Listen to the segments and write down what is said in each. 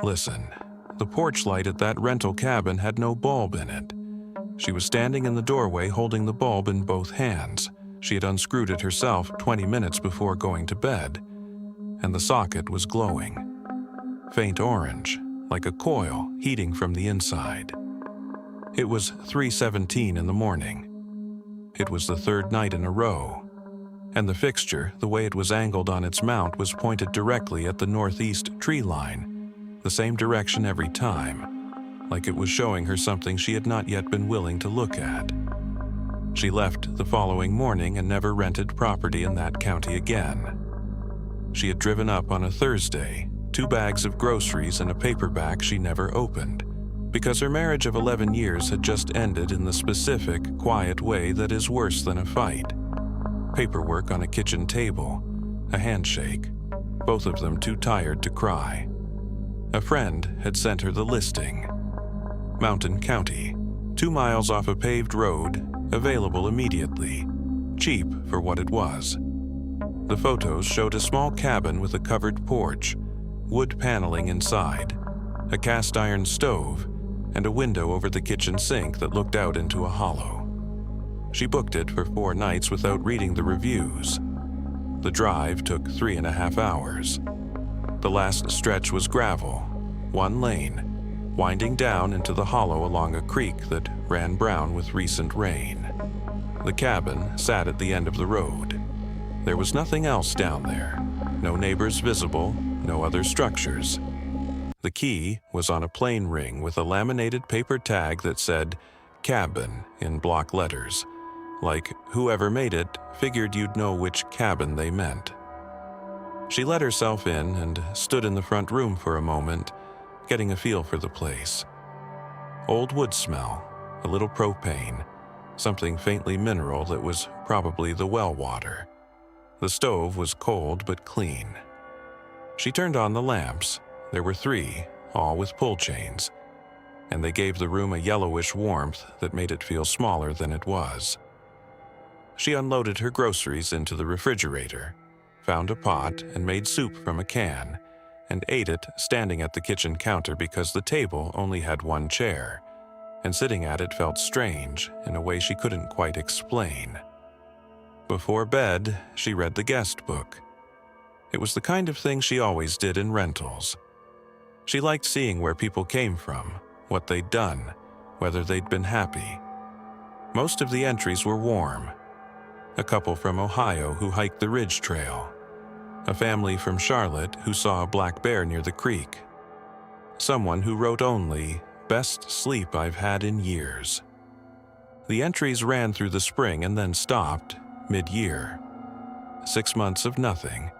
Listen, the porch light at that rental cabin had no bulb in it. She was standing in the doorway holding the bulb in both hands. She had unscrewed it herself 20 minutes before going to bed, and the socket was glowing. Faint orange, like a coil heating from the inside. It was 3:17 in the morning. It was the third night in a row, and the fixture, the way it was angled on its mount, was pointed directly at the northeast tree line, the same direction every time, like it was showing her something she had not yet been willing to look at. She left the following morning and never rented property in that county again. She had driven up on a Thursday, 2 bags of groceries and a paperback she never opened, because her marriage of 11 years had just ended in the specific, quiet way that is worse than a fight. Paperwork on a kitchen table, a handshake, both of them too tired to cry. A friend had sent her the listing. Mountain County, 2 miles off a paved road, available immediately, cheap for what it was. The photos showed a small cabin with a covered porch, wood paneling inside, a cast iron stove, and a window over the kitchen sink that looked out into a hollow. She booked it for 4 nights without reading the reviews. The drive took 3.5 hours. The last stretch was gravel, 1 lane, winding down into the hollow along a creek that ran brown with recent rain. The cabin sat at the end of the road. There was nothing else down there, no neighbors visible, no other structures. The key was on a plain ring with a laminated paper tag that said "Cabin" in block letters, like whoever made it figured you'd know which cabin they meant. She let herself in and stood in the front room for a moment, getting a feel for the place. Old wood smell, a little propane, something faintly mineral that was probably the well water. The stove was cold but clean. She turned on the lamps. There were 3, all with pull chains, and they gave the room a yellowish warmth that made it feel smaller than it was. She unloaded her groceries into the refrigerator, found a pot and made soup from a can, and ate it standing at the kitchen counter because the table only had 1 chair, and sitting at it felt strange in a way she couldn't quite explain. Before bed, she read the guest book. It was the kind of thing she always did in rentals. She liked seeing where people came from, what they'd done, whether they'd been happy. Most of the entries were warm. A couple from Ohio who hiked the Ridge Trail. A family from Charlotte who saw a black bear near the creek. Someone who wrote only, "Best sleep I've had in years." The entries ran through the spring and then stopped mid-year. 6 months of nothing.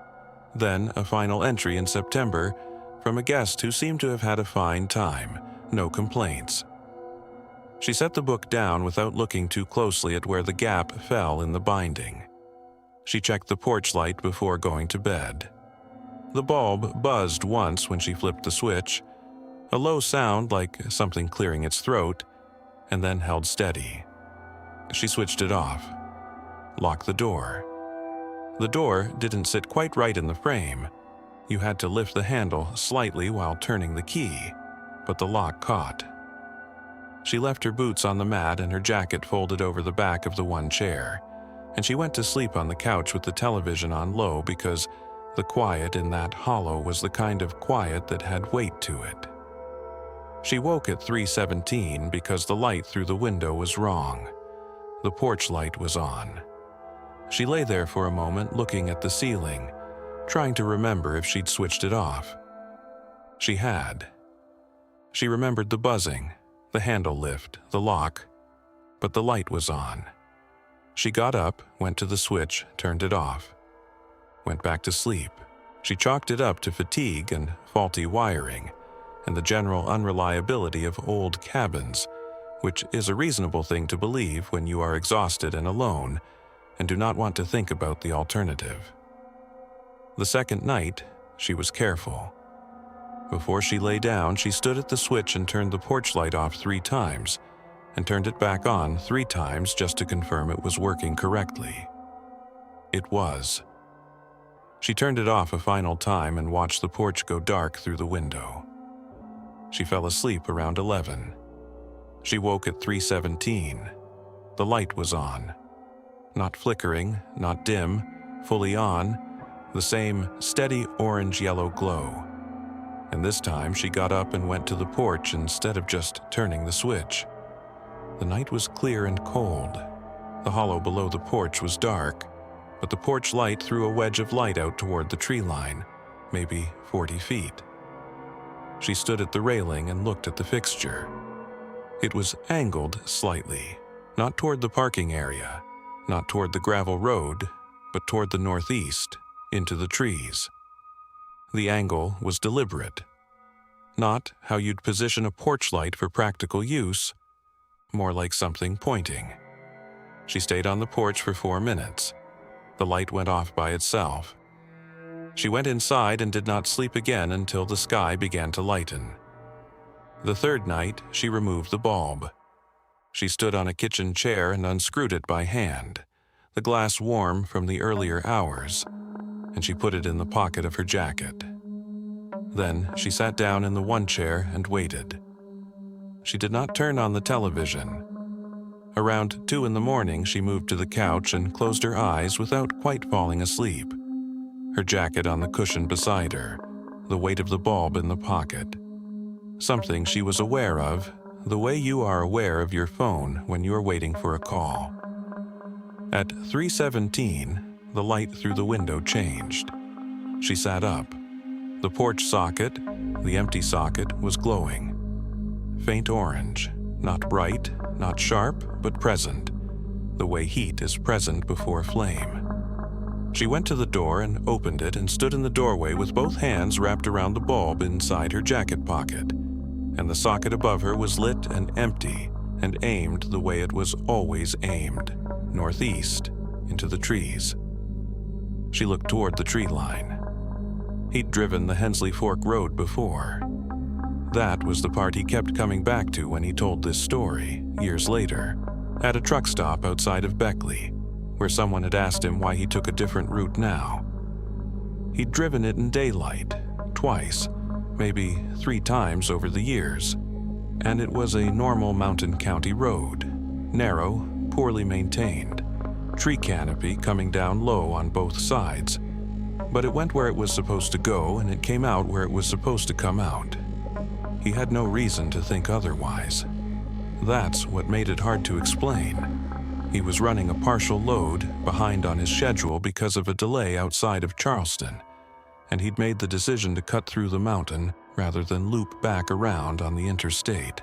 Then a final entry in September from a guest who seemed to have had a fine time, no complaints. She set the book down without looking too closely at where the gap fell in the binding. She checked the porch light before going to bed. The bulb buzzed once when she flipped the switch, a low sound like something clearing its throat, and then held steady. She switched it off. Locked the door. The door didn't sit quite right in the frame. You had to lift the handle slightly while turning the key, but the lock caught. She left her boots on the mat and her jacket folded over the back of the 1 chair, and she went to sleep on the couch with the television on low because the quiet in that hollow was the kind of quiet that had weight to it. She woke at 3:17 because the light through the window was wrong. The porch light was on. She lay there for a moment looking at the ceiling, trying to remember if she'd switched it off. She had. She remembered the buzzing, the handle lift, the lock, but the light was on. She got up, went to the switch, turned it off. Went back to sleep. She chalked it up to fatigue and faulty wiring, and the general unreliability of old cabins, which is a reasonable thing to believe when you are exhausted and alone, and do not want to think about the alternative. The second night, she was careful. Before she lay down, she stood at the switch and turned the porch light off 3 times, and turned it back on 3 times just to confirm it was working correctly. It was. She turned it off a final time and watched the porch go dark through the window. She fell asleep around 11. She woke at 3:17. The light was on. Not flickering, not dim, fully on, the same steady orange-yellow glow. And this time she got up and went to the porch instead of just turning the switch. The night was clear and cold. The hollow below the porch was dark, but the porch light threw a wedge of light out toward the tree line, maybe 40 feet. She stood at the railing and looked at the fixture. It was angled slightly, not toward the parking area, not toward the gravel road, but toward the northeast, into the trees. The angle was deliberate. Not how you'd position a porch light for practical use, more like something pointing. She stayed on the porch for 4 minutes. The light went off by itself. She went inside and did not sleep again until the sky began to lighten. The third night, she removed the bulb. She stood on a kitchen chair and unscrewed it by hand, the glass warm from the earlier hours, and she put it in the pocket of her jacket. Then she sat down in the one chair and waited. She did not turn on the television. Around 2 in the morning, she moved to the couch and closed her eyes without quite falling asleep. Her jacket on the cushion beside her, the weight of the bulb in the pocket. Something she was aware of, the way you are aware of your phone when you're waiting for a call. At 3:17, the light through the window changed. She sat up. The porch socket, the empty socket, was glowing. Faint orange, not bright, not sharp, but present, the way heat is present before flame. She went to the door and opened it and stood in the doorway with both hands wrapped around the bulb inside her jacket pocket, and the socket above her was lit and empty and aimed the way it was always aimed, northeast, into the trees. She looked toward the tree line. He'd driven the Hensley Fork Road before. That was the part he kept coming back to when he told this story, years later, at a truck stop outside of Beckley, where someone had asked him why he took a different route now. He'd driven it in daylight, twice, maybe 3 times over the years, and it was a normal mountain county road, narrow, poorly maintained, tree canopy coming down low on both sides, but it went where it was supposed to go and it came out where it was supposed to come out. He had no reason to think otherwise. That's what made it hard to explain. He was running a partial load, behind on his schedule because of a delay outside of Charleston, and he'd made the decision to cut through the mountain rather than loop back around on the interstate.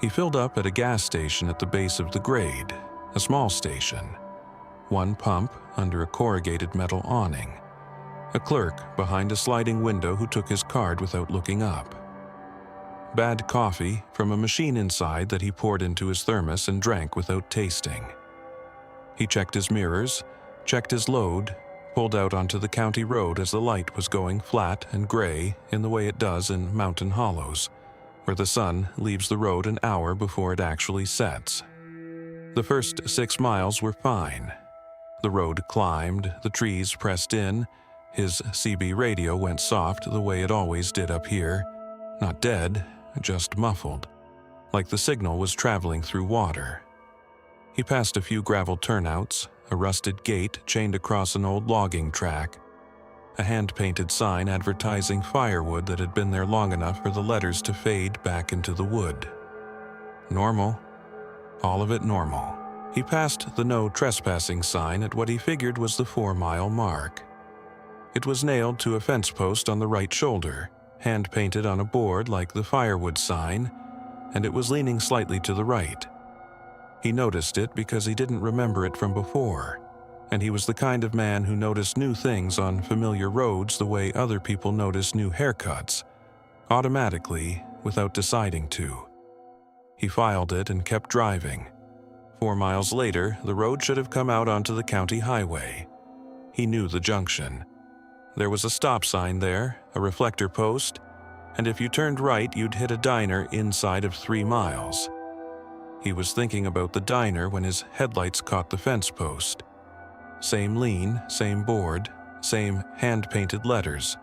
He filled up at a gas station at the base of the grade, a small station. 1 pump under a corrugated metal awning. A clerk behind a sliding window who took his card without looking up. Bad coffee from a machine inside that he poured into his thermos and drank without tasting. He checked his mirrors, checked his load, pulled out onto the county road as the light was going flat and gray in the way it does in mountain hollows, where the sun leaves the road an hour before it actually sets. The first 6 miles were fine. The road climbed, the trees pressed in, his CB radio went soft the way it always did up here, not dead, just muffled, like the signal was traveling through water. He passed a few gravel turnouts, a rusted gate chained across an old logging track, a hand-painted sign advertising firewood that had been there long enough for the letters to fade back into the wood. Normal. All of it normal. He passed the no trespassing sign at what he figured was the 4-mile mark. It was nailed to a fence post on the right shoulder, hand-painted on a board like the firewood sign, and it was leaning slightly to the right. He noticed it because he didn't remember it from before, and he was the kind of man who noticed new things on familiar roads the way other people notice new haircuts, automatically, without deciding to. He filed it and kept driving. 4 miles later, the road should have come out onto the county highway. He knew the junction. There was a stop sign there, a reflector post, and if you turned right, you'd hit a diner inside of 3 miles. He was thinking about the diner when his headlights caught the fence post. Same lean, same board, same hand-painted letters.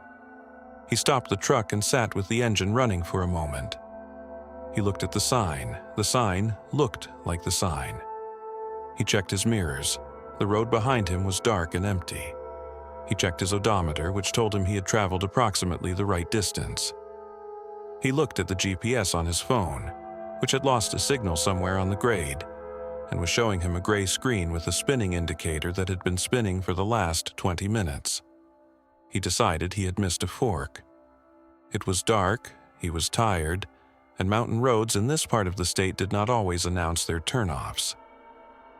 He stopped the truck and sat with the engine running for a moment. He looked at the sign. The sign looked like the sign. He checked his mirrors. The road behind him was dark and empty. He checked his odometer, which told him he had traveled approximately the right distance. He looked at the GPS on his phone, which had lost a signal somewhere on the grade, and was showing him a gray screen with a spinning indicator that had been spinning for the last 20 minutes. He decided he had missed a fork. It was dark, he was tired, and mountain roads in this part of the state did not always announce their turnoffs.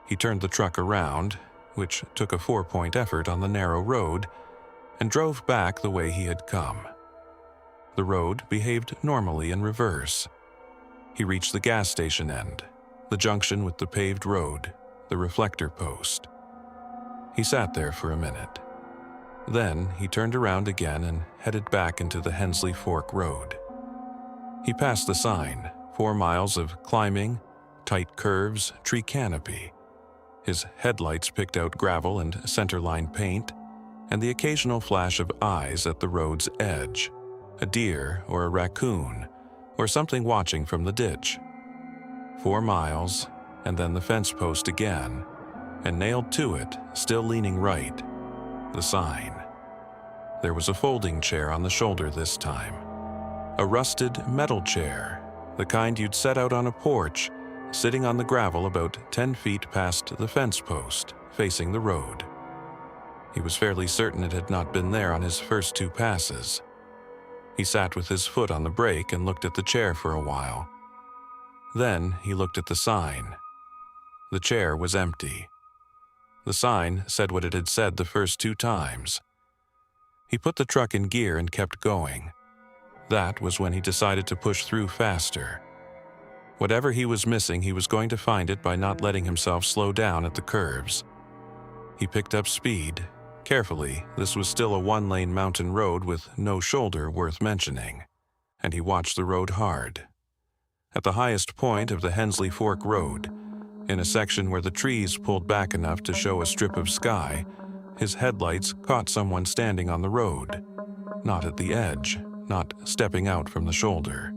He turned the truck around, which took a 4-point effort on the narrow road, and drove back the way he had come. The road behaved normally in reverse. He reached the gas station end, the junction with the paved road, the reflector post. He sat there for a minute. Then he turned around again and headed back into the Hensley Fork Road. He passed the sign, 4 miles of climbing, tight curves, tree canopy. His headlights picked out gravel and centerline paint, and the occasional flash of eyes at the road's edge, a deer or a raccoon, or something watching from the ditch. 4 miles, and then the fence post again, and nailed to it, still leaning right, the sign. There was a folding chair on the shoulder this time. A rusted metal chair, the kind you'd set out on a porch, sitting on the gravel about 10 feet past the fence post, facing the road. He was fairly certain it had not been there on his first 2 passes. He sat with his foot on the brake and looked at the chair for a while. Then he looked at the sign. The chair was empty. The sign said what it had said the first 2 times. He put the truck in gear and kept going. That was when he decided to push through faster. Whatever he was missing, he was going to find it by not letting himself slow down at the curves. He picked up speed. Carefully, this was still a 1-lane mountain road with no shoulder worth mentioning, and he watched the road hard. At the highest point of the Hensley Fork Road, in a section where the trees pulled back enough to show a strip of sky, his headlights caught someone standing on the road, not at the edge, not stepping out from the shoulder.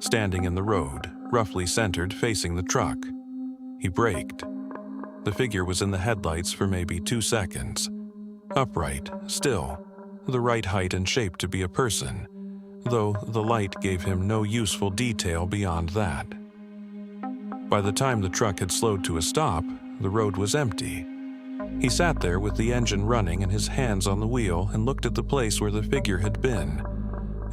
Standing in the road, roughly centered facing the truck. He braked. The figure was in the headlights for maybe 2 seconds. Upright, still, the right height and shape to be a person, though the light gave him no useful detail beyond that. By the time the truck had slowed to a stop, the road was empty. He sat there with the engine running and his hands on the wheel and looked at the place where the figure had been.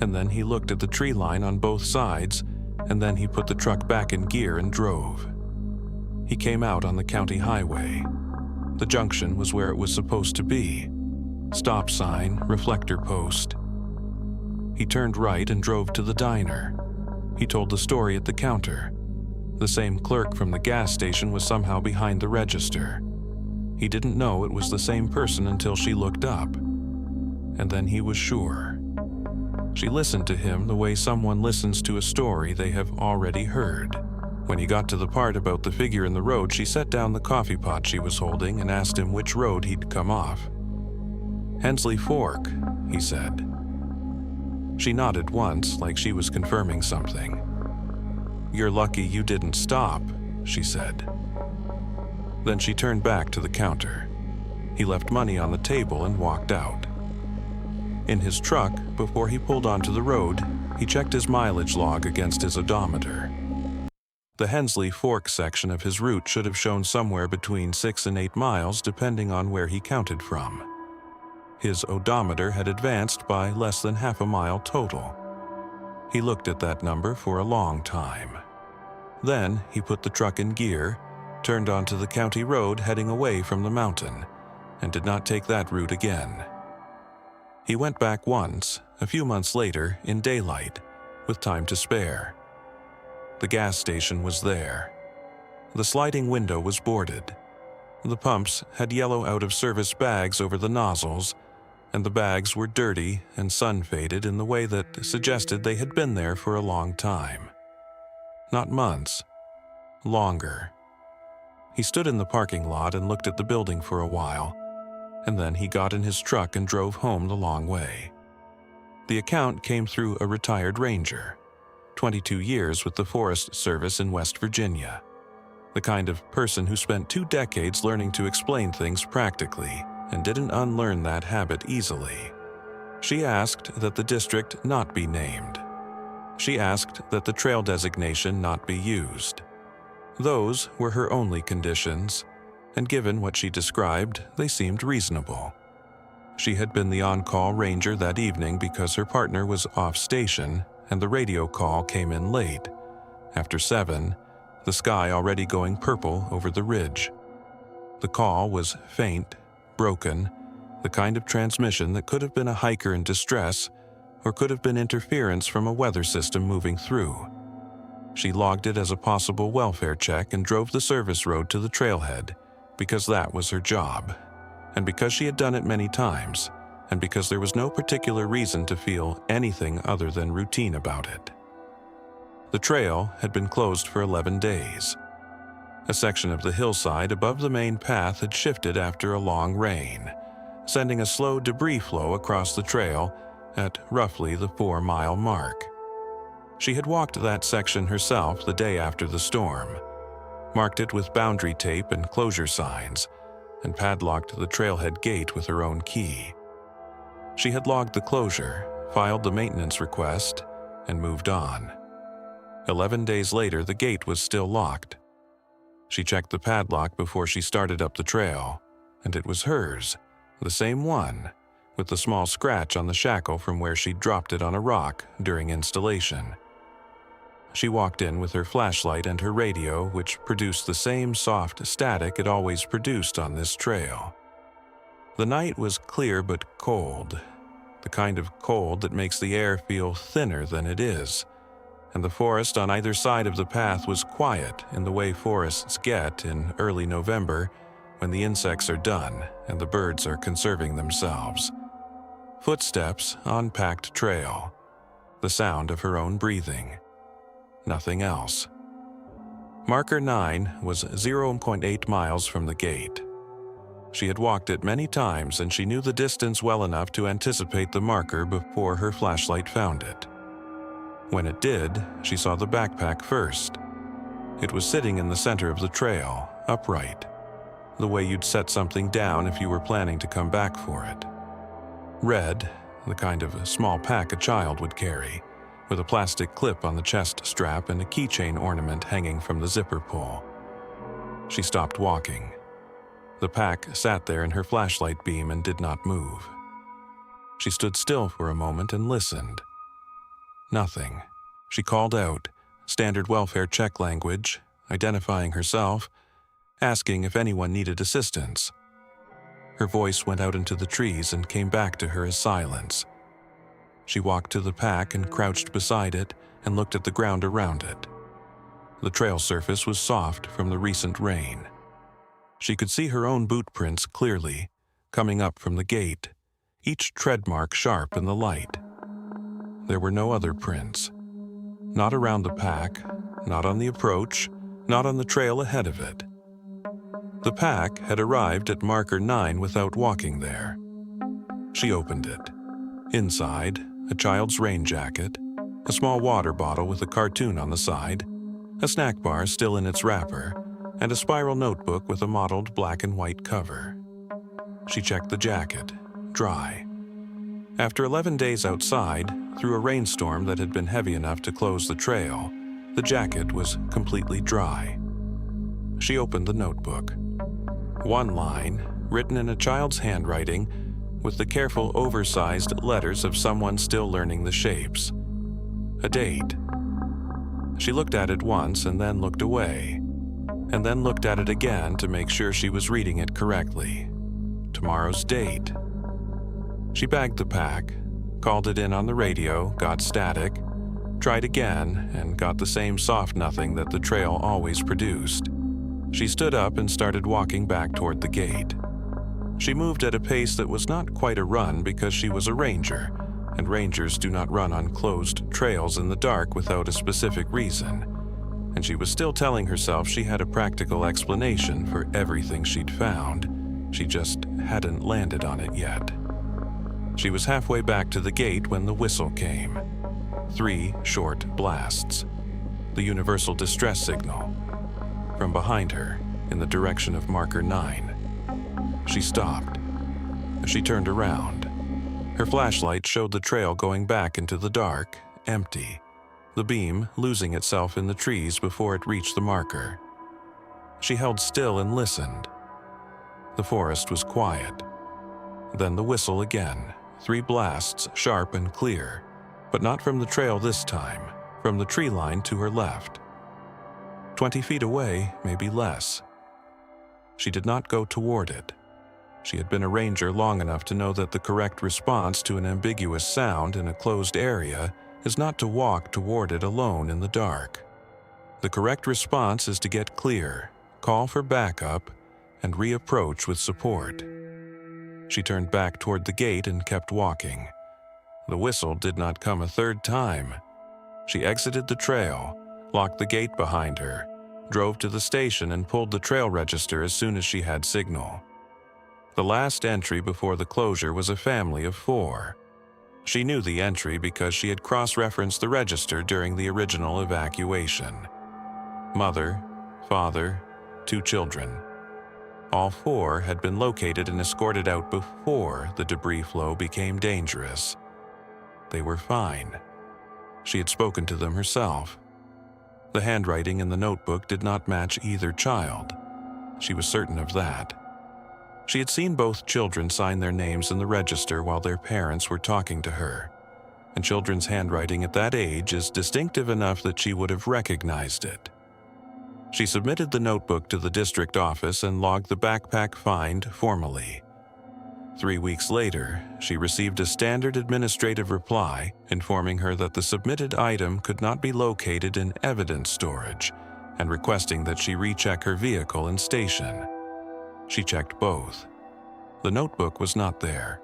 And then he looked at the tree line on both sides, and then he put the truck back in gear and drove. He came out on the county highway. The junction was where it was supposed to be. Stop sign, reflector post. He turned right and drove to the diner. He told the story at the counter. The same clerk from the gas station was somehow behind the register. He didn't know it was the same person until she looked up. And then he was sure. She listened to him the way someone listens to a story they have already heard. When he got to the part about the figure in the road, she set down the coffee pot she was holding and asked him which road he'd come off. "Hensley Fork," he said. She nodded once, like she was confirming something. "You're lucky you didn't stop," she said. Then she turned back to the counter. He left money on the table and walked out. In his truck, before he pulled onto the road, he checked his mileage log against his odometer. The Hensley Fork section of his route should have shown somewhere between 6 and 8 miles, depending on where he counted from. His odometer had advanced by less than half a mile total. He looked at that number for a long time. Then he put the truck in gear, turned onto the county road heading away from the mountain, and did not take that route again. He went back once, a few months later, in daylight, with time to spare. The gas station was there. The sliding window was boarded. The pumps had yellow out-of-service bags over the nozzles, and the bags were dirty and sun-faded in the way that suggested they had been there for a long time. Not months. Longer. He stood in the parking lot and looked at the building for a while, and then he got in his truck and drove home the long way. The account came through a retired ranger, 22 years with the Forest Service in West Virginia, the kind of person who spent 2 decades learning to explain things practically and didn't unlearn that habit easily. She asked that the district not be named. She asked that the trail designation not be used. Those were her only conditions, and given what she described, they seemed reasonable. She had been the on-call ranger that evening because her partner was off station and the radio call came in late, after 7, the sky already going purple over the ridge. The call was faint, broken, the kind of transmission that could have been a hiker in distress or could have been interference from a weather system moving through. She logged it as a possible welfare check and drove the service road to the trailhead because that was her job, and because she had done it many times, and because there was no particular reason to feel anything other than routine about it. The trail had been closed for 11 days. A section of the hillside above the main path had shifted after a long rain, sending a slow debris flow across the trail at roughly the 4-mile mark. She had walked that section herself the day after the storm, marked it with boundary tape and closure signs, and padlocked the trailhead gate with her own key. She had logged the closure, filed the maintenance request, and moved on. 11 days later, the gate was still locked. She checked the padlock before she started up the trail, and it was hers, the same one, with the small scratch on the shackle from where she'd dropped it on a rock during installation. She walked in with her flashlight and her radio, which produced the same soft static it always produced on this trail. The night was clear but cold, the kind of cold that makes the air feel thinner than it is, and the forest on either side of the path was quiet in the way forests get in early November when the insects are done and the birds are conserving themselves. Footsteps on packed trail, the sound of her own breathing. Nothing else. Marker 9 was 0.8 miles from the gate. She had walked it many times and she knew the distance well enough to anticipate the marker before her flashlight found it. When it did, she saw the backpack first. It was sitting in the center of the trail, upright, the way you'd set something down if you were planning to come back for it. Red, the kind of small pack a child would carry, with a plastic clip on the chest strap and a keychain ornament hanging from the zipper pull. She stopped walking. The pack sat there in her flashlight beam and did not move. She stood still for a moment and listened. Nothing. She called out, standard welfare check language, identifying herself, asking if anyone needed assistance. Her voice went out into the trees and came back to her as silence. She walked to the pack and crouched beside it and looked at the ground around it. The trail surface was soft from the recent rain. She could see her own boot prints clearly, coming up from the gate, each tread mark sharp in the light. There were no other prints. Not around the pack, not on the approach, not on the trail ahead of it. The pack had arrived at marker 9 without walking there. She opened it. Inside, a child's rain jacket, a small water bottle with a cartoon on the side, a snack bar still in its wrapper, and a spiral notebook with a mottled black and white cover. She checked the jacket, dry. After 11 days outside, through a rainstorm that had been heavy enough to close the trail, the jacket was completely dry. She opened the notebook. One line, written in a child's handwriting, with the careful, oversized letters of someone still learning the shapes. A date. She looked at it once and then looked away, and then looked at it again to make sure she was reading it correctly. Tomorrow's date. She bagged the pack, called it in on the radio, got static, tried again, and got the same soft nothing that the trail always produced. She stood up and started walking back toward the gate. She moved at a pace that was not quite a run because she was a ranger, and rangers do not run on closed trails in the dark without a specific reason. And she was still telling herself she had a practical explanation for everything she'd found. She just hadn't landed on it yet. She was halfway back to the gate when the whistle came. 3 short blasts. The universal distress signal. From behind her, in the direction of marker 9. She stopped. She turned around. Her flashlight showed the trail going back into the dark, empty, the beam losing itself in the trees before it reached the marker. She held still and listened. The forest was quiet. Then the whistle again, 3 blasts, sharp and clear, but not from the trail this time, from the tree line to her left. 20 feet away, maybe less. She did not go toward it. She had been a ranger long enough to know that the correct response to an ambiguous sound in a closed area is not to walk toward it alone in the dark. The correct response is to get clear, call for backup, and reapproach with support. She turned back toward the gate and kept walking. The whistle did not come a third time. She exited the trail, locked the gate behind her, drove to the station and pulled the trail register as soon as she had signal. The last entry before the closure was a family of 4. She knew the entry because she had cross-referenced the register during the original evacuation. Mother, father, 2 children. All 4 had been located and escorted out before the debris flow became dangerous. They were fine. She had spoken to them herself. The handwriting in the notebook did not match either child. She was certain of that. She had seen both children sign their names in the register while their parents were talking to her, and children's handwriting at that age is distinctive enough that she would have recognized it. She submitted the notebook to the district office and logged the backpack find formally. 3 weeks later, she received a standard administrative reply informing her that the submitted item could not be located in evidence storage and requesting that she recheck her vehicle and station. She checked both. The notebook was not there.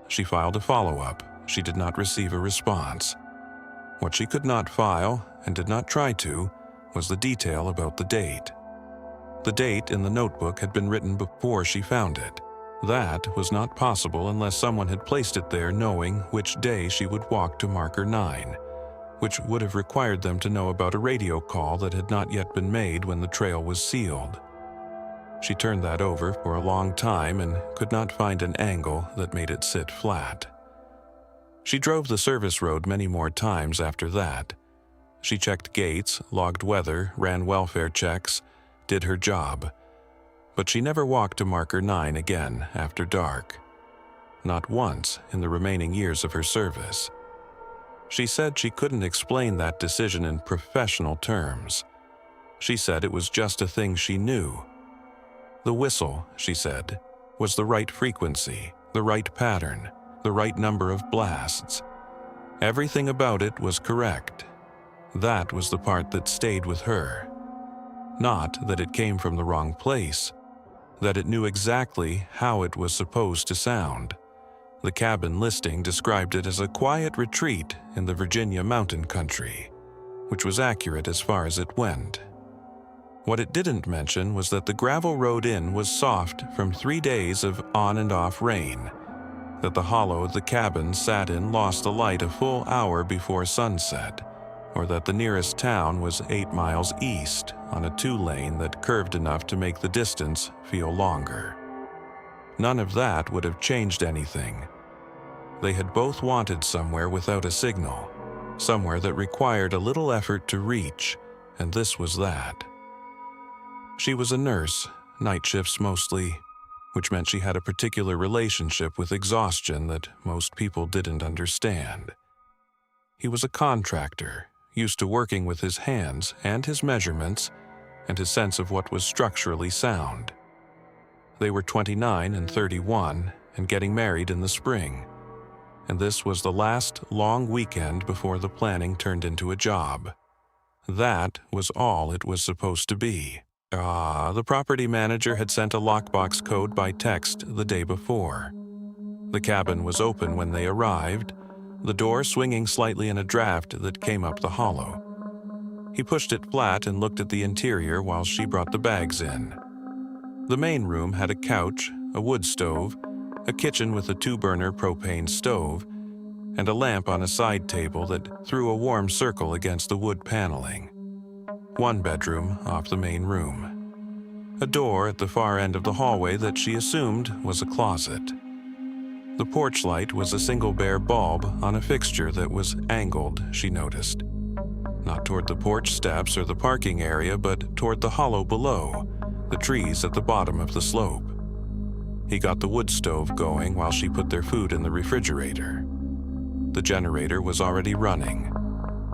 She filed a follow-up. She did not receive a response. What she could not file, and did not try to, was the detail about the date. The date in the notebook had been written before she found it. That was not possible unless someone had placed it there knowing which day she would walk to marker 9, which would have required them to know about a radio call that had not yet been made when the trail was sealed. She turned that over for a long time and could not find an angle that made it sit flat. She drove the service road many more times after that. She checked gates, logged weather, ran welfare checks, did her job. But she never walked to marker 9 again after dark. Not once in the remaining years of her service. She said she couldn't explain that decision in professional terms. She said it was just a thing she knew. The whistle, she said, was the right frequency, the right pattern, the right number of blasts. Everything about it was correct. That was the part that stayed with her. Not that it came from the wrong place, that it knew exactly how it was supposed to sound. The cabin listing described it as a quiet retreat in the Virginia mountain country, which was accurate as far as it went. What it didn't mention was that the gravel road in was soft from 3 days of on and off rain, that the hollow the cabin sat in lost the light a full hour before sunset, or that the nearest town was 8 miles east on a 2-lane that curved enough to make the distance feel longer. None of that would have changed anything. They had both wanted somewhere without a signal, somewhere that required a little effort to reach, and this was that. She was a nurse, night shifts mostly, which meant she had a particular relationship with exhaustion that most people didn't understand. He was a contractor, used to working with his hands and his measurements and his sense of what was structurally sound. They were 29 and 31 and getting married in the spring, and this was the last long weekend before the planning turned into a job. That was all it was supposed to be. The property manager had sent a lockbox code by text the day before. The cabin was open when they arrived, the door swinging slightly in a draft that came up the hollow. He pushed it flat and looked at the interior while she brought the bags in. The main room had a couch, a wood stove, a kitchen with a 2-burner propane stove, and a lamp on a side table that threw a warm circle against the wood paneling. One bedroom off the main room. A door at the far end of the hallway that she assumed was a closet. The porch light was a single bare bulb on a fixture that was angled, she noticed. Not toward the porch steps or the parking area, but toward the hollow below, the trees at the bottom of the slope. He got the wood stove going while she put their food in the refrigerator. The generator was already running.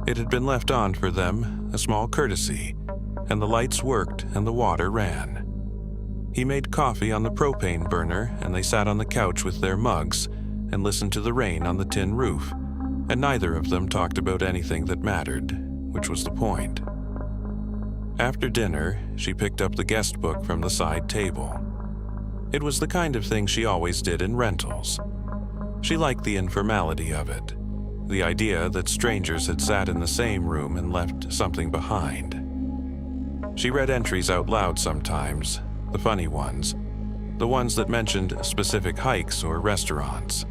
It had been left on for them, a small courtesy, and the lights worked and the water ran. He made coffee on the propane burner, and they sat on the couch with their mugs and listened to the rain on the tin roof, and neither of them talked about anything that mattered, which was the point. After dinner, she picked up the guest book from the side table. It was the kind of thing she always did in rentals. She liked the informality of it, the idea that strangers had sat in the same room and left something behind. She read entries out loud sometimes, the funny ones, the ones that mentioned specific hikes or restaurants.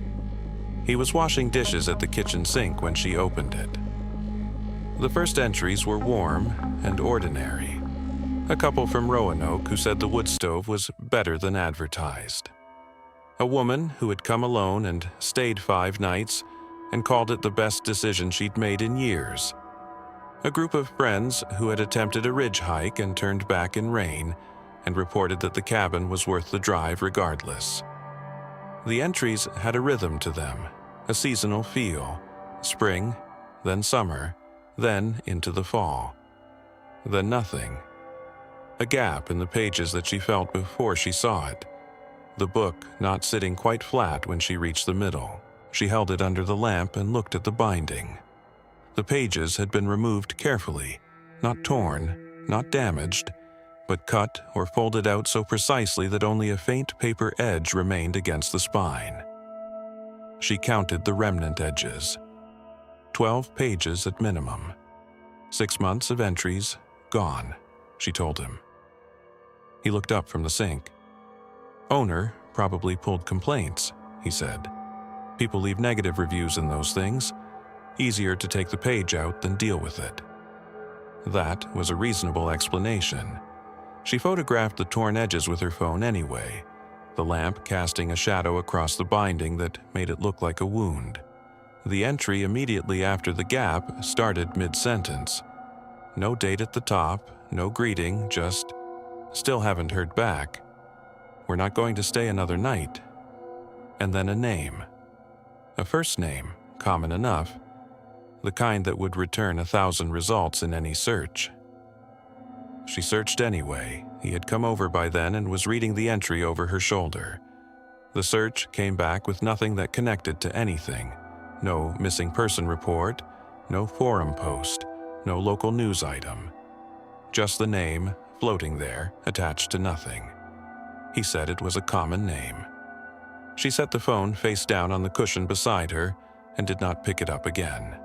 He was washing dishes at the kitchen sink when she opened it. The first entries were warm and ordinary. A couple from Roanoke who said the wood stove was better than advertised. A woman who had come alone and stayed 5 nights and called it the best decision she'd made in years. A group of friends who had attempted a ridge hike and turned back in rain and reported that the cabin was worth the drive regardless. The entries had a rhythm to them, a seasonal feel, spring, then summer, then into the fall. Then nothing. A gap in the pages that she felt before she saw it, the book not sitting quite flat when she reached the middle. She held it under the lamp and looked at the binding. The pages had been removed carefully, not torn, not damaged, but cut or folded out so precisely that only a faint paper edge remained against the spine. She counted the remnant edges. 12 pages at minimum. 6 months of entries, gone, she told him. He looked up from the sink. Owner probably pulled complaints, he said. People leave negative reviews in those things. Easier to take the page out than deal with it. That was a reasonable explanation. She photographed the torn edges with her phone anyway, the lamp casting a shadow across the binding that made it look like a wound. The entry immediately after the gap started mid-sentence. No date at the top, no greeting, just, "Still haven't heard back. We're not going to stay another night." And then a name. A first name, common enough, the kind that would return 1,000 results in any search. She searched anyway. He had come over by then and was reading the entry over her shoulder. The search came back with nothing that connected to anything. No missing person report, no forum post, no local news item. Just the name, floating there, attached to nothing. He said it was a common name. She set the phone face down on the cushion beside her and did not pick it up again.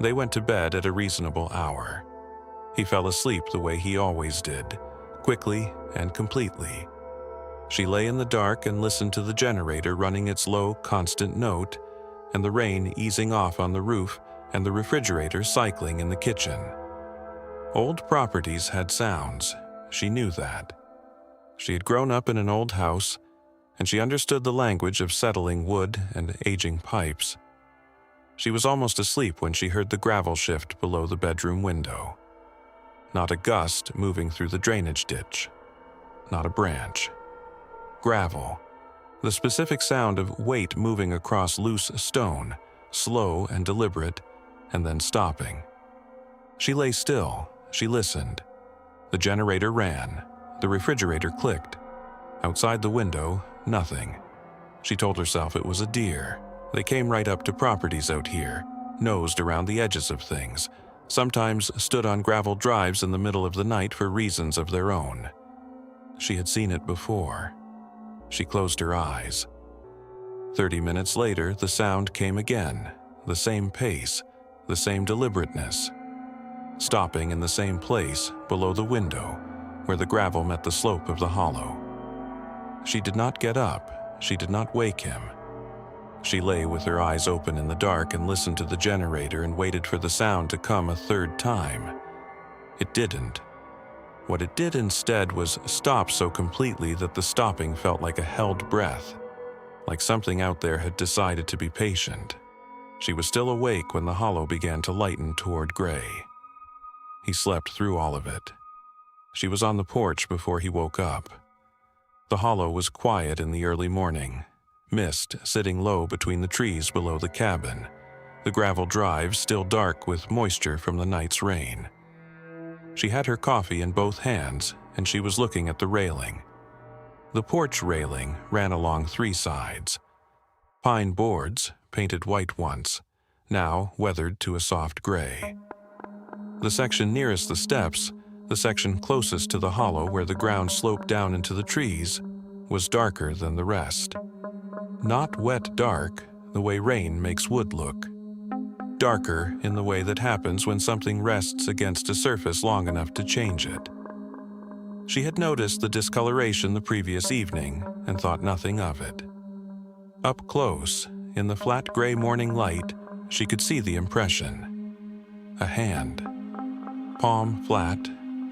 They went to bed at a reasonable hour. He fell asleep the way he always did, quickly and completely. She lay in the dark and listened to the generator running its low, constant note, and the rain easing off on the roof and the refrigerator cycling in the kitchen. Old properties had sounds. She knew that. She had grown up in an old house, and she understood the language of settling wood and aging pipes. She was almost asleep when she heard the gravel shift below the bedroom window. Not a gust moving through the drainage ditch. Not a branch. Gravel. The specific sound of weight moving across loose stone, slow and deliberate, and then stopping. She lay still. She listened. The generator ran. The refrigerator clicked. Outside the window, nothing. She told herself it was a deer. They came right up to properties out here, nosed around the edges of things, sometimes stood on gravel drives in the middle of the night for reasons of their own. She had seen it before. She closed her eyes. 30 minutes later, the sound came again, the same pace, the same deliberateness. Stopping in the same place, below the window, where the gravel met the slope of the hollow. She did not get up. she did not wake him. She lay with her eyes open in the dark and listened to the generator and waited for the sound to come a third time. It didn't. What it did instead was stop so completely that the stopping felt like a held breath, like something out there had decided to be patient. She was still awake when the hollow began to lighten toward gray. He slept through all of it. She was on the porch before he woke up. The hollow was quiet in the early morning, mist sitting low between the trees below the cabin, the gravel drive still dark with moisture from the night's rain. She had her coffee in both hands, and she was looking at the railing. The porch railing ran along 3 sides. Pine boards, painted white once, now weathered to a soft gray. The section nearest the steps, the section closest to the hollow where the ground sloped down into the trees, was darker than the rest. Not wet dark, the way rain makes wood look. Darker in the way that happens when something rests against a surface long enough to change it. She had noticed the discoloration the previous evening and thought nothing of it. Up close, in the flat gray morning light, she could see the impression. A hand. Palm flat,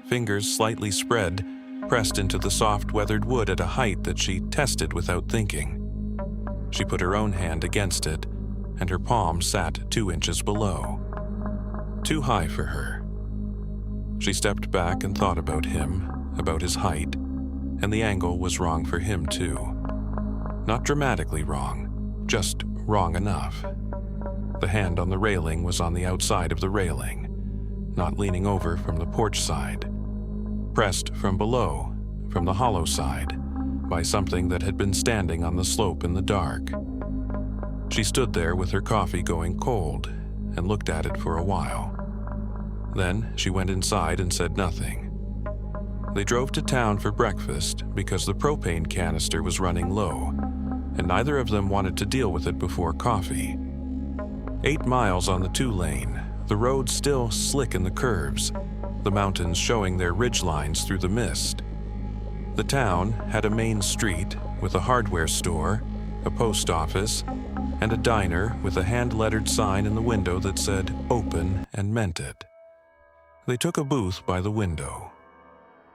fingers slightly spread, pressed into the soft weathered wood at a height that she tested without thinking. She put her own hand against it, and her palm sat 2 inches below. Too high for her. She stepped back and thought about him, about his height, and the angle was wrong for him too. Not dramatically wrong, just wrong enough. The hand on the railing was on the outside of the railing, not leaning over from the porch side. Pressed from below, from the hollow side, by something that had been standing on the slope in the dark. She stood there with her coffee going cold and looked at it for a while. Then she went inside and said nothing. They drove to town for breakfast because the propane canister was running low, and neither of them wanted to deal with it before coffee. 8 miles on the 2-lane, the road still slick in the curves, the mountains showing their ridgelines through the mist. The town had a main street with a hardware store, a post office, and a diner with a hand-lettered sign in the window that said "Open" and meant it. They took a booth by the window.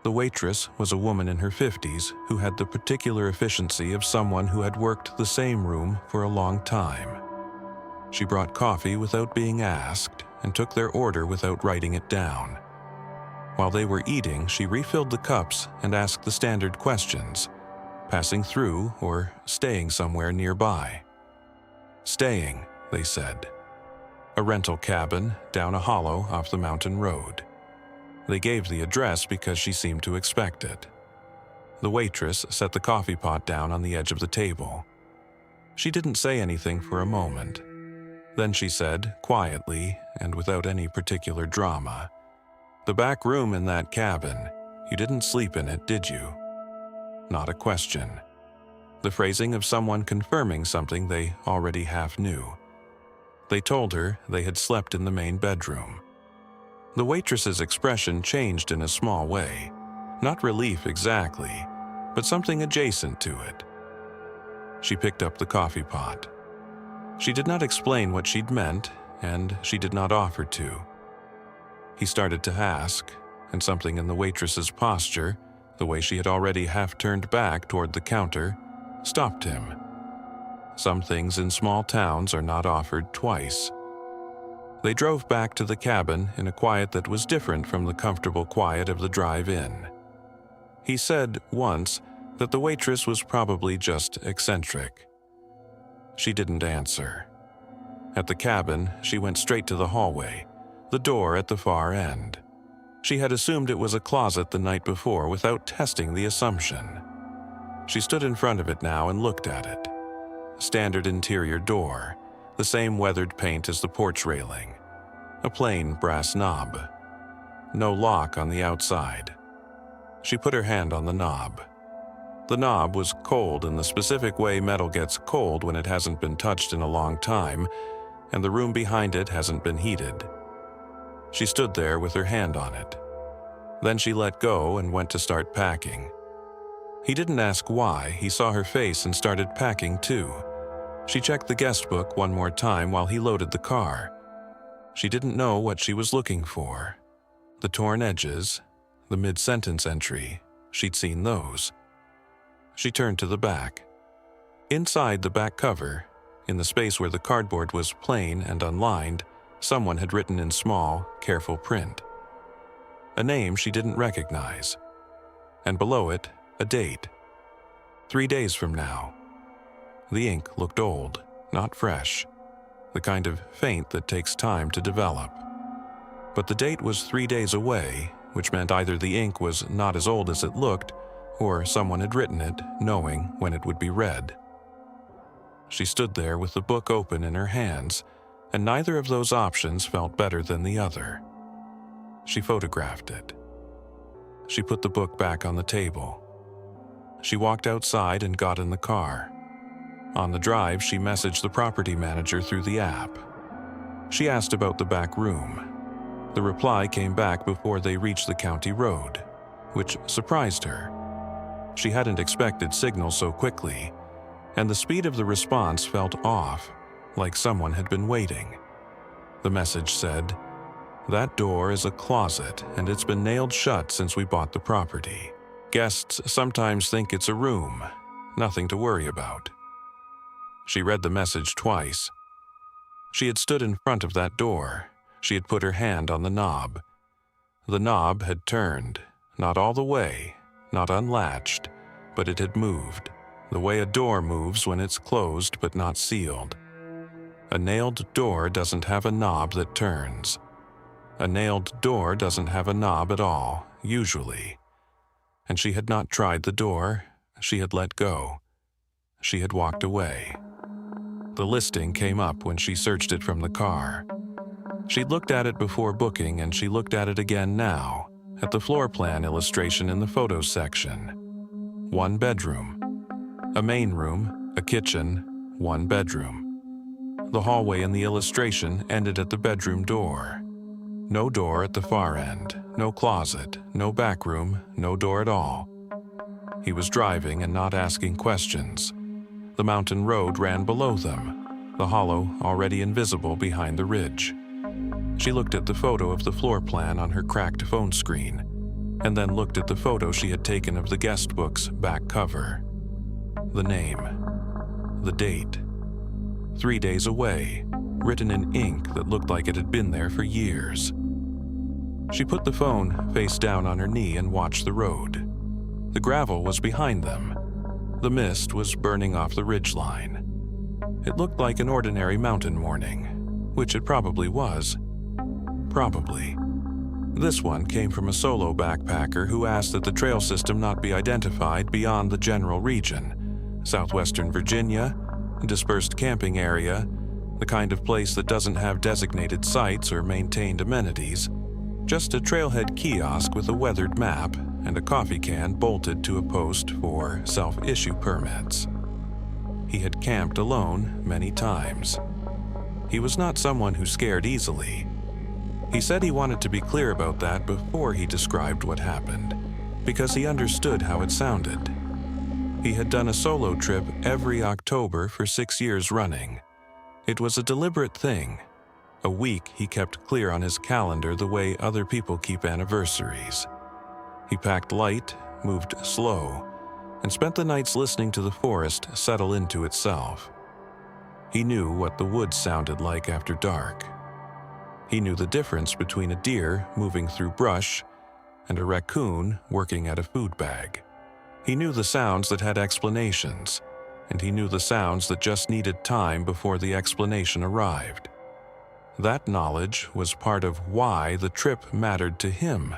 The waitress was a woman in her 50s who had the particular efficiency of someone who had worked the same room for a long time. She brought coffee without being asked and took their order without writing it down. While they were eating, she refilled the cups and asked the standard questions, passing through or staying somewhere nearby. Staying, they said. A rental cabin down a hollow off the mountain road. They gave the address because she seemed to expect it. The waitress set the coffee pot down on the edge of the table. She didn't say anything for a moment. Then she said, quietly and without any particular drama, "The back room in that cabin, you didn't sleep in it, did you?" Not a question. The phrasing of someone confirming something they already half knew. They told her they had slept in the main bedroom. The waitress's expression changed in a small way. Not relief exactly, but something adjacent to it. She picked up the coffee pot. She did not explain what she'd meant, and she did not offer to. He started to ask, and something in the waitress's posture, the way she had already half turned back toward the counter, stopped him. Some things in small towns are not offered twice. They drove back to the cabin in a quiet that was different from the comfortable quiet of the drive-in. He said once that the waitress was probably just eccentric. She didn't answer. At the cabin, she went straight to the hallway, the door at the far end. She had assumed it was a closet the night before without testing the assumption. She stood in front of it now and looked at it. Standard interior door, the same weathered paint as the porch railing. A plain brass knob. No lock on the outside. She put her hand on the knob. The knob was cold in the specific way metal gets cold when it hasn't been touched in a long time, and the room behind it hasn't been heated. She stood there with her hand on it. Then she let go and went to start packing. He didn't ask why. He saw her face and started packing too. She checked the guest book one more time while he loaded the car. She didn't know what she was looking for. The torn edges, the mid-sentence entry, she'd seen those. She turned to the back. Inside the back cover, in the space where the cardboard was plain and unlined, someone had written in small, careful print. A name she didn't recognize. And below it, a date. 3 days from now. The ink looked old, not fresh. The kind of faint that takes time to develop. But the date was 3 days away, which meant either the ink was not as old as it looked, or someone had written it, knowing when it would be read. She stood there with the book open in her hands, and neither of those options felt better than the other. She photographed it. She put the book back on the table. She walked outside and got in the car. On the drive, she messaged the property manager through the app. She asked about the back room. The reply came back before they reached the county road, which surprised her. She hadn't expected signal so quickly, and the speed of the response felt off, like someone had been waiting. The message said, "That door is a closet, and it's been nailed shut since we bought the property. Guests sometimes think it's a room. Nothing to worry about." She read the message twice. She had stood in front of that door. She had put her hand on the knob. The knob had turned, not all the way, not unlatched, but it had moved, the way a door moves when it's closed but not sealed. A nailed door doesn't have a knob that turns. A nailed door doesn't have a knob at all, usually. And she had not tried the door. She had let go. She had walked away. The listing came up when she searched it from the car. She'd looked at it before booking, and she looked at it again now, at the floor plan illustration in the photos section. 1 bedroom. A main room, a kitchen, 1 bedroom. The hallway in the illustration ended at the bedroom door. No door at the far end, no closet, no back room, no door at all. He was driving and not asking questions. The mountain road ran below them, the hollow already invisible behind the ridge. She looked at the photo of the floor plan on her cracked phone screen, and then looked at the photo she had taken of the guest book's back cover. The name. The date. 3 days away, written in ink that looked like it had been there for years. She put the phone face down on her knee and watched the road. The gravel was behind them. The mist was burning off the ridgeline. It looked like an ordinary mountain morning, which it probably was. Probably. This one came from a solo backpacker who asked that the trail system not be identified beyond the general region, southwestern Virginia, dispersed camping area, the kind of place that doesn't have designated sites or maintained amenities, just a trailhead kiosk with a weathered map and a coffee can bolted to a post for self-issue permits. He had camped alone many times. He was not someone who scared easily. He said he wanted to be clear about that before he described what happened, because he understood how it sounded. He had done a solo trip every October for 6 years running. It was a deliberate thing. A week he kept clear on his calendar the way other people keep anniversaries. He packed light, moved slow, and spent the nights listening to the forest settle into itself. He knew what the woods sounded like after dark. He knew the difference between a deer moving through brush and a raccoon working at a food bag. He knew the sounds that had explanations, and he knew the sounds that just needed time before the explanation arrived. That knowledge was part of why the trip mattered to him.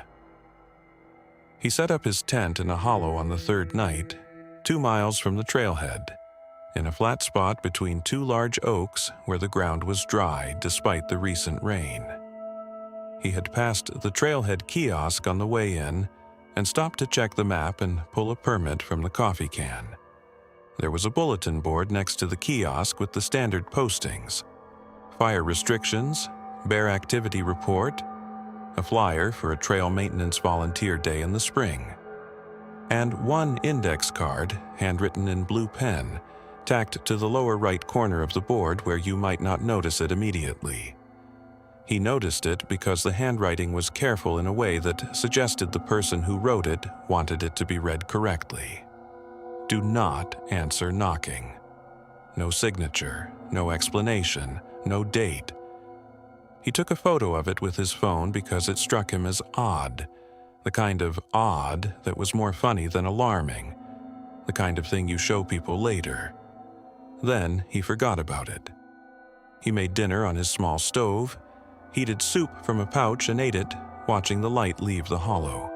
He set up his tent in a hollow on the 3rd night, 2 miles from the trailhead, in a flat spot between 2 large oaks where the ground was dry despite the recent rain. He had passed the trailhead kiosk on the way in and stopped to check the map and pull a permit from the coffee can. There was a bulletin board next to the kiosk with the standard postings: fire restrictions, bear activity report, a flyer for a trail maintenance volunteer day in the spring. and one index card, handwritten in blue pen, tacked to the lower right corner of the board where you might not notice it immediately. He noticed it because the handwriting was careful in a way that suggested the person who wrote it wanted it to be read correctly. Do not answer knocking. No signature, no explanation, no date. He took a photo of it with his phone because it struck him as odd, the kind of odd that was more funny than alarming, the kind of thing you show people later. Then he forgot about it. He made dinner on his small stove, heated soup from a pouch and ate it, watching the light leave the hollow.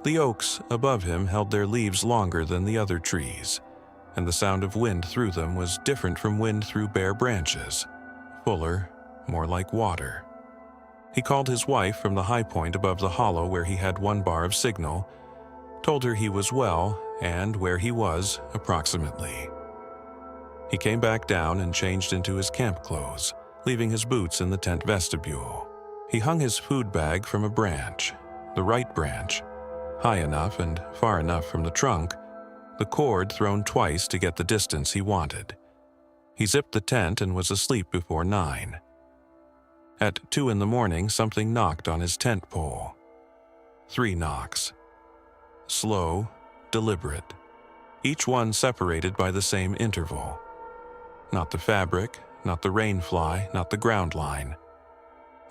The oaks above him held their leaves longer than the other trees, and the sound of wind through them was different from wind through bare branches, fuller, more like water. He called his wife from the high point above the hollow where he had 1 bar of signal, told her he was well and where he was approximately. He came back down and changed into his camp clothes, leaving his boots in the tent vestibule. He hung his food bag from a branch, the right branch, high enough and far enough from the trunk, the cord thrown twice to get the distance he wanted. He zipped the tent and was asleep before 9. At 2 in the morning, something knocked on his tent pole. 3 knocks. Slow, deliberate, each one separated by the same interval. Not the fabric, not the rain fly, not the ground line.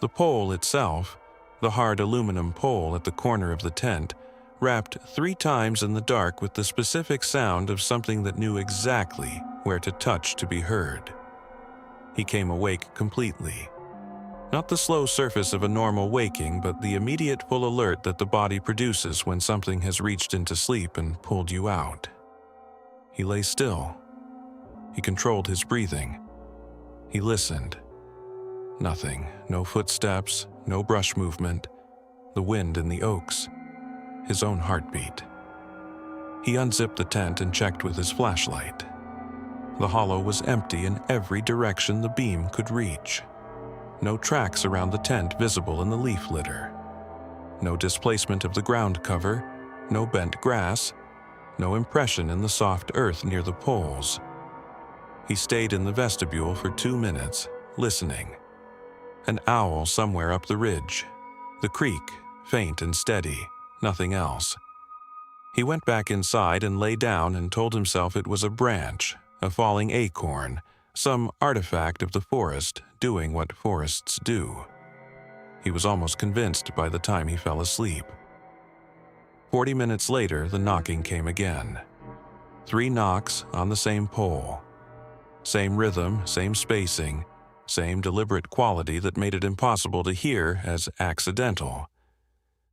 The pole itself, the hard aluminum pole at the corner of the tent, rapped 3 times in the dark with the specific sound of something that knew exactly where to touch to be heard. He came awake completely. Not the slow surface of a normal waking, but the immediate full alert that the body produces when something has reached into sleep and pulled you out. He lay still. He controlled his breathing. He listened. Nothing, no footsteps, no brush movement, the wind in the oaks, his own heartbeat. He unzipped the tent and checked with his flashlight. The hollow was empty in every direction the beam could reach. No tracks around the tent visible in the leaf litter. No displacement of the ground cover, no bent grass, no impression in the soft earth near the poles. He stayed in the vestibule for 2 minutes, listening. An owl somewhere up the ridge. The creek, faint and steady, nothing else. He went back inside and lay down and told himself it was a branch, a falling acorn, some artifact of the forest doing what forests do. He was almost convinced by the time he fell asleep. 40 minutes later, the knocking came again. 3 knocks on the same pole. Same rhythm, same spacing, same deliberate quality that made it impossible to hear as accidental.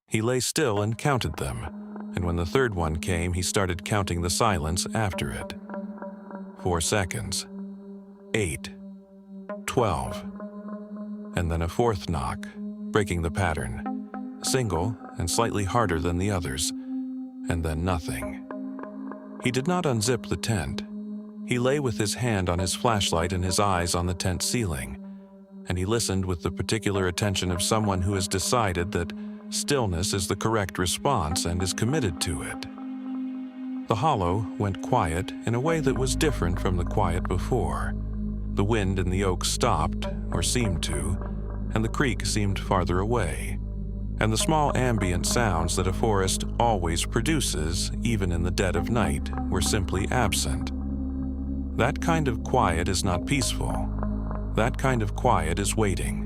He lay still and counted them, and when the 3rd one came, he started counting the silence after it. 4 seconds. 8. 12. And then a 4th knock, breaking the pattern. Single and slightly harder than the others, and then nothing. He did not unzip the tent. He lay with his hand on his flashlight and his eyes on the tent ceiling, and he listened with the particular attention of someone who has decided that stillness is the correct response and is committed to it. The hollow went quiet in a way that was different from the quiet before. The wind in the oaks stopped, or seemed to, and the creek seemed farther away, and the small ambient sounds that a forest always produces, even in the dead of night, were simply absent. That kind of quiet is not peaceful. That kind of quiet is waiting.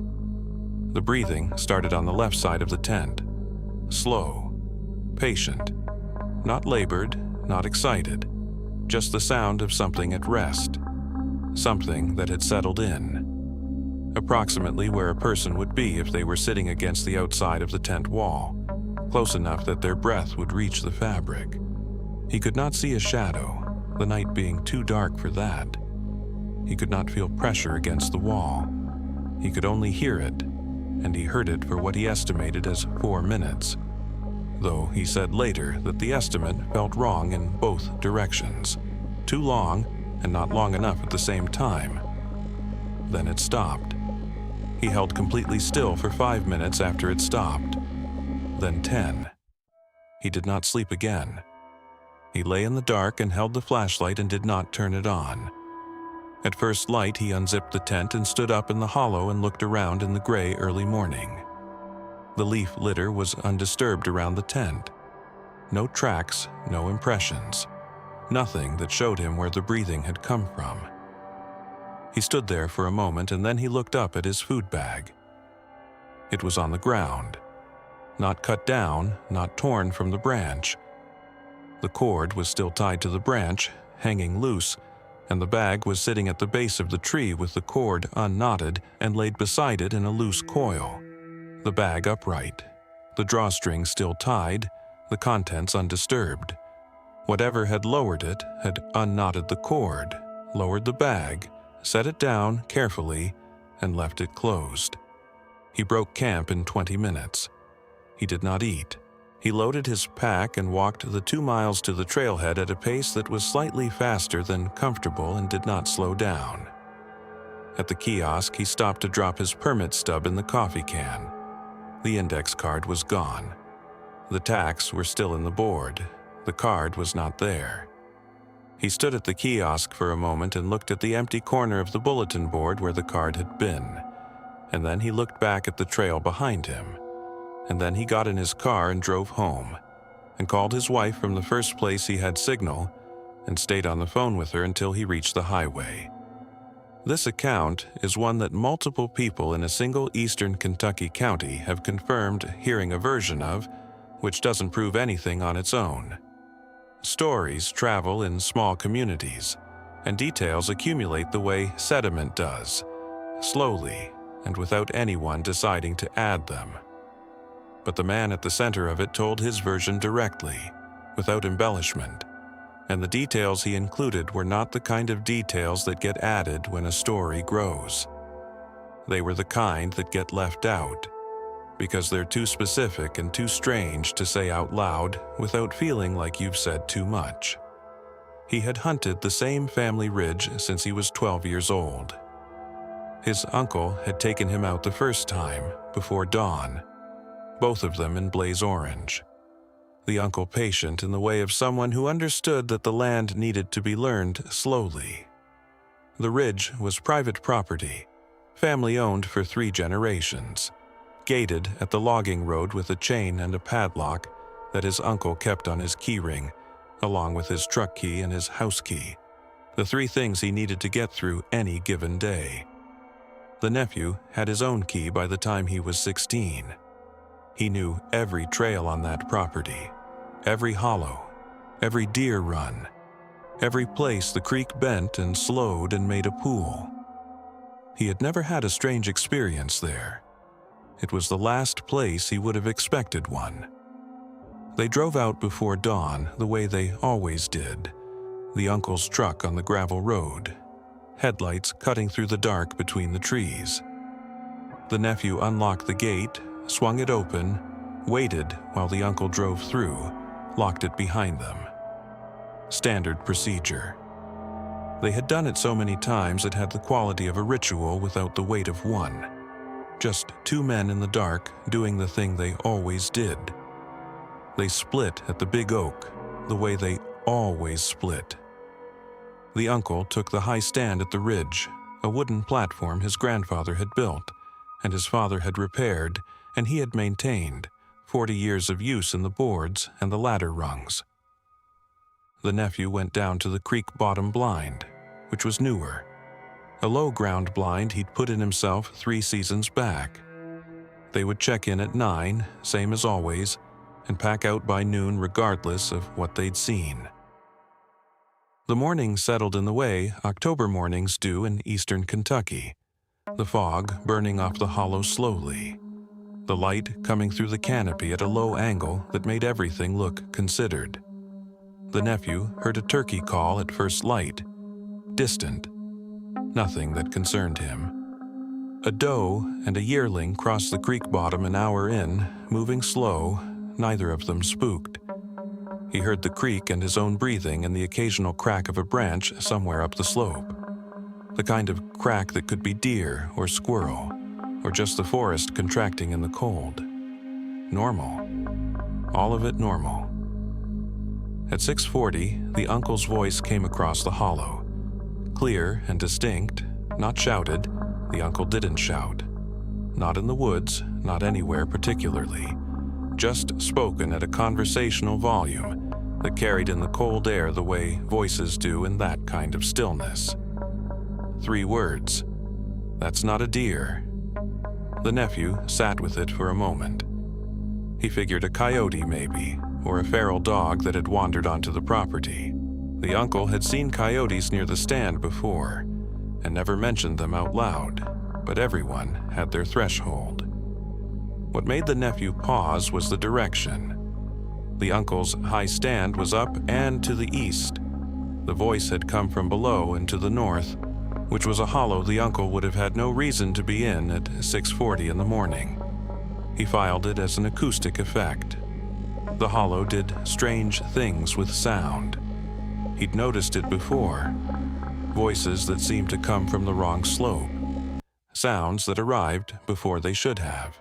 The breathing started on the left side of the tent. Slow, patient, not labored, not excited, just the sound of something at rest, something that had settled in, approximately where a person would be if they were sitting against the outside of the tent wall, close enough that their breath would reach the fabric. He could not see a shadow, the night being too dark for that. He could not feel pressure against the wall. He could only hear it, and he heard it for what he estimated as 4 minutes, though he said later that the estimate felt wrong in both directions, too long and not long enough at the same time. Then it stopped. He held completely still for 5 minutes after it stopped, then 10. He did not sleep again. He lay in the dark and held the flashlight and did not turn it on. At first light, he unzipped the tent and stood up in the hollow and looked around in the gray early morning. The leaf litter was undisturbed around the tent. No tracks, no impressions. Nothing that showed him where the breathing had come from. He stood there for a moment and then he looked up at his food bag. It was on the ground. Not cut down, not torn from the branch. The cord was still tied to the branch, hanging loose, and the bag was sitting at the base of the tree with the cord unknotted and laid beside it in a loose coil. The bag upright, the drawstring still tied, the contents undisturbed. Whatever had lowered it had unknotted the cord, lowered the bag, set it down carefully, and left it closed. He broke camp in 20 minutes. He did not eat. He loaded his pack and walked the 2 miles to the trailhead at a pace that was slightly faster than comfortable and did not slow down. At the kiosk, he stopped to drop his permit stub in the coffee can. The index card was gone. The tacks were still in the board. The card was not there. He stood at the kiosk for a moment and looked at the empty corner of the bulletin board where the card had been. And then he looked back at the trail behind him. And then he got in his car and drove home, and called his wife from the first place he had signal, and stayed on the phone with her until he reached the highway. This account is one that multiple people in a single eastern Kentucky county have confirmed hearing a version of, which doesn't prove anything on its own. Stories travel in small communities, and details accumulate the way sediment does, slowly and without anyone deciding to add them. But the man at the center of it told his version directly, without embellishment, and the details he included were not the kind of details that get added when a story grows. They were the kind that get left out, because they're too specific and too strange to say out loud without feeling like you've said too much. He had hunted the same family ridge since he was 12 years old. His uncle had taken him out the first time, before dawn, both of them in blaze orange. The uncle patient in the way of someone who understood that the land needed to be learned slowly. The ridge was private property, family-owned for 3 generations, gated at the logging road with a chain and a padlock that his uncle kept on his keyring, along with his truck key and his house key, the 3 things he needed to get through any given day. The nephew had his own key by the time he was 16. He knew every trail on that property, every hollow, every deer run, every place the creek bent and slowed and made a pool. He had never had a strange experience there. It was the last place he would have expected one. They drove out before dawn the way they always did, the uncle's truck on the gravel road, headlights cutting through the dark between the trees. The nephew unlocked the gate, swung it open, waited while the uncle drove through, locked it behind them. Standard procedure. They had done it so many times it had the quality of a ritual without the weight of one. Just 2 men in the dark doing the thing they always did. They split at the big oak, the way they always split. The uncle took the high stand at the ridge, a wooden platform his grandfather had built, and his father had repaired, and he had maintained, 40 years of use in the boards and the ladder rungs. The nephew went down to the creek bottom blind, which was newer, a low-ground blind he'd put in himself 3 seasons back. They would check in at 9, same as always, and pack out by noon regardless of what they'd seen. The morning settled in the way October mornings do in eastern Kentucky, the fog burning off the hollow slowly, the light coming through the canopy at a low angle that made everything look considered. The nephew heard a turkey call at first light, distant, nothing that concerned him. A doe and a yearling crossed the creek bottom an hour in, moving slow, neither of them spooked. He heard the creek and his own breathing and the occasional crack of a branch somewhere up the slope. The kind of crack that could be deer or squirrel, or just the forest contracting in the cold. Normal. All of it normal. At 6:40, the uncle's voice came across the hollow. Clear and distinct, not shouted. The uncle didn't shout. Not in the woods, not anywhere particularly. Just spoken at a conversational volume that carried in the cold air the way voices do in that kind of stillness. 3 words. "That's not a deer." The nephew sat with it for a moment. He figured a coyote maybe, or a feral dog that had wandered onto the property. The uncle had seen coyotes near the stand before, and never mentioned them out loud, but everyone had their threshold. What made the nephew pause was the direction. The uncle's high stand was up and to the east. The voice had come from below and to the north, which was a hollow the uncle would have had no reason to be in at 6:40 in the morning. He filed it as an acoustic effect. The hollow did strange things with sound. He'd noticed it before. Voices that seemed to come from the wrong slope. Sounds that arrived before they should have.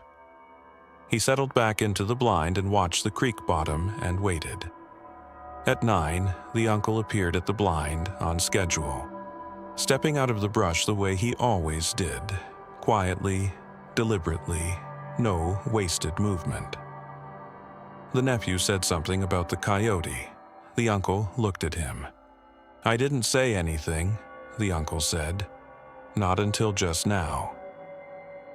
He settled back into the blind and watched the creek bottom and waited. At 9, the uncle appeared at the blind on schedule, stepping out of the brush the way he always did, quietly, deliberately, no wasted movement. The nephew said something about the coyote. The uncle looked at him. "I didn't say anything," the uncle said. "Not until just now."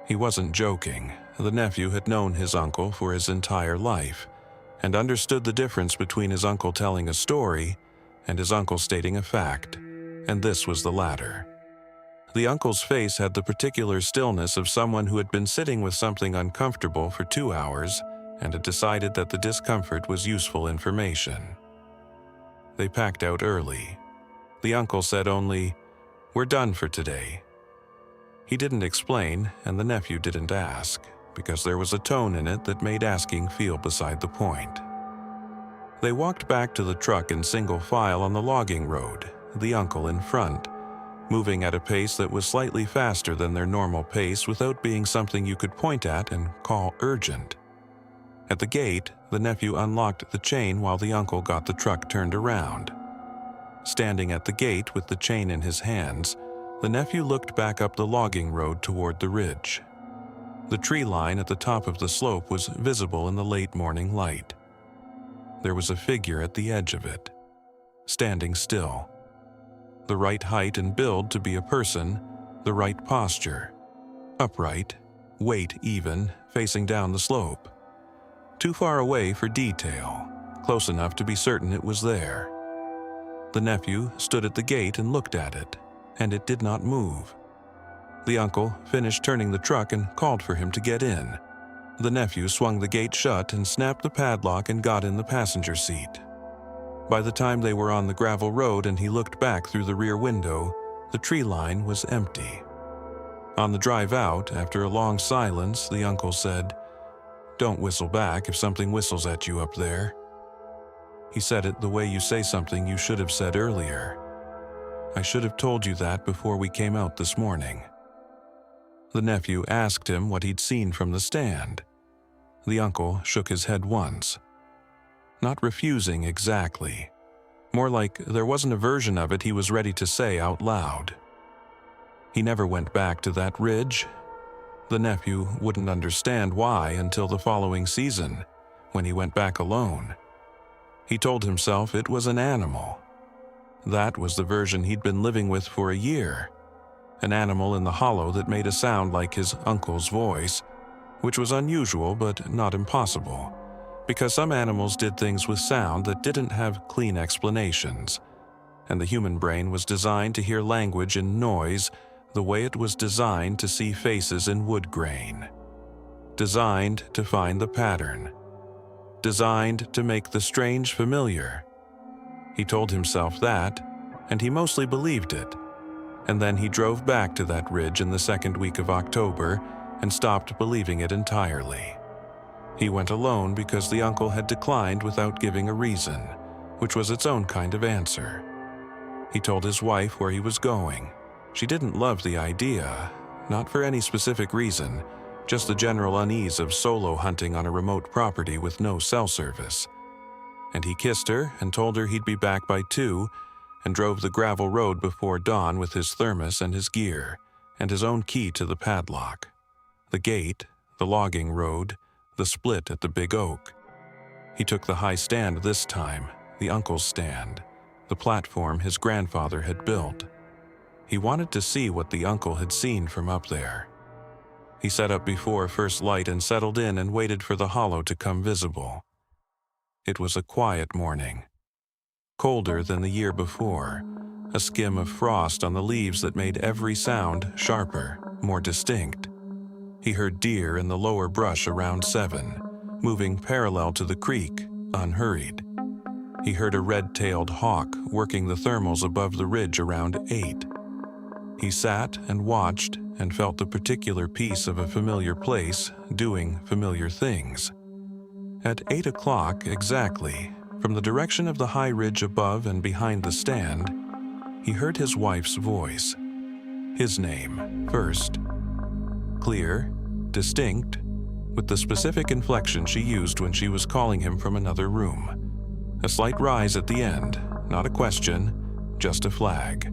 He wasn't joking. The nephew had known his uncle for his entire life and understood the difference between his uncle telling a story and his uncle stating a fact, and this was the latter. The uncle's face had the particular stillness of someone who had been sitting with something uncomfortable for 2 hours and had decided that the discomfort was useful information. They packed out early. The uncle said only, "We're done for today." He didn't explain, and the nephew didn't ask, because there was a tone in it that made asking feel beside the point. They walked back to the truck in single file on the logging road, the uncle in front, moving at a pace that was slightly faster than their normal pace without being something you could point at and call urgent. At the gate, the nephew unlocked the chain while the uncle got the truck turned around. Standing at the gate with the chain in his hands, the nephew looked back up the logging road toward the ridge. The tree line at the top of the slope was visible in the late morning light. There was a figure at the edge of it, standing still. The right height and build to be a person, the right posture. Upright, weight even, facing down the slope. Too far away for detail, close enough to be certain it was there. The nephew stood at the gate and looked at it, and it did not move. The uncle finished turning the truck and called for him to get in. The nephew swung the gate shut and snapped the padlock and got in the passenger seat. By the time they were on the gravel road and he looked back through the rear window, the tree line was empty. On the drive out, after a long silence, the uncle said, "Don't whistle back if something whistles at you up there." He said it the way you say something you should have said earlier. "I should have told you that before we came out this morning." The nephew asked him what he'd seen from the stand. The uncle shook his head once. Not refusing exactly. More like there wasn't a version of it he was ready to say out loud. He never went back to that ridge. The nephew wouldn't understand why until the following season, when he went back alone. He told himself it was an animal. That was the version he'd been living with for a year. An animal in the hollow that made a sound like his uncle's voice, which was unusual but not impossible, because some animals did things with sound that didn't have clean explanations, and the human brain was designed to hear language in noise the way it was designed to see faces in wood grain. Designed to find the pattern. Designed to make the strange familiar. He told himself that, and he mostly believed it. And then he drove back to that ridge in the second week of October and stopped believing it entirely. He went alone because the uncle had declined without giving a reason, which was its own kind of answer. He told his wife where he was going. She didn't love the idea, not for any specific reason, just the general unease of solo hunting on a remote property with no cell service. and he kissed her and told her he'd be back by 2 and drove the gravel road before dawn with his thermos and his gear and his own key to the padlock. The gate, the logging road, the split at the big oak. He took the high stand this time, the uncle's stand, the platform his grandfather had built. He wanted to see what the uncle had seen from up there. He set up before first light and settled in and waited for the hollow to come visible. It was a quiet morning. Colder than the year before, a skim of frost on the leaves that made every sound sharper, more distinct. He heard deer in the lower brush around 7, moving parallel to the creek, unhurried. He heard a red-tailed hawk working the thermals above the ridge around 8. He sat and watched and felt the particular peace of a familiar place doing familiar things. At 8 o'clock exactly, from the direction of the high ridge above and behind the stand, he heard his wife's voice. His name first. Clear, distinct, with the specific inflection she used when she was calling him from another room. A slight rise at the end, not a question, just a flag.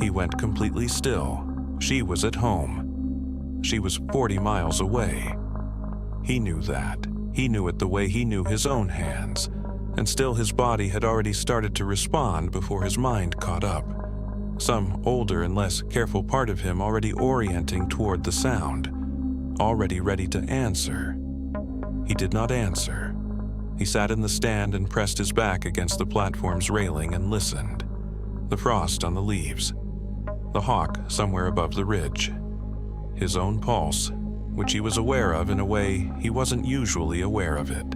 He went completely still. She was at home. She was 40 miles away. He knew that. He knew it the way he knew his own hands, and still his body had already started to respond before his mind caught up. Some older and less careful part of him already orienting toward the sound, already ready to answer. He did not answer. He sat in the stand and pressed his back against the platform's railing and listened. The frost on the leaves. The hawk somewhere above the ridge. His own pulse, which he was aware of in a way he wasn't usually aware of it.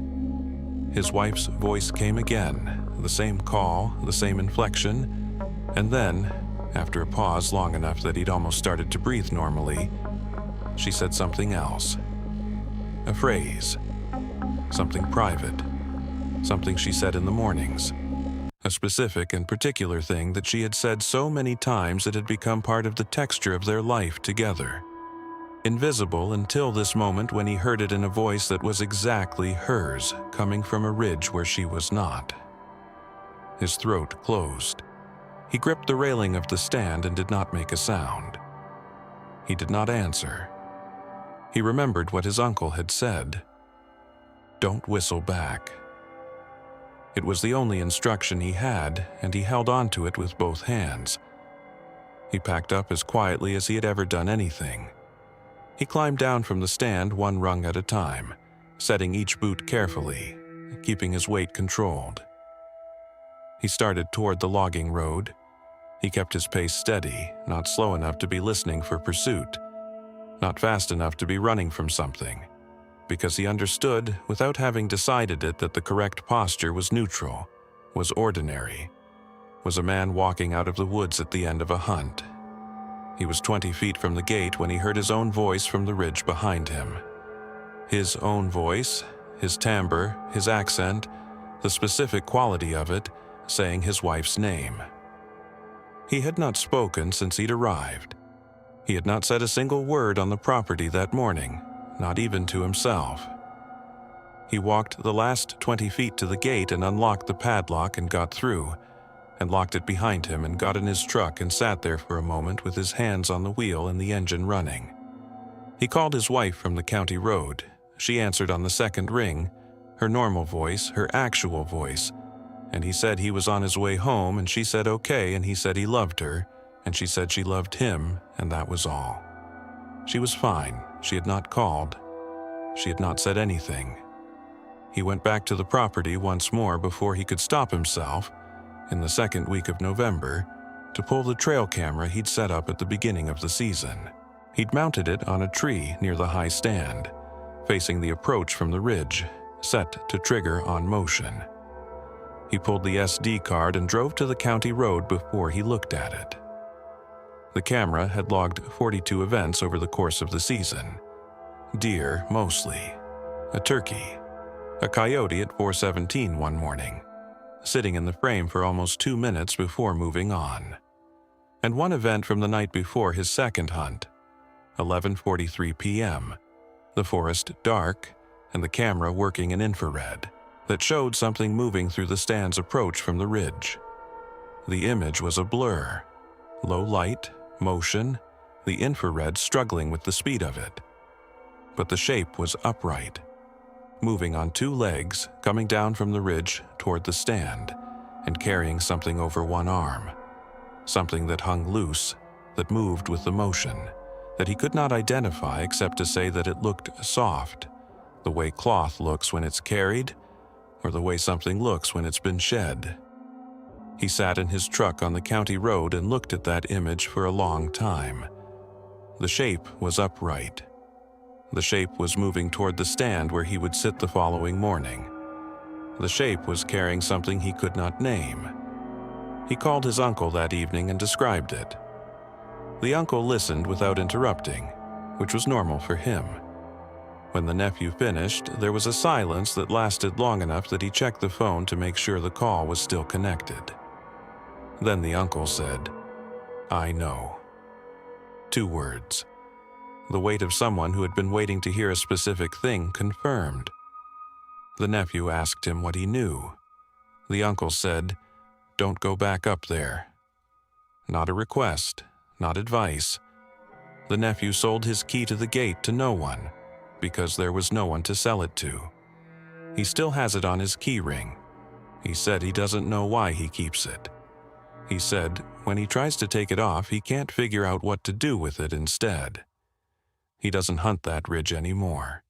His wife's voice came again, the same call, the same inflection, and then, after a pause long enough that he'd almost started to breathe normally, she said something else. A phrase. Something private. Something she said in the mornings. A specific and particular thing that she had said so many times it had become part of the texture of their life together. Invisible until this moment when he heard it in a voice that was exactly hers, coming from a ridge where she was not. His throat closed. He gripped the railing of the stand and did not make a sound. He did not answer. He remembered what his uncle had said. Don't whistle back. It was the only instruction he had, and he held on to it with both hands. He packed up as quietly as he had ever done anything. He climbed down from the stand one rung at a time, setting each boot carefully, keeping his weight controlled. He started toward the logging road. He kept his pace steady, not slow enough to be listening for pursuit, not fast enough to be running from something, because he understood, without having decided it, that the correct posture was neutral, was ordinary, was a man walking out of the woods at the end of a hunt. He was 20 feet from the gate when he heard his own voice from the ridge behind him. His own voice, his timbre, his accent, the specific quality of it, saying his wife's name. He had not spoken since he'd arrived. He had not said a single word on the property that morning, not even to himself. He walked the last 20 feet to the gate and unlocked the padlock and got through, and locked it behind him and got in his truck and sat there for a moment with his hands on the wheel and the engine running. He called his wife from the county road. She answered on the second ring, her normal voice, her actual voice, and he said he was on his way home, and she said okay, and he said he loved her, and she said she loved him, and that was all. She was fine. She had not called. She had not said anything. He went back to the property once more before he could stop himself, in the second week of November, to pull the trail camera he'd set up at the beginning of the season. He'd mounted it on a tree near the high stand, facing the approach from the ridge, set to trigger on motion. He pulled the SD card and drove to the county road before he looked at it. The camera had logged 42 events over the course of the season. Deer, mostly. A turkey. A coyote at 4:17 one morning, sitting in the frame for almost 2 minutes before moving on. And one event from the night before his second hunt, 11:43 p.m., the forest dark and the camera working in infrared, that showed something moving through the stand's approach from the ridge. The image was a blur, low light, motion, the infrared struggling with the speed of it. But the shape was upright, moving on two legs, coming down from the ridge toward the stand, and carrying something over one arm, something that hung loose, that moved with the motion, that he could not identify except to say that it looked soft, the way cloth looks when it's carried, or the way something looks when it's been shed. He sat in his truck on the county road and looked at that image for a long time. The shape was upright. The shape was moving toward the stand where he would sit the following morning. The shape was carrying something he could not name. He called his uncle that evening and described it. The uncle listened without interrupting, which was normal for him. When the nephew finished, there was a silence that lasted long enough that he checked the phone to make sure the call was still connected. Then the uncle said, "I know." 2 words. The weight of someone who had been waiting to hear a specific thing confirmed. The nephew asked him what he knew. The uncle said, "Don't go back up there." Not a request, not advice. The nephew sold his key to the gate to no one, because there was no one to sell it to. He still has it on his key ring. He said he doesn't know why he keeps it. He said when he tries to take it off, he can't figure out what to do with it instead. He doesn't hunt that ridge anymore.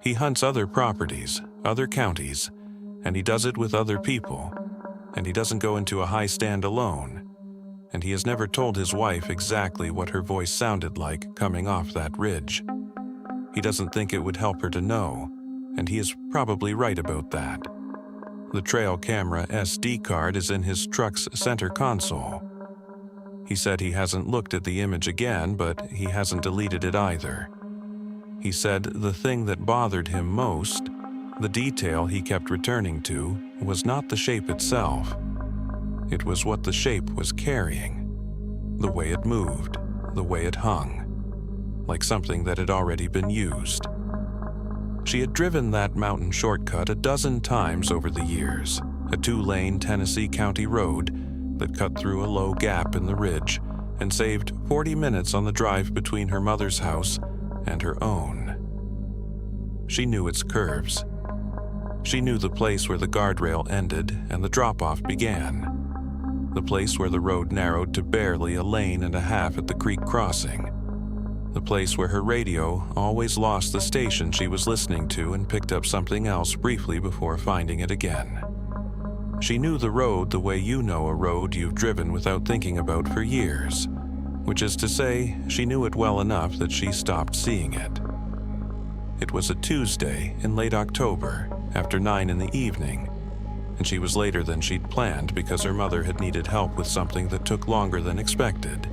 He hunts other properties, other counties, and he does it with other people, and he doesn't go into a high stand alone, and he has never told his wife exactly what her voice sounded like coming off that ridge. He doesn't think it would help her to know, and he is probably right about that. The trail camera SD card is in his truck's center console. He said he hasn't looked at the image again, but he hasn't deleted it either. He said the thing that bothered him most, the detail he kept returning to, was not the shape itself. It was what the shape was carrying. The way it moved, the way it hung, like something that had already been used. She had driven that mountain shortcut a dozen times over the years, a 2-lane Tennessee County road that cut through a low gap in the ridge and saved 40 minutes on the drive between her mother's house and her own. She knew its curves. She knew the place where the guardrail ended and the drop-off began, the place where the road narrowed to barely a lane and a half at the creek crossing, the place where her radio always lost the station she was listening to and picked up something else briefly before finding it again. She knew the road the way you know a road you've driven without thinking about for years, which is to say, she knew it well enough that she stopped seeing it. It was a Tuesday in late October, after 9 in the evening, and she was later than she'd planned because her mother had needed help with something that took longer than expected,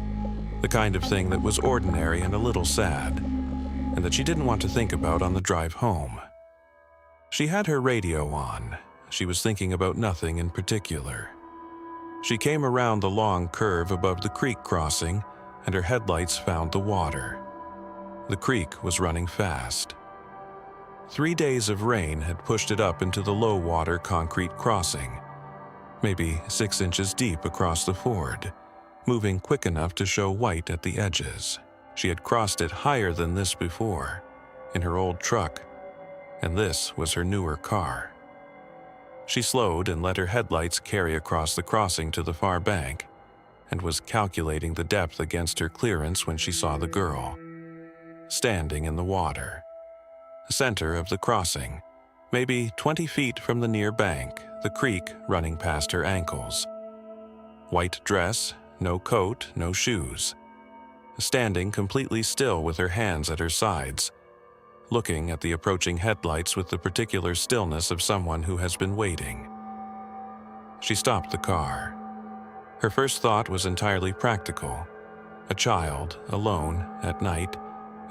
the kind of thing that was ordinary and a little sad, and that she didn't want to think about on the drive home. She had her radio on. She was thinking about nothing in particular. She came around the long curve above the creek crossing, and her headlights found the water. The creek was running fast. 3 days of rain had pushed it up into the low-water concrete crossing, maybe 6 inches deep across the ford, moving quick enough to show white at the edges. She had crossed it higher than this before, in her old truck, and this was her newer car. She slowed and let her headlights carry across the crossing to the far bank, and was calculating the depth against her clearance when she saw the girl, standing in the water. Center of the crossing, maybe 20 feet from the near bank, the creek running past her ankles. White dress, no coat, no shoes. Standing completely still with her hands at her sides, looking at the approaching headlights with the particular stillness of someone who has been waiting. She stopped the car. Her first thought was entirely practical. A child, alone, at night,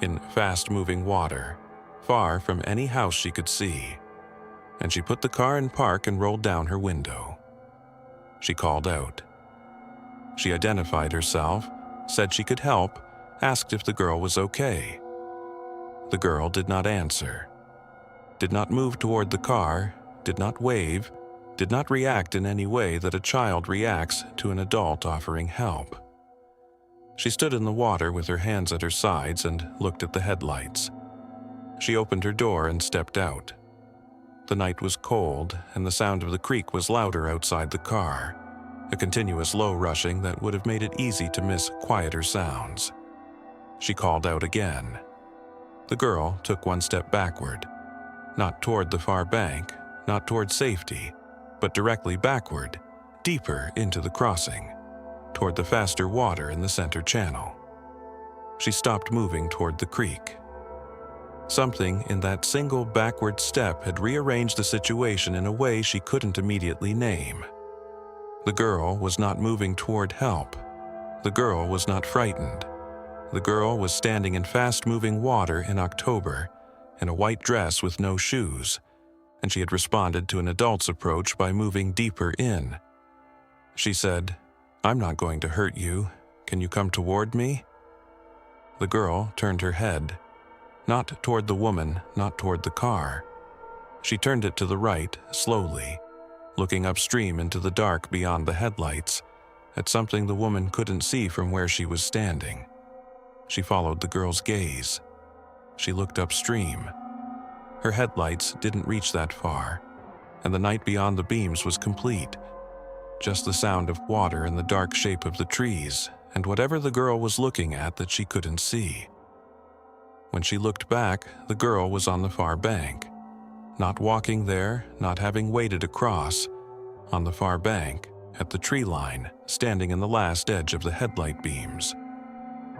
in fast-moving water, far from any house she could see, and she put the car in park and rolled down her window. She called out. She identified herself, said she could help, asked if the girl was okay. The girl did not answer, did not move toward the car, did not wave, did not react in any way that a child reacts to an adult offering help. She stood in the water with her hands at her sides and looked at the headlights. She opened her door and stepped out. The night was cold, and the sound of the creek was louder outside the car, a continuous low rushing that would have made it easy to miss quieter sounds. She called out again. The girl took one step backward, not toward the far bank, not toward safety, but directly backward, deeper into the crossing, toward the faster water in the center channel. She stopped moving toward the creek. Something in that single backward step had rearranged the situation in a way she couldn't immediately name. The girl was not moving toward help. The girl was not frightened. The girl was standing in fast-moving water in October, in a white dress with no shoes, and she had responded to an adult's approach by moving deeper in. She said, "I'm not going to hurt you. Can you come toward me?" The girl turned her head, not toward the woman, not toward the car. She turned it to the right, slowly, looking upstream into the dark beyond the headlights, at something the woman couldn't see from where she was standing. She followed the girl's gaze. She looked upstream. Her headlights didn't reach that far, and the night beyond the beams was complete. Just the sound of water and the dark shape of the trees, and whatever the girl was looking at that she couldn't see. When she looked back, the girl was on the far bank. Not walking there, not having waded across. On the far bank, at the tree line, standing in the last edge of the headlight beams.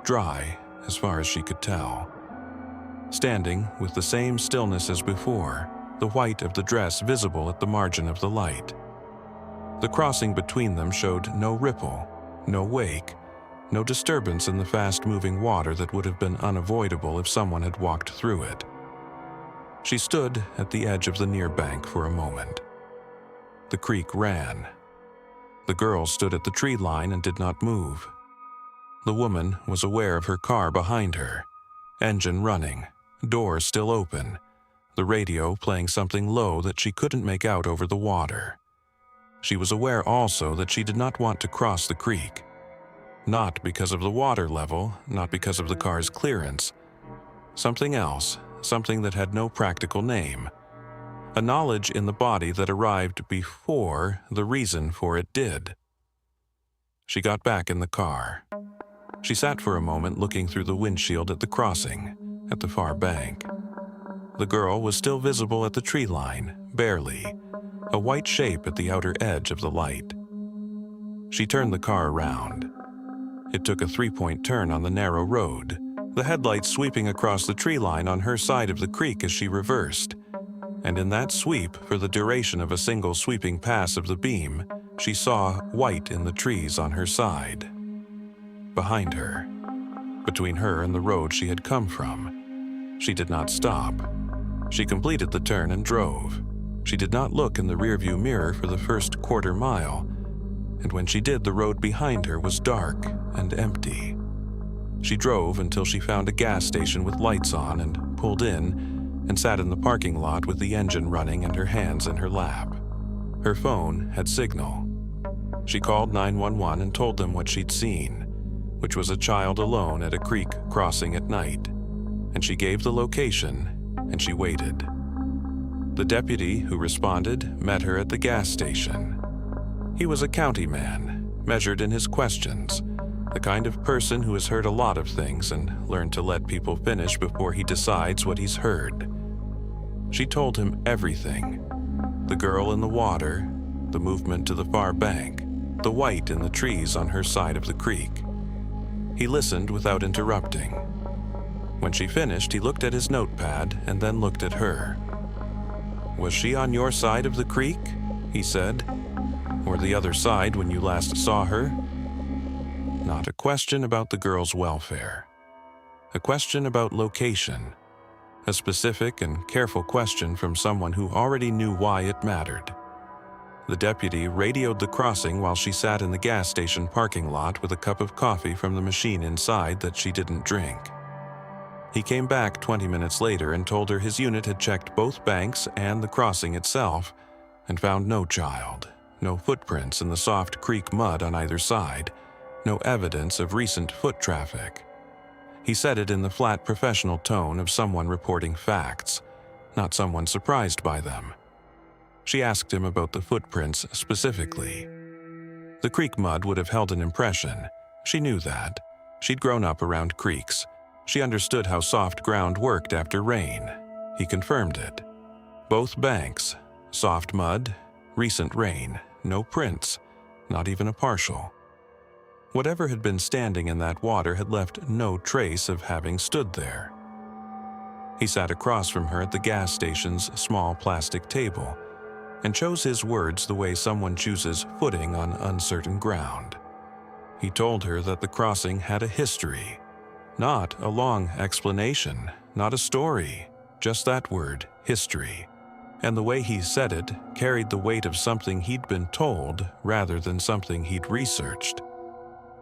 Dry, as far as she could tell. Standing with the same stillness as before, the white of the dress visible at the margin of the light. The crossing between them showed no ripple, no wake, no disturbance in the fast-moving water that would have been unavoidable if someone had walked through it. She stood at the edge of the near bank for a moment. The creek ran. The girl stood at the tree line and did not move. The woman was aware of her car behind her, engine running, door still open, the radio playing something low that she couldn't make out over the water. She was aware also that she did not want to cross the creek. Not because of the water level, not because of the car's clearance. Something else, something that had no practical name. A knowledge in the body that arrived before the reason for it did. She got back in the car. She sat for a moment looking through the windshield at the crossing, at the far bank. The girl was still visible at the tree line, barely, a white shape at the outer edge of the light. She turned the car around. It took a 3-point turn on the narrow road, the headlights sweeping across the tree line on her side of the creek as she reversed. And in that sweep, for the duration of a single sweeping pass of the beam, she saw white in the trees on her side. Behind her, between her and the road she had come from. She did not stop. She completed the turn and drove. She did not look in the rearview mirror for the first quarter mile, and when she did, the road behind her was dark and empty. She drove until she found a gas station with lights on and pulled in and sat in the parking lot with the engine running and her hands in her lap. Her phone had signal. She called 911 and told them what she'd seen, which was a child alone at a creek crossing at night, and she gave the location and she waited. The deputy who responded met her at the gas station. He was a county man, measured in his questions, the kind of person who has heard a lot of things and learned to let people finish before he decides what he's heard. She told him everything. The girl in the water, the movement to the far bank, the white in the trees on her side of the creek. He listened without interrupting. When she finished, he looked at his notepad and then looked at her. "Was she on your side of the creek?" he said. "Or the other side when you last saw her?" Not a question about the girl's welfare. A question about location. A specific and careful question from someone who already knew why it mattered. The deputy radioed the crossing while she sat in the gas station parking lot with a cup of coffee from the machine inside that she didn't drink. He came back 20 minutes later and told her his unit had checked both banks and the crossing itself, and found no child, no footprints in the soft creek mud on either side, no evidence of recent foot traffic. He said it in the flat professional tone of someone reporting facts, not someone surprised by them. She asked him about the footprints specifically. The creek mud would have held an impression. She knew that. She'd grown up around creeks. She understood how soft ground worked after rain. He confirmed it. Both banks, soft mud, recent rain, no prints, not even a partial. Whatever had been standing in that water had left no trace of having stood there. He sat across from her at the gas station's small plastic table and chose his words the way someone chooses footing on uncertain ground. He told her that the crossing had a history, not a long explanation, not a story, just that word, history. And the way he said it carried the weight of something he'd been told rather than something he'd researched.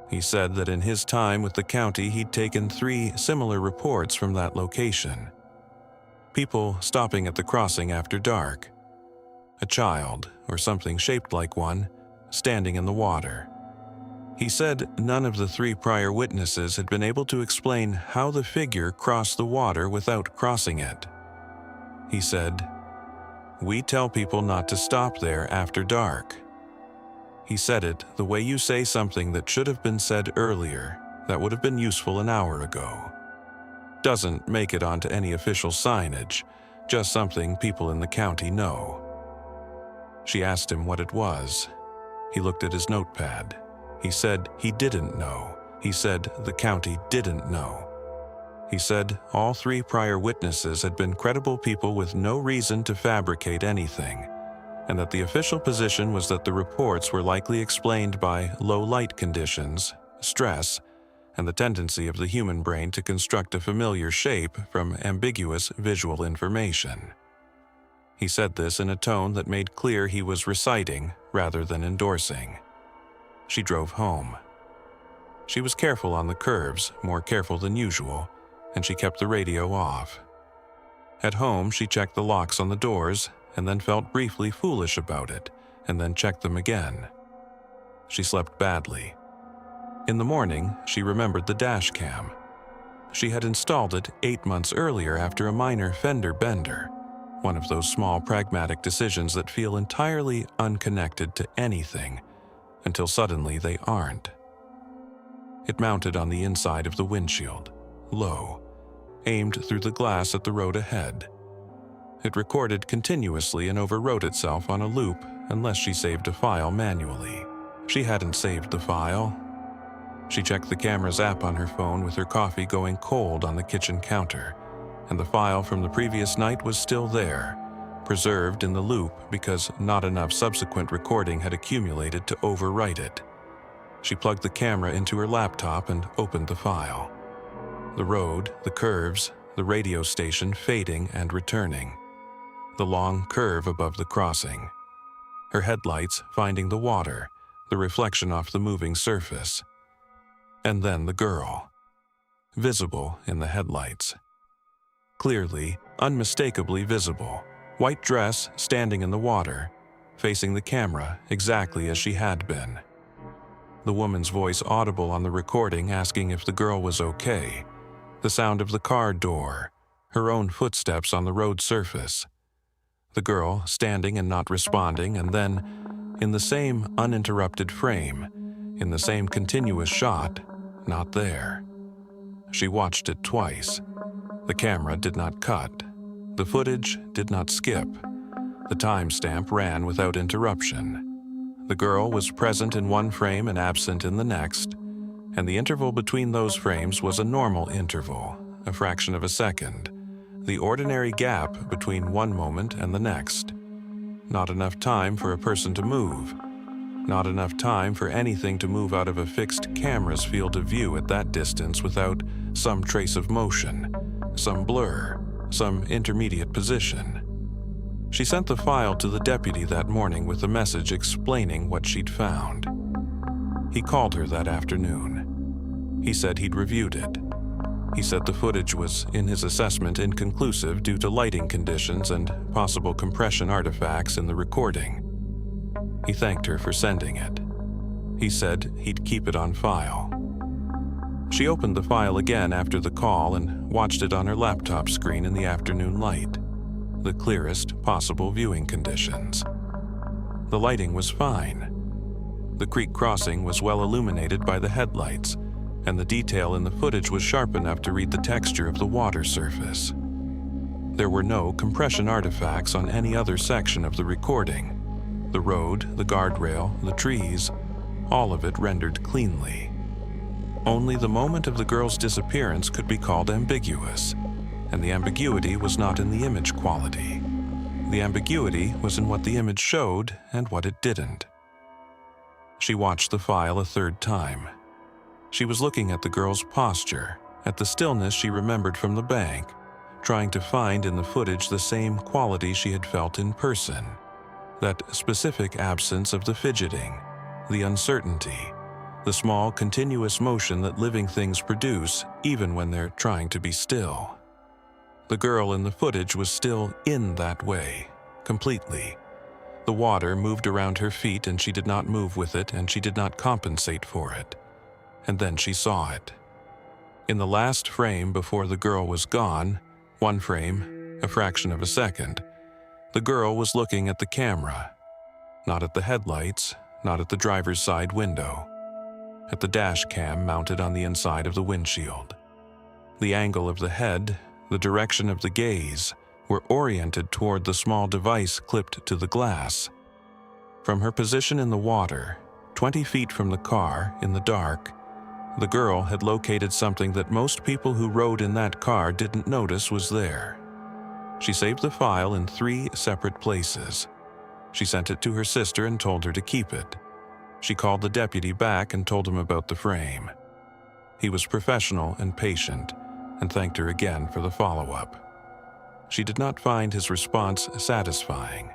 He said that in his time with the county he'd taken 3 similar reports from that location. People stopping at the crossing after dark. A child, or something shaped like one, standing in the water. He said none of the 3 prior witnesses had been able to explain how the figure crossed the water without crossing it. He said, "We tell people not to stop there after dark." He said it the way you say something that should have been said earlier, that would have been useful an hour ago. Doesn't make it onto any official signage, just something people in the county know. She asked him what it was. He looked at his notepad. He said he didn't know. He said the county didn't know. He said all 3 prior witnesses had been credible people with no reason to fabricate anything, and that the official position was that the reports were likely explained by low light conditions, stress, and the tendency of the human brain to construct a familiar shape from ambiguous visual information. He said this in a tone that made clear he was reciting rather than endorsing. She drove home. She was careful on the curves, more careful than usual, and she kept the radio off. At home, she checked the locks on the doors and then felt briefly foolish about it, and then checked them again. She slept badly. In the morning, she remembered the dashcam. She had installed it 8 months earlier after a minor fender bender, one of those small pragmatic decisions that feel entirely unconnected to anything, until suddenly they aren't. It mounted on the inside of the windshield, low, aimed through the glass at the road ahead. It recorded continuously and overwrote itself on a loop unless she saved a file manually. She hadn't saved the file. She checked the camera's app on her phone with her coffee going cold on the kitchen counter, and the file from the previous night was still there, preserved in the loop because not enough subsequent recording had accumulated to overwrite it. She plugged the camera into her laptop and opened the file. The road, the curves, the radio station fading and returning. The long curve above the crossing. Her headlights finding the water, the reflection off the moving surface. And then the girl. Visible in the headlights. Clearly, unmistakably visible. White dress standing in the water, facing the camera exactly as she had been. The woman's voice audible on the recording asking if the girl was okay. The sound of the car door, her own footsteps on the road surface. The girl standing and not responding, and then, in the same uninterrupted frame, in the same continuous shot, not there. She watched it twice. The camera did not cut. The footage did not skip. The timestamp ran without interruption. The girl was present in one frame and absent in the next, and the interval between those frames was a normal interval, a fraction of a second, the ordinary gap between one moment and the next. Not enough time for a person to move. Not enough time for anything to move out of a fixed camera's field of view at that distance without some trace of motion, some blur, some intermediate position. She sent the file to the deputy that morning with a message explaining what she'd found. He called her that afternoon. He said he'd reviewed it. He said the footage was, in his assessment, inconclusive due to lighting conditions and possible compression artifacts in the recording. He thanked her for sending it. He said he'd keep it on file. She opened the file again after the call and watched it on her laptop screen in the afternoon light, the clearest possible viewing conditions. The lighting was fine. The creek crossing was well illuminated by the headlights, and the detail in the footage was sharp enough to read the texture of the water surface. There were no compression artifacts on any other section of the recording. The road, the guardrail, the trees, all of it rendered cleanly. Only the moment of the girl's disappearance could be called ambiguous, and the ambiguity was not in the image quality. The ambiguity was in what the image showed and what it didn't. She watched the file a third time. She was looking at the girl's posture, at the stillness she remembered from the bank, trying to find in the footage the same quality she had felt in person, that specific absence of the fidgeting, the uncertainty, the small continuous motion that living things produce even when they're trying to be still. The girl in the footage was still in that way, completely. The water moved around her feet and she did not move with it and she did not compensate for it. And then she saw it. In the last frame before the girl was gone, one frame, a fraction of a second, the girl was looking at the camera, not at the headlights, not at the driver's side window, at the dash cam mounted on the inside of the windshield. The angle of the head, the direction of the gaze, were oriented toward the small device clipped to the glass. From her position in the water, 20 feet from the car, in the dark, the girl had located something that most people who rode in that car didn't notice was there. She saved the file in 3 separate places. She sent it to her sister and told her to keep it. She called the deputy back and told him about the frame. He was professional and patient, and thanked her again for the follow-up. She did not find his response satisfying.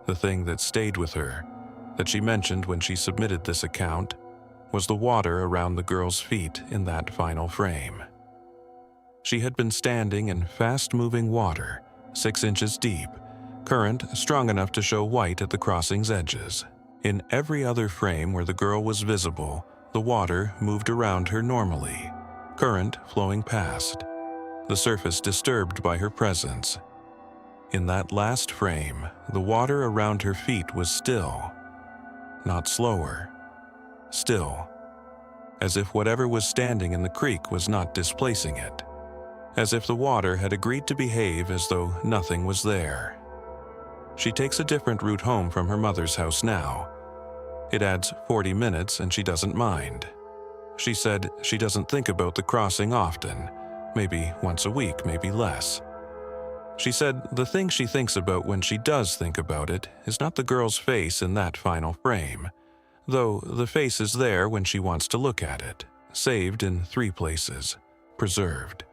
The thing that stayed with her, that she mentioned when she submitted this account, was the water around the girl's feet in that final frame. She had been standing in fast-moving water, 6 inches deep, current strong enough to show white at the crossing's edges. In every other frame where the girl was visible, the water moved around her normally, current flowing past, the surface disturbed by her presence. In that last frame, the water around her feet was still, not slower, still, as if whatever was standing in the creek was not displacing it, as if the water had agreed to behave as though nothing was there. She takes a different route home from her mother's house now. It adds 40 minutes and she doesn't mind. She said she doesn't think about the crossing often, maybe once a week, maybe less. She said the thing she thinks about when she does think about it is not the girl's face in that final frame, though the face is there when she wants to look at it, saved in 3 places, preserved.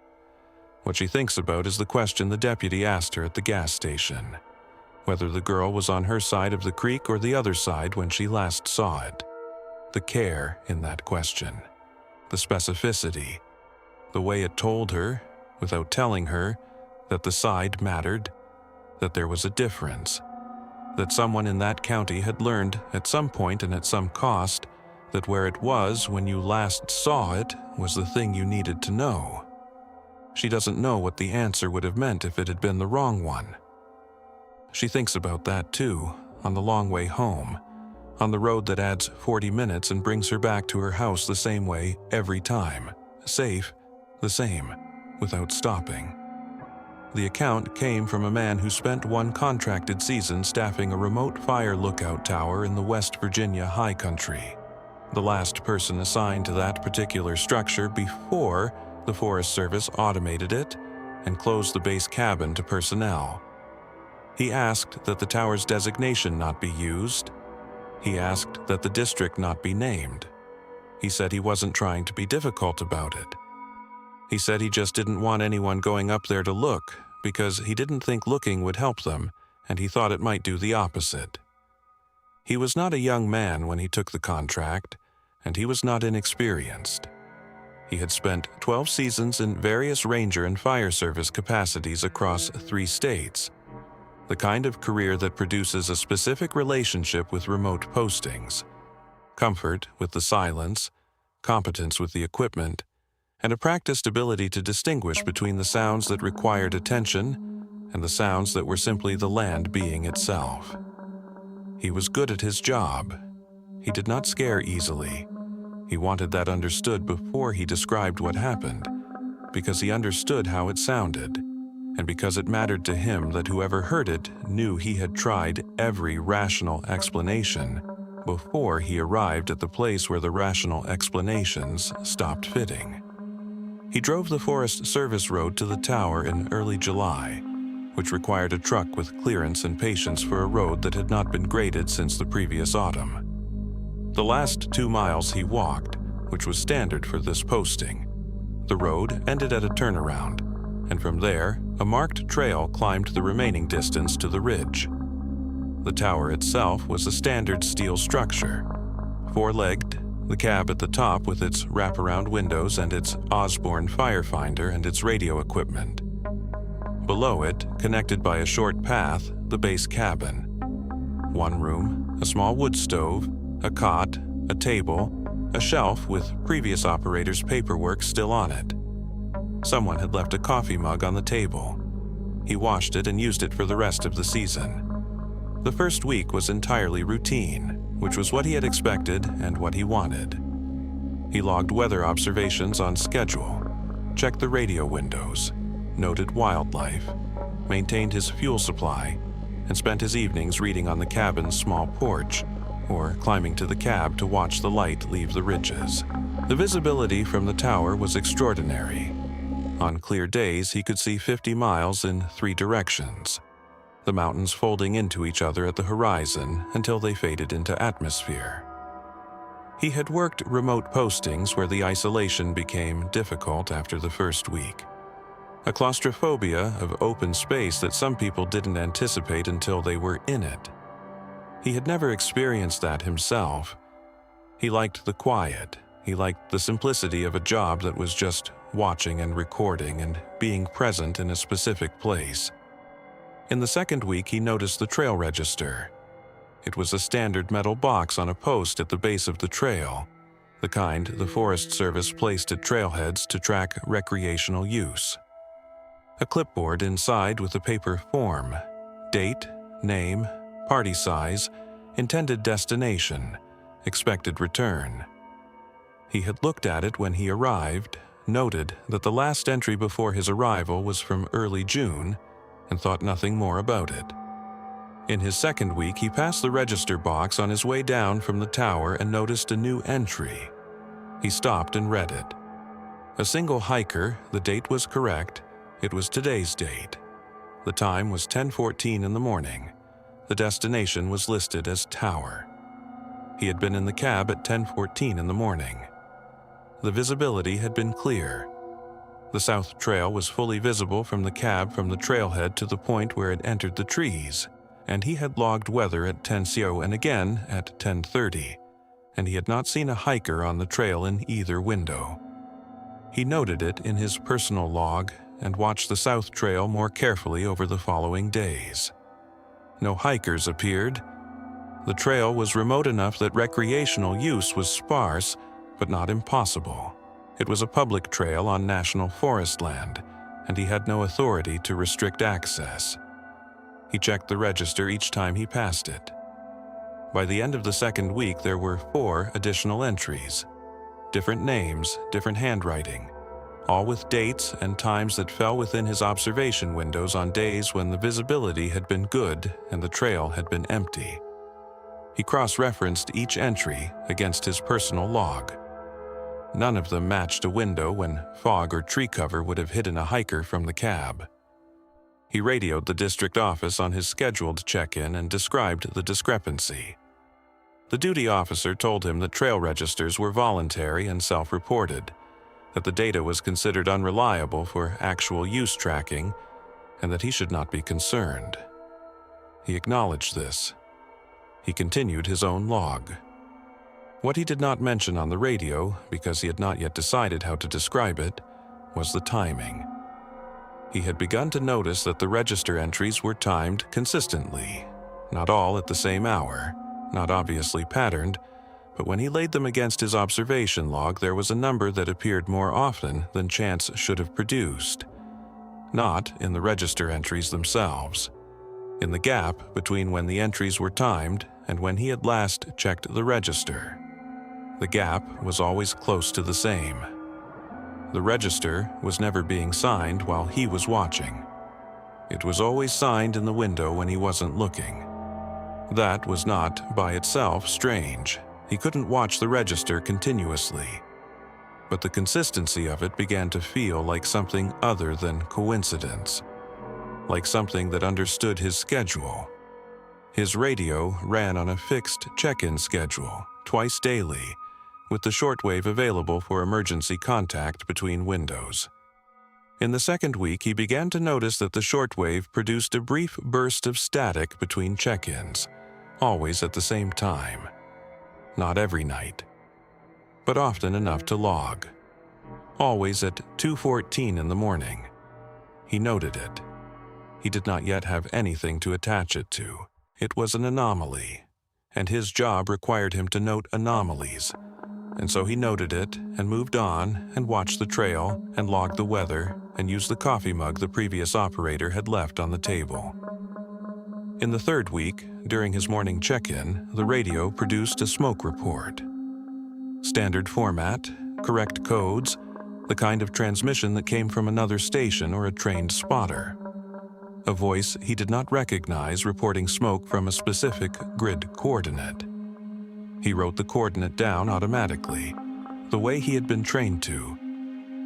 What she thinks about is the question the deputy asked her at the gas station, whether the girl was on her side of the creek or the other side when she last saw it. The care in that question, the specificity, the way it told her, without telling her, that the side mattered, that there was a difference, that someone in that county had learned at some point and at some cost that where it was when you last saw it was the thing you needed to know. She doesn't know what the answer would have meant if it had been the wrong one. She thinks about that too, on the long way home, on the road that adds 40 minutes and brings her back to her house the same way every time, safe, the same, without stopping. The account came from a man who spent one contracted season staffing a remote fire lookout tower in the West Virginia high country, the last person assigned to that particular structure before the Forest Service automated it and closed the base cabin to personnel. He asked that the tower's designation not be used. He asked that the district not be named. He said he wasn't trying to be difficult about it. He said he just didn't want anyone going up there to look because he didn't think looking would help them, and he thought it might do the opposite. He was not a young man when he took the contract, and he was not inexperienced. He had spent 12 seasons in various ranger and fire service capacities across 3 states, the kind of career that produces a specific relationship with remote postings, comfort with the silence, competence with the equipment, and a practiced ability to distinguish between the sounds that required attention and the sounds that were simply the land being itself. He was good at his job. He did not scare easily. He wanted that understood before he described what happened, because he understood how it sounded, and because it mattered to him that whoever heard it knew he had tried every rational explanation before he arrived at the place where the rational explanations stopped fitting. He drove the Forest Service road to the tower in early July, which required a truck with clearance and patience for a road that had not been graded since the previous autumn. The last 2 miles he walked, which was standard for this posting. The road ended at a turnaround, and from there, a marked trail climbed the remaining distance to the ridge. The tower itself was a standard steel structure, 4-legged, the cab at the top with its wraparound windows and its Osborne firefinder and its radio equipment. Below it, connected by a short path, the base cabin. 1 room, a small wood stove, a cot, a table, a shelf with previous operator's paperwork still on it. Someone had left a coffee mug on the table. He washed it and used it for the rest of the season. The first week was entirely routine, which was what he had expected and what he wanted. He logged weather observations on schedule, checked the radio windows, noted wildlife, maintained his fuel supply, and spent his evenings reading on the cabin's small porch or climbing to the cab to watch the light leave the ridges. The visibility from the tower was extraordinary. On clear days, he could see 50 miles in 3 directions, the mountains folding into each other at the horizon until they faded into atmosphere. He had worked remote postings where the isolation became difficult after the first week, a claustrophobia of open space that some people didn't anticipate until they were in it. He had never experienced that himself. He liked the quiet. He liked the simplicity of a job that was just watching and recording and being present in a specific place. In the second week, he noticed the trail register. It was a standard metal box on a post at the base of the trail, the kind the Forest Service placed at trailheads to track recreational use. A clipboard inside with a paper form, date, name, party size, intended destination, expected return. He had looked at it when he arrived, noted that the last entry before his arrival was from early June, and thought nothing more about it. In his second week, he passed the register box on his way down from the tower and noticed a new entry. He stopped and read it. A single hiker, the date was correct, it was today's date. The time was 10:14 in the morning. The destination was listed as Tower. He had been in the cab at 10:14 in the morning. The visibility had been clear. The south trail was fully visible from the cab from the trailhead to the point where it entered the trees, and he had logged weather at 10:00 and again at 10:30, and he had not seen a hiker on the trail in either window. He noted it in his personal log and watched the south trail more carefully over the following days. No hikers appeared. The trail was remote enough that recreational use was sparse, but not impossible. It was a public trail on national forest land, and he had no authority to restrict access. He checked the register each time he passed it. By the end of the second week, there were 4 additional entries. Different names, different handwriting, all with dates and times that fell within his observation windows on days when the visibility had been good and the trail had been empty. He cross-referenced each entry against his personal log. None of them matched a window when fog or tree cover would have hidden a hiker from the cab. He radioed the district office on his scheduled check-in and described the discrepancy. The duty officer told him that trail registers were voluntary and self-reported, that the data was considered unreliable for actual use tracking, and that he should not be concerned. He acknowledged this. He continued his own log. What he did not mention on the radio, because he had not yet decided how to describe it, was the timing. He had begun to notice that the register entries were timed consistently, not all at the same hour, not obviously patterned, but when he laid them against his observation log, there was a number that appeared more often than chance should have produced. Not in the register entries themselves. In the gap between when the entries were timed and when he had last checked the register. The gap was always close to the same. The register was never being signed while he was watching. It was always signed in the window when he wasn't looking. That was not, by itself, strange. He couldn't watch the register continuously. But the consistency of it began to feel like something other than coincidence. Like something that understood his schedule. His radio ran on a fixed check-in schedule, twice daily, with the shortwave available for emergency contact between windows. In the second week, he began to notice that the shortwave produced a brief burst of static between check-ins, always at the same time. Not every night, but often enough to log. Always at 2:14 in the morning. He noted it. He did not yet have anything to attach it to. It was an anomaly, and his job required him to note anomalies. And so he noted it and moved on and watched the trail and logged the weather and used the coffee mug the previous operator had left on the table. In the third week, during his morning check-in, the radio produced a smoke report. Standard format, correct codes, the kind of transmission that came from another station or a trained spotter. A voice he did not recognize reporting smoke from a specific grid coordinate. He wrote the coordinate down automatically, the way he had been trained to,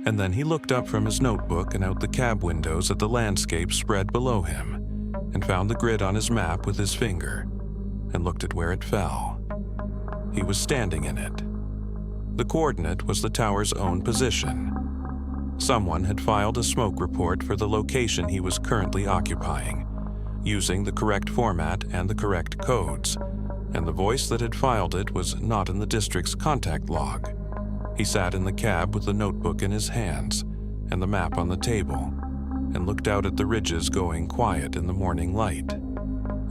and then he looked up from his notebook and out the cab windows at the landscape spread below him, and found the grid on his map with his finger, and looked at where it fell. He was standing in it. The coordinate was the tower's own position. Someone had filed a smoke report for the location he was currently occupying, using the correct format and the correct codes, and the voice that had filed it was not in the district's contact log. He sat in the cab with the notebook in his hands and the map on the table, and looked out at the ridges going quiet in the morning light.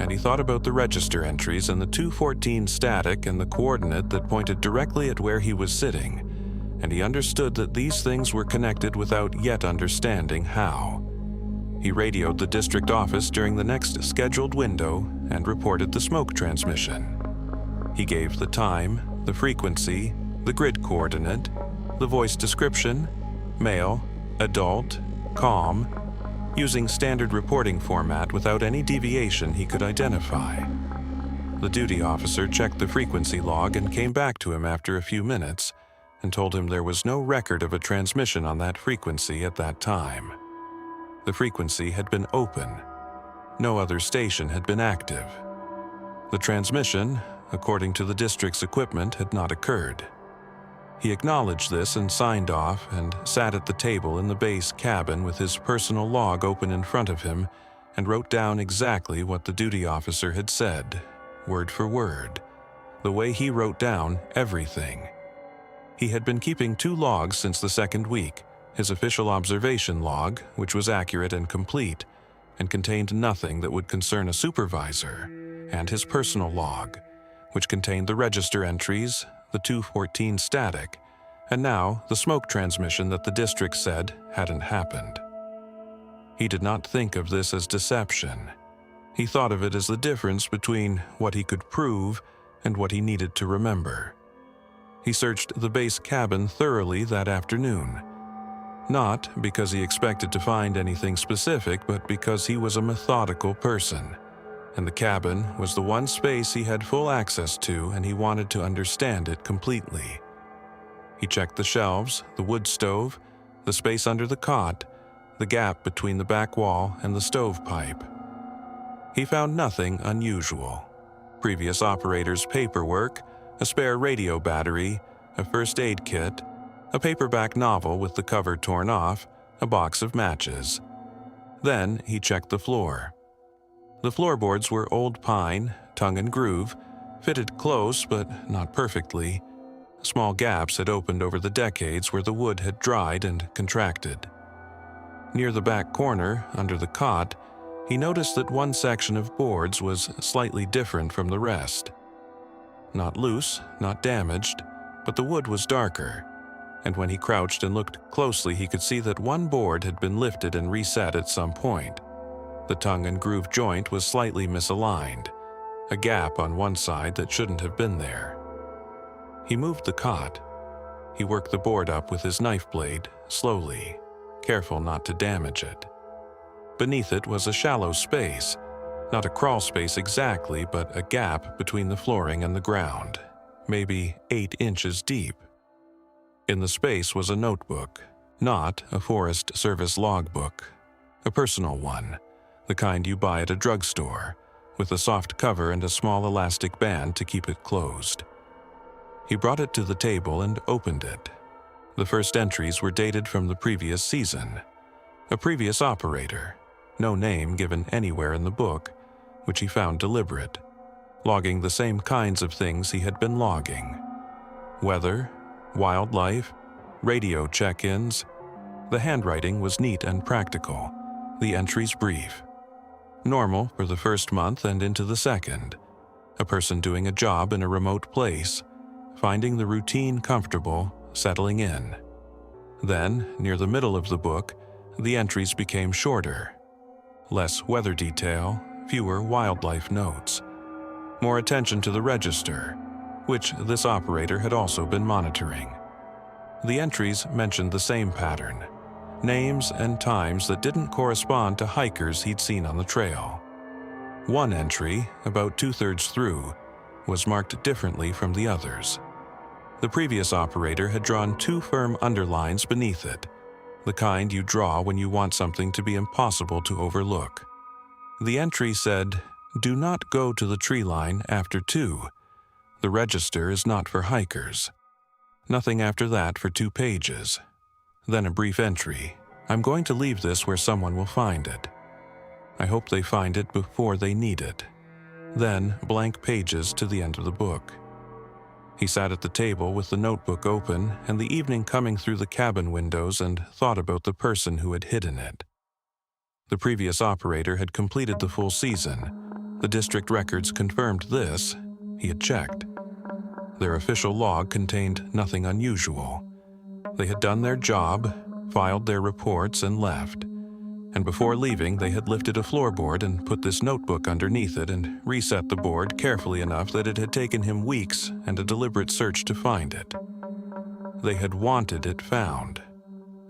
And he thought about the register entries and the 2:14 static and the coordinate that pointed directly at where he was sitting, and he understood that these things were connected without yet understanding how. He radioed the district office during the next scheduled window and reported the smoke transmission. He gave the time, the frequency, the grid coordinate, the voice description, male, adult, calm, using standard reporting format without any deviation he could identify. The duty officer checked the frequency log and came back to him after a few minutes and told him there was no record of a transmission on that frequency at that time. The frequency had been open. No other station had been active. The transmission, according to the district's equipment, had not occurred. He acknowledged this and signed off and sat at the table in the base cabin with his personal log open in front of him and wrote down exactly what the duty officer had said, word for word, the way he wrote down everything. He had been keeping 2 logs since the second week, his official observation log, which was accurate and complete, and contained nothing that would concern a supervisor, and his personal log, which contained the register entries, the 2:14 static, and now the smoke transmission that the district said hadn't happened. He did not think of this as deception. He thought of it as the difference between what he could prove and what he needed to remember. He searched the base cabin thoroughly that afternoon, not because he expected to find anything specific, but because he was a methodical person, and the cabin was the one space he had full access to, and he wanted to understand it completely. He checked the shelves, the wood stove, the space under the cot, the gap between the back wall and the stovepipe. He found nothing unusual. Previous operators' paperwork, a spare radio battery, a first aid kit, a paperback novel with the cover torn off, a box of matches. Then he checked the floor. The floorboards were old pine, tongue and groove, fitted close but not perfectly, Small gaps had opened over the decades where the wood had dried and contracted. Near the back corner, under the cot, he noticed that one section of boards was slightly different from the rest. Not loose, not damaged, but the wood was darker, and when he crouched and looked closely, he could see that one board had been lifted and reset at some point. The tongue and groove joint was slightly misaligned, a gap on one side that shouldn't have been there. He moved the cot. He worked the board up with his knife blade, slowly, careful not to damage it. Beneath it was a shallow space, not a crawl space exactly, but a gap between the flooring and the ground, maybe 8 inches deep. In the space was a notebook, not a Forest Service logbook, a personal one, the kind you buy at a drugstore, with a soft cover and a small elastic band to keep it closed. He brought it to the table and opened it. The first entries were dated from the previous season. A previous operator, no name given anywhere in the book, which he found deliberate, logging the same kinds of things he had been logging. Weather, wildlife, radio check-ins. The handwriting was neat and practical, the entries brief. Normal for the first month and into the second. A person doing a job in a remote place, finding the routine comfortable, settling in. Then, near the middle of the book, the entries became shorter. Less weather detail, fewer wildlife notes. More attention to the register, which this operator had also been monitoring. The entries mentioned the same pattern, names and times that didn't correspond to hikers he'd seen on the trail. One entry, about 2/3 through, was marked differently from the others. The previous operator had drawn 2 firm underlines beneath it, the kind you draw when you want something to be impossible to overlook. The entry said, "Do not go to the tree line after 2. The register is not for hikers." Nothing after that for 2 pages. Then a brief entry, "I'm going to leave this where someone will find it. I hope they find it before they need it." Then blank pages to the end of the book. He sat at the table with the notebook open and the evening coming through the cabin windows and thought about the person who had hidden it. The previous operator had completed the full season. The district records confirmed this. He had checked. Their official log contained nothing unusual. They had done their job, filed their reports, and left. And before leaving, they had lifted a floorboard and put this notebook underneath it and reset the board carefully enough that it had taken him weeks and a deliberate search to find it. They had wanted it found.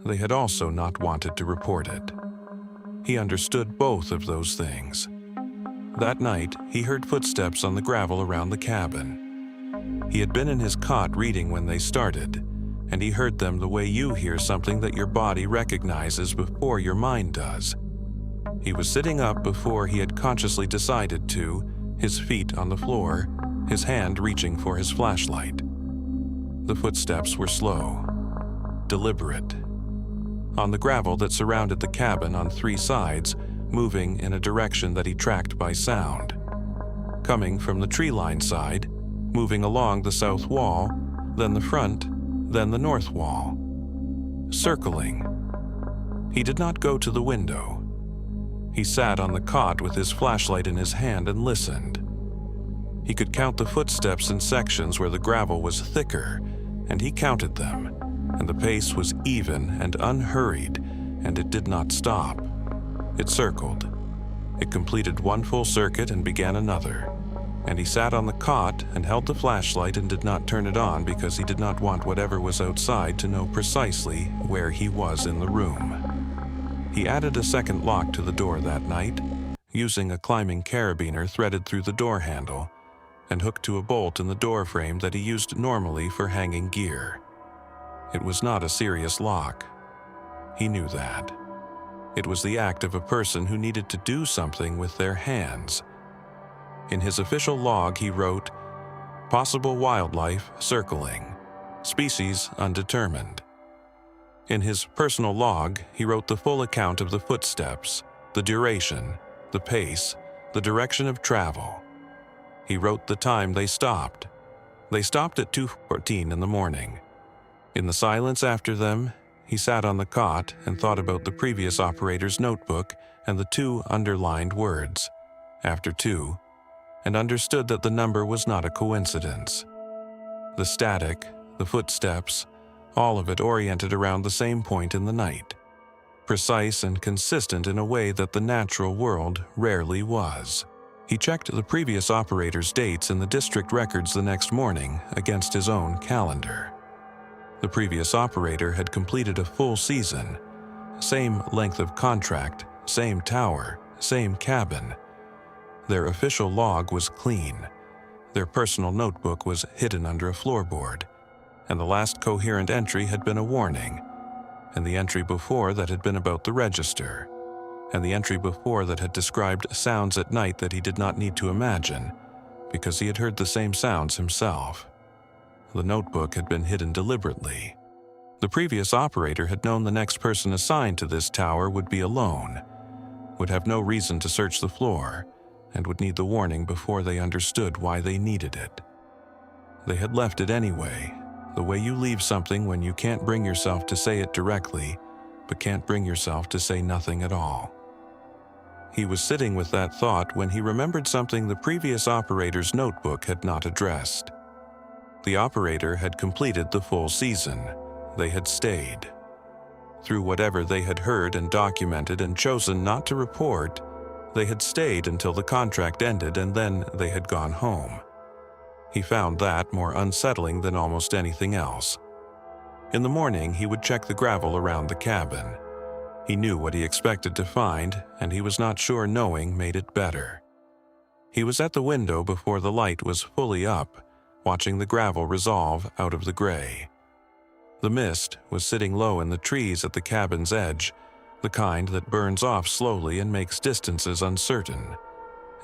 They had also not wanted to report it. He understood both of those things. That night, he heard footsteps on the gravel around the cabin. He had been in his cot reading when they started, and he heard them the way you hear something that your body recognizes before your mind does. He was sitting up before he had consciously decided to, his feet on the floor, his hand reaching for his flashlight. The footsteps were slow, deliberate. On the gravel that surrounded the cabin on 3 sides, moving in a direction that he tracked by sound. Coming from the tree line side, moving along the south wall, then the front, then the north wall. Circling. He did not go to the window. He sat on the cot with his flashlight in his hand and listened. He could count the footsteps in sections where the gravel was thicker, and he counted them, and the pace was even and unhurried, and it did not stop. It circled. It completed one full circuit and began another. And he sat on the cot and held the flashlight and did not turn it on because he did not want whatever was outside to know precisely where he was in the room. He added a second lock to the door that night, using a climbing carabiner threaded through the door handle and hooked to a bolt in the door frame that he used normally for hanging gear. It was not a serious lock. He knew that. It was the act of a person who needed to do something with their hands. In his official log, he wrote, "Possible wildlife circling. Species undetermined." In his personal log, he wrote the full account of the footsteps, the duration, the pace, the direction of travel. He wrote the time they stopped, They stopped at 2:14 in the morning. In the silence after them, he sat on the cot and thought about the previous operator's notebook and the 2 underlined words, after 2, and understood that the number was not a coincidence. The static, the footsteps, all of it oriented around the same point in the night, precise and consistent in a way that the natural world rarely was. He checked the previous operator's dates in the district records the next morning against his own calendar. The previous operator had completed a full season, same length of contract, same tower, same cabin. Their official log was clean. Their personal notebook was hidden under a floorboard, and the last coherent entry had been a warning, and the entry before that had been about the register, and the entry before that had described sounds at night that he did not need to imagine, because he had heard the same sounds himself. The notebook had been hidden deliberately. The previous operator had known the next person assigned to this tower would be alone, would have no reason to search the floor, and would need the warning before they understood why they needed it. They had left it anyway, the way you leave something when you can't bring yourself to say it directly, but can't bring yourself to say nothing at all. He was sitting with that thought when he remembered something the previous operator's notebook had not addressed. The operator had completed the full season. They had stayed. Through whatever they had heard and documented and chosen not to report, they had stayed until the contract ended, and then they had gone home. He found that more unsettling than almost anything else. In the morning, he would check the gravel around the cabin. He knew what he expected to find, and he was not sure knowing made it better. He was at the window before the light was fully up, watching the gravel resolve out of the gray. The mist was sitting low in the trees at the cabin's edge, the kind that burns off slowly and makes distances uncertain,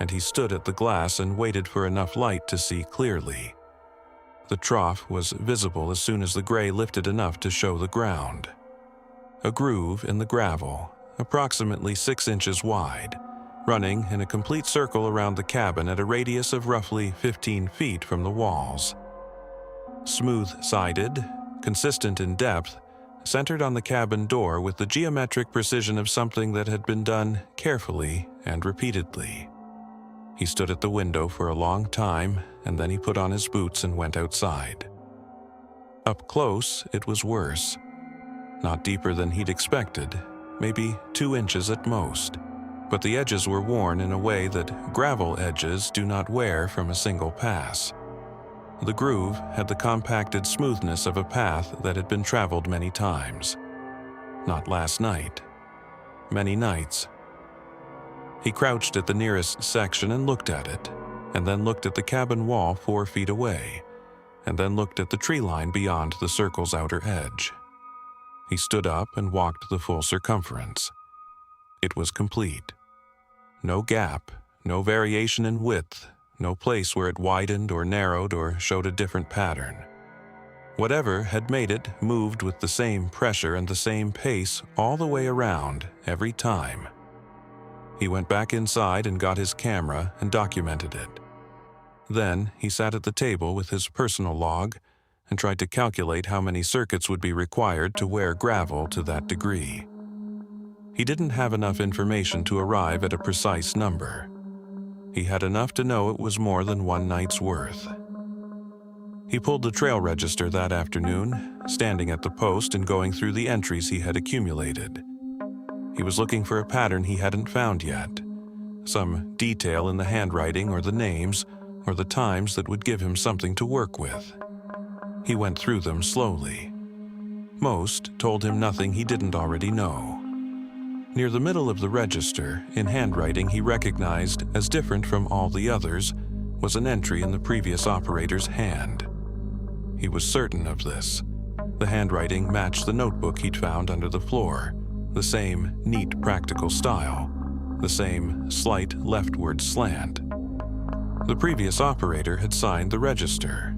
and he stood at the glass and waited for enough light to see clearly. The trough was visible as soon as the gray lifted enough to show the ground. A groove in the gravel, approximately 6 inches wide, running in a complete circle around the cabin at a radius of roughly 15 feet from the walls. Smooth-sided, consistent in depth, centered on the cabin door with the geometric precision of something that had been done carefully and repeatedly. He stood at the window for a long time, and then he put on his boots and went outside. Up close, it was worse. Not deeper than he'd expected, maybe 2 inches at most, but the edges were worn in a way that gravel edges do not wear from a single pass. The groove had the compacted smoothness of a path that had been traveled many times. Not last night. Many nights. He crouched at the nearest section and looked at it, and then looked at the cabin wall 4 feet away, and then looked at the tree line beyond the circle's outer edge. He stood up and walked the full circumference. It was complete. No gap, no variation in width, no place where it widened or narrowed or showed a different pattern. Whatever had made it moved with the same pressure and the same pace all the way around, every time. He went back inside and got his camera and documented it. Then he sat at the table with his personal log and tried to calculate how many circuits would be required to wear gravel to that degree. He didn't have enough information to arrive at a precise number. He had enough to know it was more than one night's worth. He pulled the trail register that afternoon, standing at the post and going through the entries he had accumulated. He was looking for a pattern he hadn't found yet, some detail in the handwriting or the names or the times that would give him something to work with. He went through them slowly. Most told him nothing he didn't already know. Near the middle of the register, in handwriting he recognized as different from all the others, was an entry in the previous operator's hand. He was certain of this. The handwriting matched the notebook he'd found under the floor, the same neat, practical style, the same slight leftward slant. The previous operator had signed the register.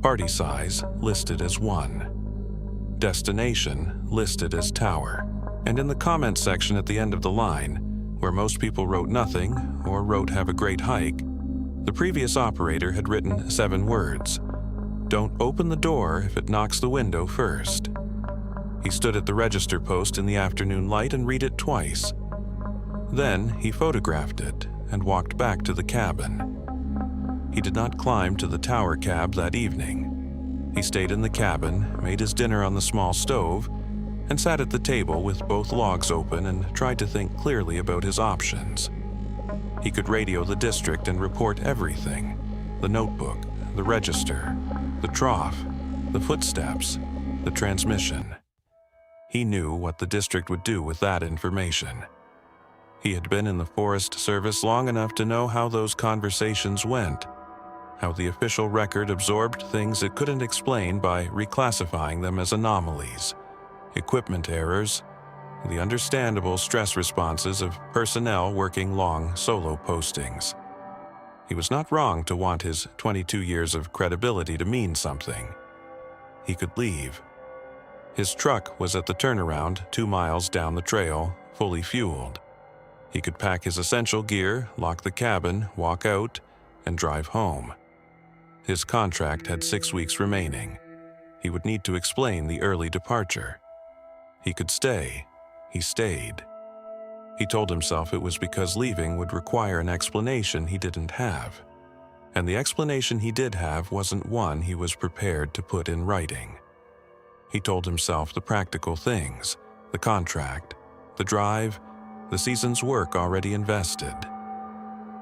Party size listed as 1. Destination listed as tower. And in the comment section at the end of the line, where most people wrote nothing or wrote "have a great hike," the previous operator had written 7 words, Don't open the door if it knocks the window first. He stood at the register post in the afternoon light and read it twice. Then he photographed it and walked back to the cabin. He did not climb to the tower cab that evening. He stayed in the cabin, made his dinner on the small stove, and sat at the table with both logs open and tried to think clearly about his options. He could radio the district and report everything: the notebook, the register, the trough, the footsteps, the transmission. He knew what the district would do with that information. He had been in the Forest Service long enough to know how those conversations went, how the official record absorbed things it couldn't explain by reclassifying them as anomalies, equipment errors, the understandable stress responses of personnel working long solo postings. He was not wrong to want his 22 years of credibility to mean something. He could leave. His truck was at the turnaround 2 miles down the trail, fully fueled. He could pack his essential gear, lock the cabin, walk out, and drive home. His contract had 6 weeks remaining. He would need to explain the early departure. He could stay. He stayed. He told himself it was because leaving would require an explanation he didn't have. And the explanation he did have wasn't one he was prepared to put in writing. He told himself the practical things: the contract, the drive, the season's work already invested.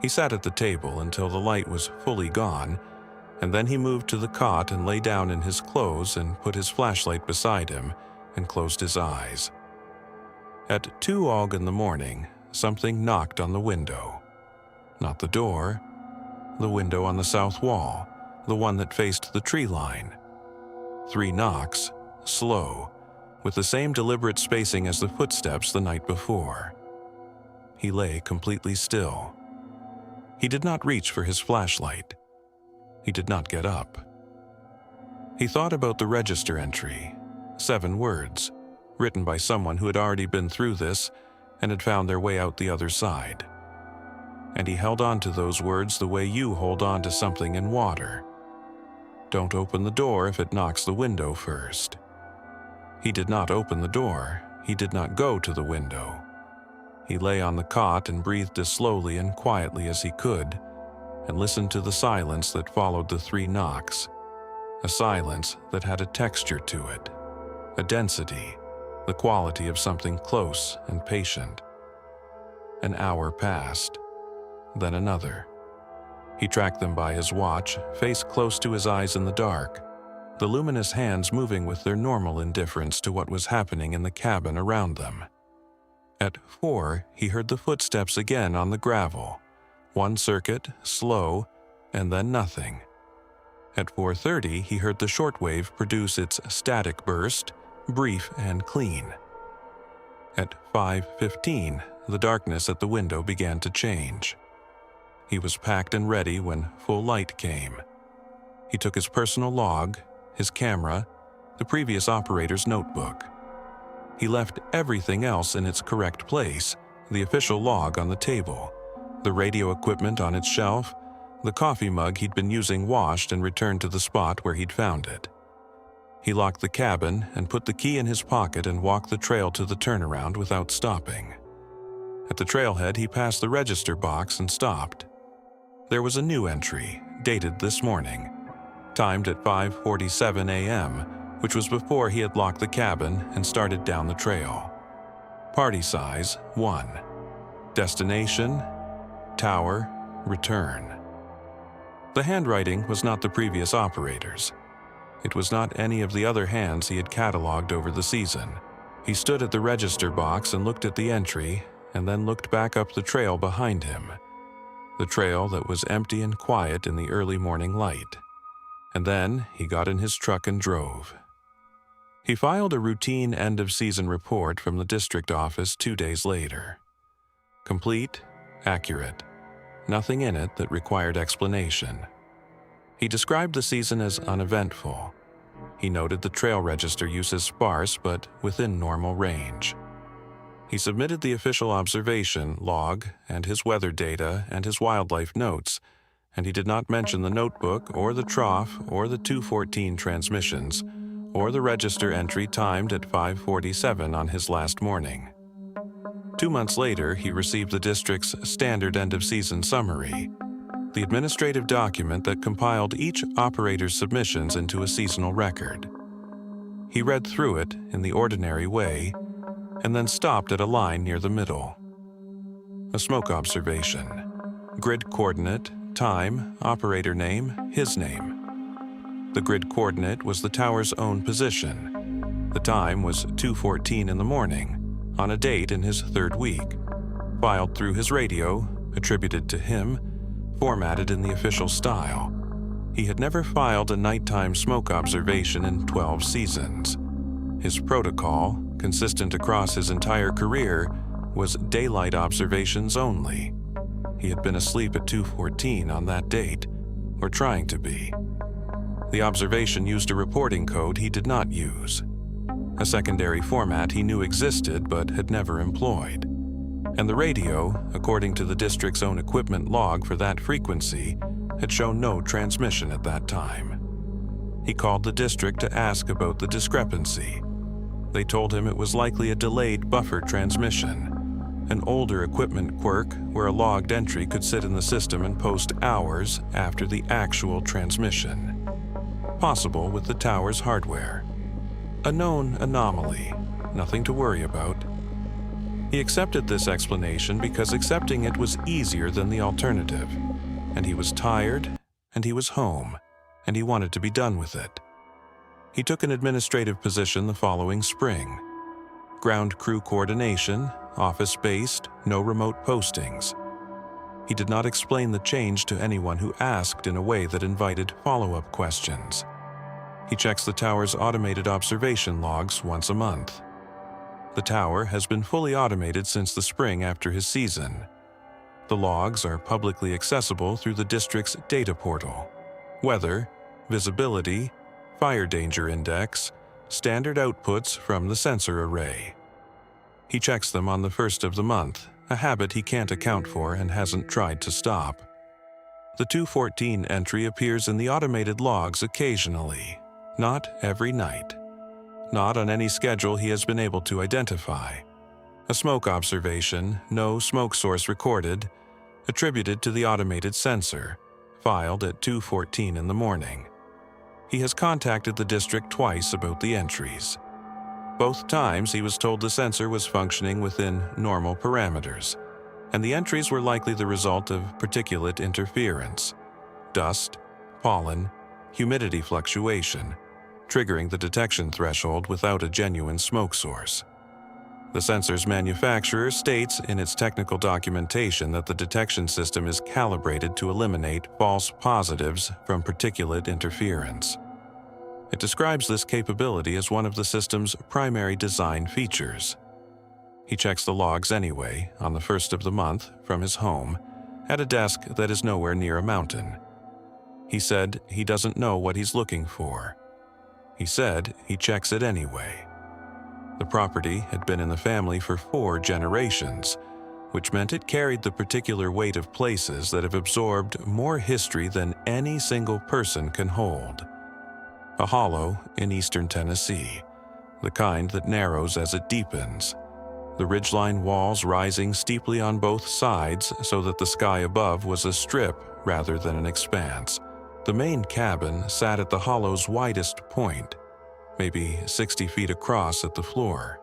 He sat at the table until the light was fully gone, and then he moved to the cot and lay down in his clothes and put his flashlight beside him and closed his eyes. At 2:00 in the morning, something knocked on the window. Not the door, the window on the south wall, the one that faced the tree line. 3 knocks, slow, with the same deliberate spacing as the footsteps the night before. He lay completely still. He did not reach for his flashlight. He did not get up. He thought about the register entry, 7 words, written by someone who had already been through this and had found their way out the other side. And he held on to those words the way you hold on to something in water. Don't open the door if it knocks the window first. He did not open the door. He did not go to the window. He lay on the cot and breathed as slowly and quietly as he could, and listened to the silence that followed the 3 knocks, a silence that had a texture to it, a density, the quality of something close and patient. An hour passed, then another. He tracked them by his watch, face close to his eyes in the dark, the luminous hands moving with their normal indifference to what was happening in the cabin around them. At 4, he heard the footsteps again on the gravel, 1 circuit, slow, and then nothing. At 4:30, he heard the shortwave produce its static burst, brief and clean. At 5:15, the darkness at the window began to change. He was packed and ready when full light came. He took his personal log, his camera, the previous operator's notebook. He left everything else in its correct place, the official log on the table, the radio equipment on its shelf, the coffee mug he'd been using washed and returned to the spot where he'd found it. He locked the cabin and put the key in his pocket and walked the trail to the turnaround without stopping. At the trailhead, he passed the register box and stopped. There was a new entry, dated this morning, timed at 5:47 a.m., which was before he had locked the cabin and started down the trail. Party size, 1. Destination, tower, return. The handwriting was not the previous operator's. It was not any of the other hands he had cataloged over the season. He stood at the register box and looked at the entry, and then looked back up the trail behind him, the trail that was empty and quiet in the early morning light. And then he got in his truck and drove. He filed a routine end-of-season report from the district office 2 days later. Complete, accurate, nothing in it that required explanation. He described the season as uneventful. He noted the trail register use as sparse but within normal range. He submitted the official observation log and his weather data and his wildlife notes, and he did not mention the notebook or the trough or the 214 transmissions or the register entry timed at 5:47 on his last morning. 2 months later, he received the district's standard end-of-season summary, the administrative document that compiled each operator's submissions into a seasonal record. He read through it in the ordinary way and then stopped at a line near the middle. A smoke observation. Grid coordinate, time, operator name, his name. The grid coordinate was the tower's own position. The time was 2:14 in the morning, on a date in his 3rd week, filed through his radio, attributed to him, formatted in the official style. He had never filed a nighttime smoke observation in 12 seasons. His protocol, consistent across his entire career, was daylight observations only. He had been asleep at 2:14 on that date, or trying to be. The observation used a reporting code he did not use, a secondary format he knew existed but had never employed. And the radio, according to the district's own equipment log for that frequency, had shown no transmission at that time. He called the district to ask about the discrepancy. They told him it was likely a delayed buffer transmission, an older equipment quirk where a logged entry could sit in the system and post hours after the actual transmission. Possible with the tower's hardware. A known anomaly, nothing to worry about. He accepted this explanation because accepting it was easier than the alternative, and he was tired, and he was home, and he wanted to be done with it. He took an administrative position the following spring. Ground crew coordination, office-based, no remote postings. He did not explain the change to anyone who asked in a way that invited follow-up questions. He checks the tower's automated observation logs once a month. The tower has been fully automated since the spring after his season. The logs are publicly accessible through the district's data portal. Weather, visibility, fire danger index, standard outputs from the sensor array. He checks them on the 1st of the month, a habit he can't account for and hasn't tried to stop. The 214 entry appears in the automated logs occasionally, not every night. Not on any schedule he has been able to identify. A smoke observation, no smoke source recorded, attributed to the automated sensor, filed at 2:14 in the morning. He has contacted the district twice about the entries. Both times he was told the sensor was functioning within normal parameters, and the entries were likely the result of particulate interference, dust, pollen, humidity fluctuation, triggering the detection threshold without a genuine smoke source. The sensor's manufacturer states in its technical documentation that the detection system is calibrated to eliminate false positives from particulate interference. It describes this capability as one of the system's primary design features. He checks the logs anyway, on the 1st of the month, from his home, at a desk that is nowhere near a mountain. He said he doesn't know what he's looking for. He said he checks it anyway. The property had been in the family for 4 generations, which meant it carried the particular weight of places that have absorbed more history than any single person can hold. A hollow in eastern Tennessee, the kind that narrows as it deepens, the ridgeline walls rising steeply on both sides so that the sky above was a strip rather than an expanse. The main cabin sat at the hollow's widest point, maybe 60 feet across at the floor.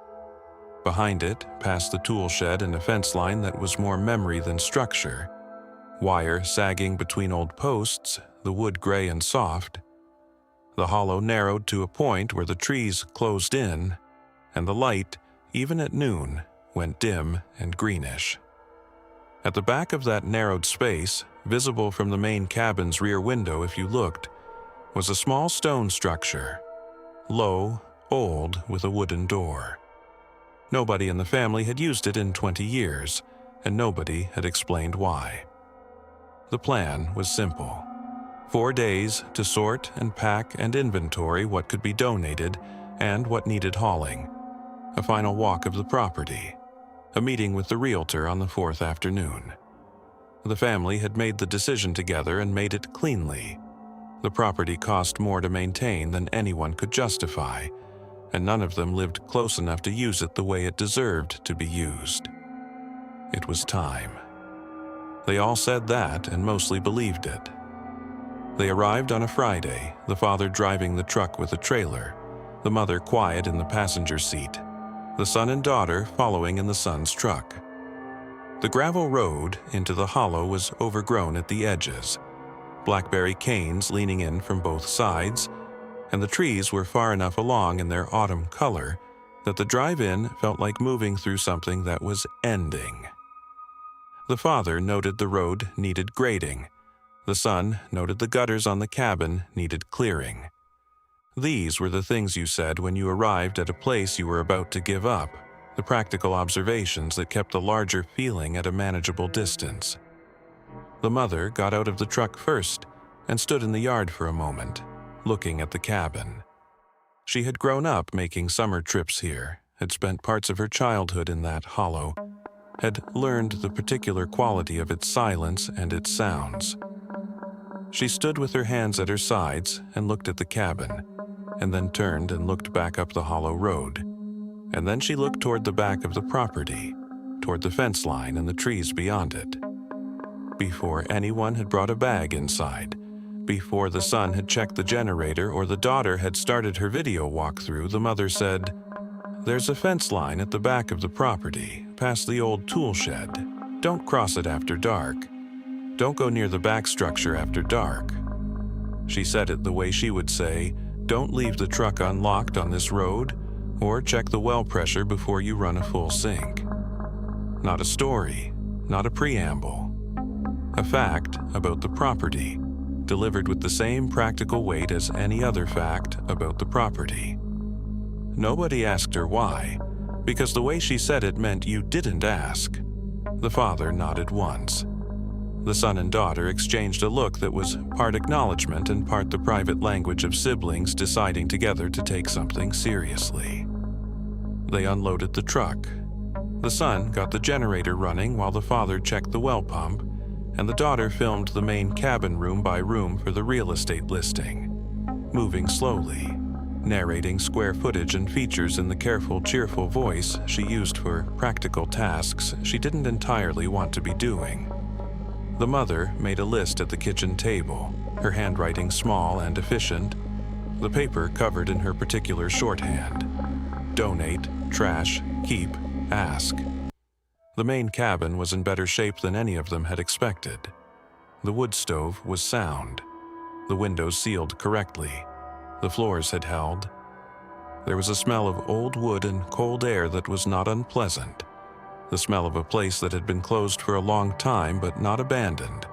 Behind it, past the tool shed and a fence line that was more memory than structure, wire sagging between old posts, the wood gray and soft. The hollow narrowed to a point where the trees closed in, and the light, even at noon, went dim and greenish. At the back of that narrowed space, visible from the main cabin's rear window if you looked, was a small stone structure, low, old, with a wooden door. Nobody in the family had used it in 20 years, and nobody had explained why. The plan was simple. 4 days to sort and pack and inventory what could be donated and what needed hauling. A final walk of the property. A meeting with the realtor on the 4th afternoon. The family had made the decision together and made it cleanly. The property cost more to maintain than anyone could justify, and none of them lived close enough to use it the way it deserved to be used. It was time. They all said that and mostly believed it. They arrived on a Friday, the father driving the truck with a trailer, the mother quiet in the passenger seat, the son and daughter following in the son's truck. The gravel road into the hollow was overgrown at the edges, blackberry canes leaning in from both sides, and the trees were far enough along in their autumn color that the drive-in felt like moving through something that was ending. The father noted the road needed grading. The son noted the gutters on the cabin needed clearing. These were the things you said when you arrived at a place you were about to give up, the practical observations that kept the larger feeling at a manageable distance. The mother got out of the truck first and stood in the yard for a moment, looking at the cabin. She had grown up making summer trips here, had spent parts of her childhood in that hollow, had learned the particular quality of its silence and its sounds. She stood with her hands at her sides and looked at the cabin, and then turned and looked back up the hollow road. And then she looked toward the back of the property, toward the fence line and the trees beyond it. Before anyone had brought a bag inside, before the son had checked the generator or the daughter had started her video walkthrough, the mother said, "There's a fence line at the back of the property, past the old tool shed. Don't cross it after dark. Don't go near the back structure after dark." She said it the way she would say, "Don't leave the truck unlocked on this road, or check the well pressure before you run a full sink." Not a story, not a preamble. A fact about the property, delivered with the same practical weight as any other fact about the property. Nobody asked her why, because the way she said it meant you didn't ask. The father nodded once. The son and daughter exchanged a look that was part acknowledgement and part the private language of siblings deciding together to take something seriously. They unloaded the truck. The son got the generator running while the father checked the well pump, and the daughter filmed the main cabin room by room for the real estate listing, moving slowly, narrating square footage and features in the careful, cheerful voice she used for practical tasks she didn't entirely want to be doing. The mother made a list at the kitchen table, her handwriting small and efficient, the paper covered in her particular shorthand. Donate, trash, keep, ask. The main cabin was in better shape than any of them had expected. The wood stove was sound. The windows sealed correctly. The floors had held. There was a smell of old wood and cold air that was not unpleasant. The smell of a place that had been closed for a long time but not abandoned,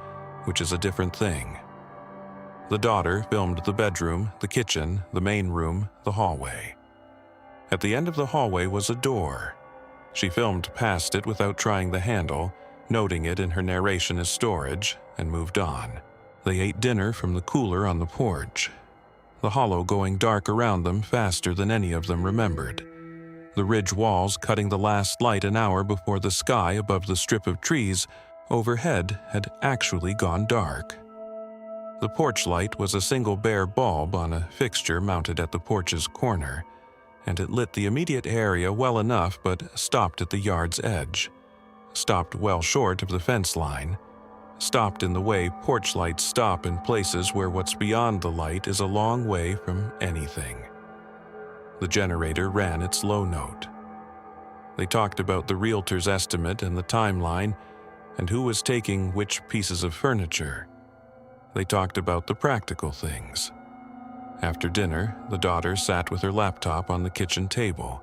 which is a different thing. The daughter filmed the bedroom, the kitchen, the main room, the hallway. At the end of the hallway was a door. She filmed past it without trying the handle, noting it in her narration as storage, and moved on. They ate dinner from the cooler on the porch, the hollow going dark around them faster than any of them remembered. The ridge walls cutting the last light an hour before the sky above the strip of trees overhead had actually gone dark. The porch light was a single bare bulb on a fixture mounted at the porch's corner, and it lit the immediate area well enough but stopped at the yard's edge, stopped well short of the fence line, stopped in the way porch lights stop in places where what's beyond the light is a long way from anything. The generator ran its low note. They talked about the realtor's estimate and the timeline and who was taking which pieces of furniture. They talked about the practical things. After dinner, the daughter sat with her laptop on the kitchen table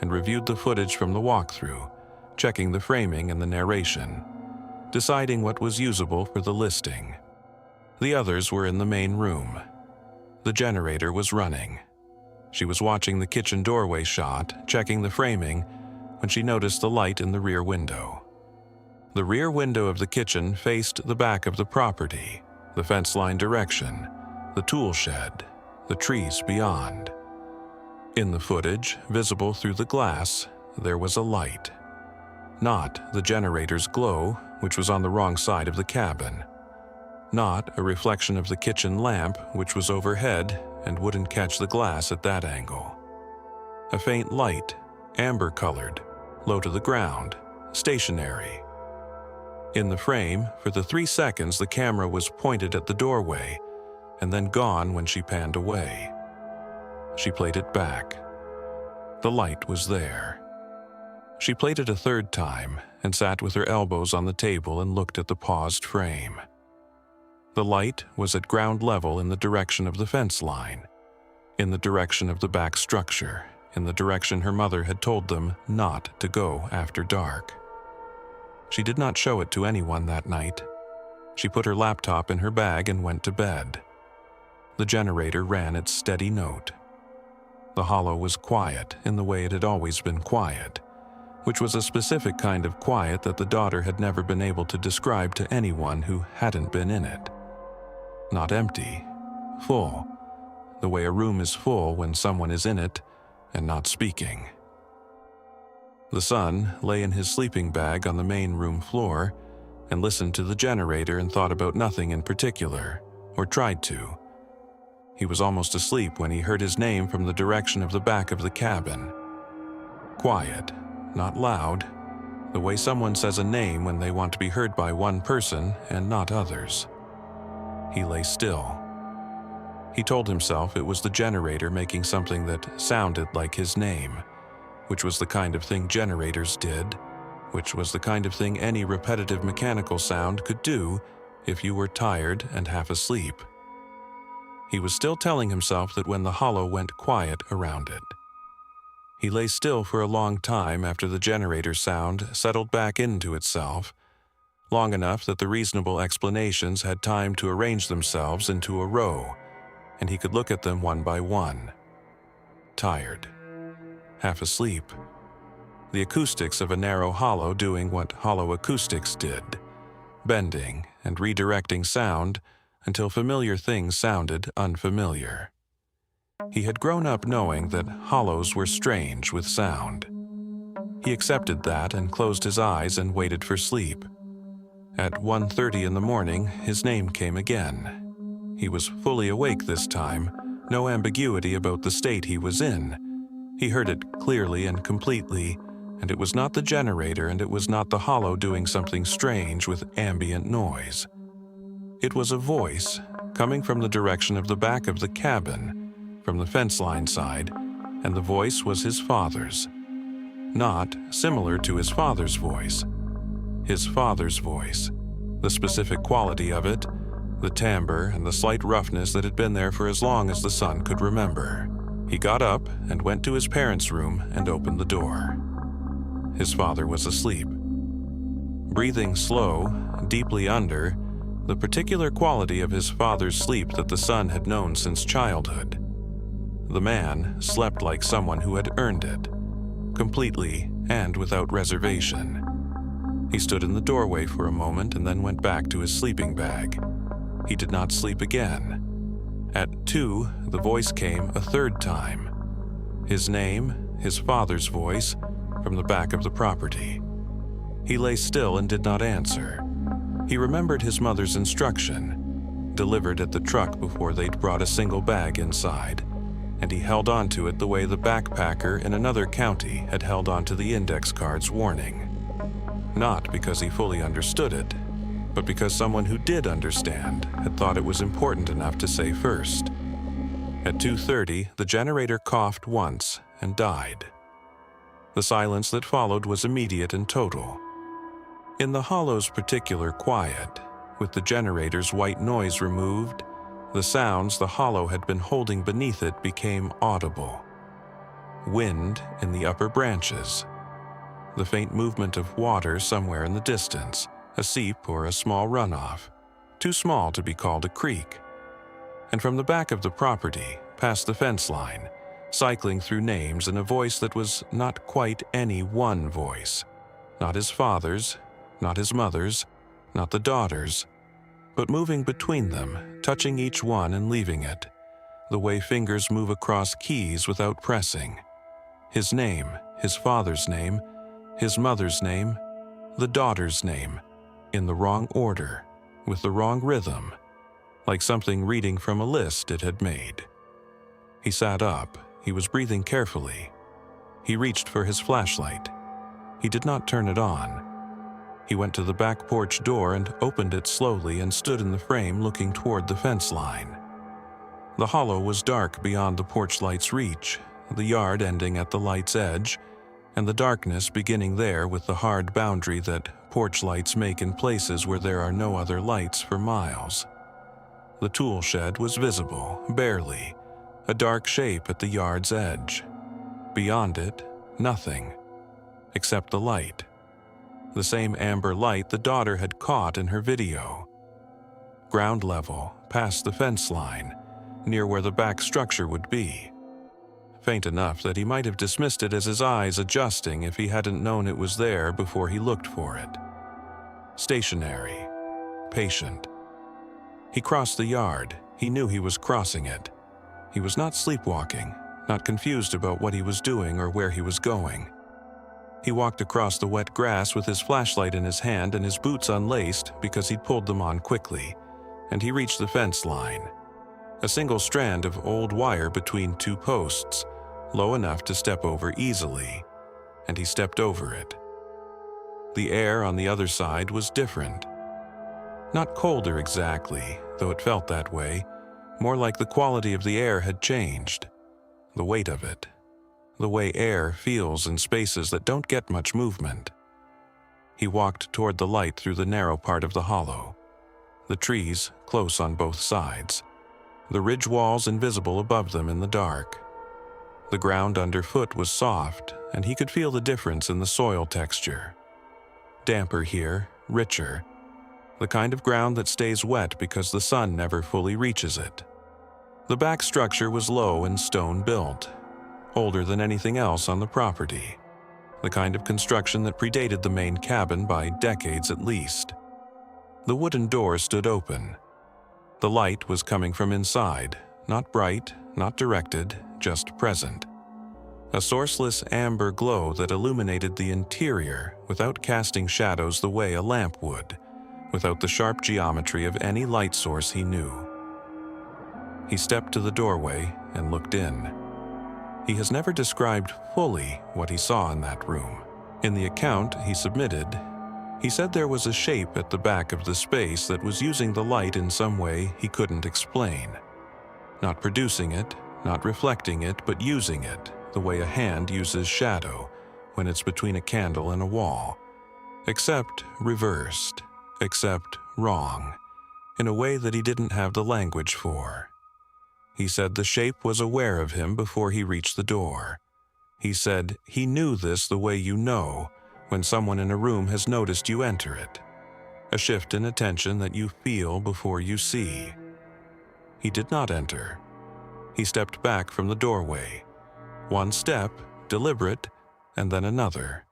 and reviewed the footage from the walkthrough, checking the framing and the narration, deciding what was usable for the listing. The others were in the main room. The generator was running. She was watching the kitchen doorway shot, checking the framing, when she noticed the light in the rear window. The rear window of the kitchen faced the back of the property, the fence line direction, the tool shed, the trees beyond. In the footage, visible through the glass, there was a light. Not the generator's glow, which was on the wrong side of the cabin. Not a reflection of the kitchen lamp, which was overhead and wouldn't catch the glass at that angle. A faint light, amber-colored, low to the ground, stationary. In the frame, for the 3 seconds the camera was pointed at the doorway, and then gone when she panned away. She played it back. The light was there. She played it a 3rd time and sat with her elbows on the table and looked at the paused frame. The light was at ground level in the direction of the fence line, in the direction of the back structure, in the direction her mother had told them not to go after dark. She did not show it to anyone that night. She put her laptop in her bag and went to bed. The generator ran its steady note. The hollow was quiet in the way it had always been quiet, which was a specific kind of quiet that the daughter had never been able to describe to anyone who hadn't been in it. Not empty, full, the way a room is full when someone is in it and not speaking. The son lay in his sleeping bag on the main room floor and listened to the generator and thought about nothing in particular, or tried to. He was almost asleep when he heard his name from the direction of the back of the cabin. Quiet, not loud, the way someone says a name when they want to be heard by one person and not others. He lay still. He told himself it was the generator making something that sounded like his name, which was the kind of thing generators did, which was the kind of thing any repetitive mechanical sound could do if you were tired and half asleep. He was still telling himself that when the hollow went quiet around it. He lay still for a long time after the generator sound settled back into itself, long enough that the reasonable explanations had time to arrange themselves into a row, and he could look at them one by one. Tired. Half asleep. The acoustics of a narrow hollow doing what hollow acoustics did, bending and redirecting sound until familiar things sounded unfamiliar. He had grown up knowing that hollows were strange with sound. He accepted that and closed his eyes and waited for sleep. At 1:30 in the morning, his name came again. He was fully awake this time, no ambiguity about the state he was in. He heard it clearly and completely, and it was not the generator and it was not the hollow doing something strange with ambient noise. It was a voice coming from the direction of the back of the cabin, from the fence line side, and the voice was his father's. Not similar to his father's voice. His father's voice. The specific quality of it, the timbre and the slight roughness that had been there for as long as the son could remember. He got up and went to his parents' room and opened the door. His father was asleep. Breathing slow, deeply under, the particular quality of his father's sleep that the son had known since childhood. The man slept like someone who had earned it, completely and without reservation. He stood in the doorway for a moment and then went back to his sleeping bag. He did not sleep again. At 2, the voice came a 3rd time. His name, his father's voice, from the back of the property. He lay still and did not answer. He remembered his mother's instruction, delivered at the truck before they'd brought a single bag inside, and he held on to it the way the backpacker in another county had held on to the index card's warning. Not because he fully understood it, but because someone who did understand had thought it was important enough to say first. At 2:30, the generator coughed once and died. The silence that followed was immediate and total. In the hollow's particular quiet, with the generator's white noise removed, the sounds the hollow had been holding beneath it became audible. Wind in the upper branches. The faint movement of water somewhere in the distance, a seep or a small runoff, too small to be called a creek. And from the back of the property, past the fence line, cycling through names in a voice that was not quite any one voice. Not his father's, not his mother's, not the daughter's, but moving between them, touching each one and leaving it, the way fingers move across keys without pressing. His name, his father's name, his mother's name, the daughter's name, in the wrong order, with the wrong rhythm, like something reading from a list it had made. He sat up. He was breathing carefully. He reached for his flashlight. He did not turn it on. He went to the back porch door and opened it slowly and stood in the frame looking toward the fence line. The hollow was dark beyond the porch light's reach, the yard ending at the light's edge, and the darkness beginning there with the hard boundary that porch lights make in places where there are no other lights for miles. The tool shed was visible, barely, a dark shape at the yard's edge. Beyond it, nothing, except the light. The same amber light the daughter had caught in her video. Ground level, past the fence line, near where the back structure would be. Faint enough that he might have dismissed it as his eyes adjusting if he hadn't known it was there before he looked for it. Stationary, patient. He crossed the yard. He knew he was crossing it. He was not sleepwalking, not confused about what he was doing or where he was going. He walked across the wet grass with his flashlight in his hand and his boots unlaced because he'd pulled them on quickly, and he reached the fence line. A single strand of old wire between two posts, low enough to step over easily, and he stepped over it. The air on the other side was different. Not colder exactly, though it felt that way, more like the quality of the air had changed. The weight of it. The way air feels in spaces that don't get much movement. He walked toward the light through the narrow part of the hollow. The trees close on both sides. The ridge walls invisible above them in the dark. The ground underfoot was soft, and he could feel the difference in the soil texture. Damper here, richer. The kind of ground that stays wet because the sun never fully reaches it. The back structure was low and stone-built, older than anything else on the property. The kind of construction that predated the main cabin by decades at least. The wooden door stood open. The light was coming from inside, not bright, not directed, just present. A sourceless amber glow that illuminated the interior without casting shadows the way a lamp would, without the sharp geometry of any light source he knew. He stepped to the doorway and looked in. He has never described fully what he saw in that room. In the account he submitted, he said there was a shape at the back of the space that was using the light in some way he couldn't explain. Not producing it, not reflecting it, but using it, the way a hand uses shadow when it's between a candle and a wall. Except reversed, except wrong, in a way that he didn't have the language for. He said the shape was aware of him before he reached the door. He said he knew this the way you know when someone in a room has noticed you enter it. A shift in attention that you feel before you see. He did not enter. He stepped back from the doorway. One step, deliberate, and then another.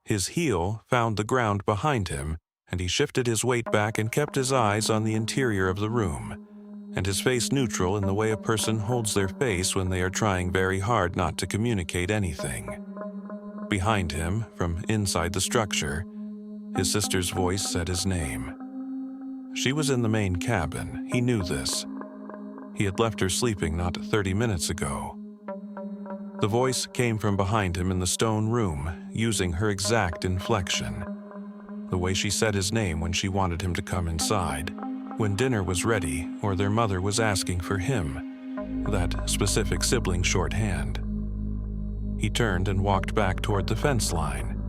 His heel found the ground behind him, and he shifted his weight back and kept his eyes on the interior of the room, and his face neutral in the way a person holds their face when they are trying very hard not to communicate anything. Behind him, from inside the structure, his sister's voice said his name. She was in the main cabin. He knew this. He had left her sleeping not 30 minutes ago. The voice came from behind him in the stone room, using her exact inflection. The way she said his name when she wanted him to come inside, when dinner was ready or their mother was asking for him, that specific sibling shorthand. He turned and walked back toward the fence line.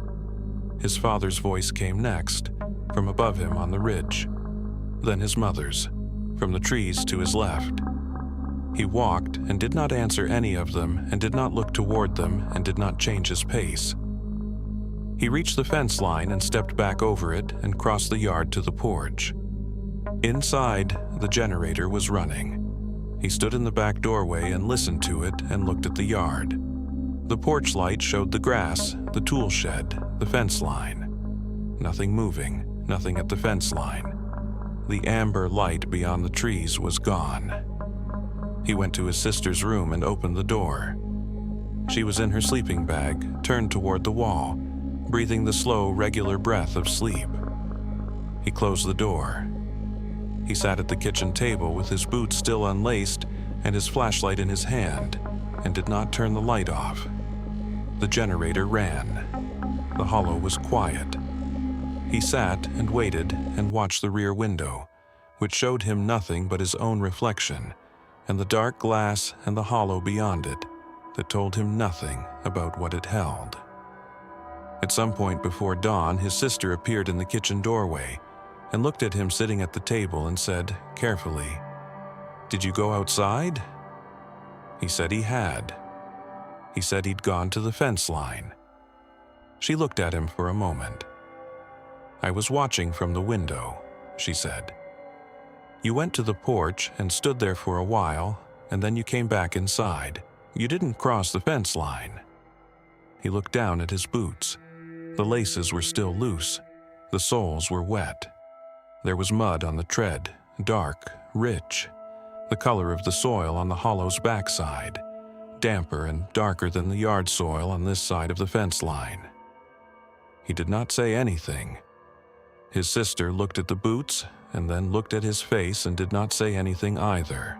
His father's voice came next, from above him on the ridge. Then his mother's, from the trees to his left. He walked and did not answer any of them and did not look toward them and did not change his pace. He reached the fence line and stepped back over it and crossed the yard to the porch. Inside, the generator was running. He stood in the back doorway and listened to it and looked at the yard. The porch light showed the grass, the tool shed, the fence line. Nothing moving, nothing at the fence line. The amber light beyond the trees was gone. He went to his sister's room and opened the door. She was in her sleeping bag, turned toward the wall, breathing the slow, regular breath of sleep. He closed the door. He sat at the kitchen table with his boots still unlaced and his flashlight in his hand, and did not turn the light off. The generator ran. The hollow was quiet. He sat and waited and watched the rear window, which showed him nothing but his own reflection, and the dark glass and the hollow beyond it that told him nothing about what it held. At some point before dawn, his sister appeared in the kitchen doorway and looked at him sitting at the table and said carefully, "Did you go outside?" He said he had. He said he'd gone to the fence line. She looked at him for a moment. "I was watching from the window," she said. "You went to the porch and stood there for a while, and then you came back inside. You didn't cross the fence line." He looked down at his boots. The laces were still loose. The soles were wet. There was mud on the tread, dark, rich, the color of the soil on the hollow's backside, damper and darker than the yard soil on this side of the fence line. He did not say anything. His sister looked at the boots and then looked at his face and did not say anything either.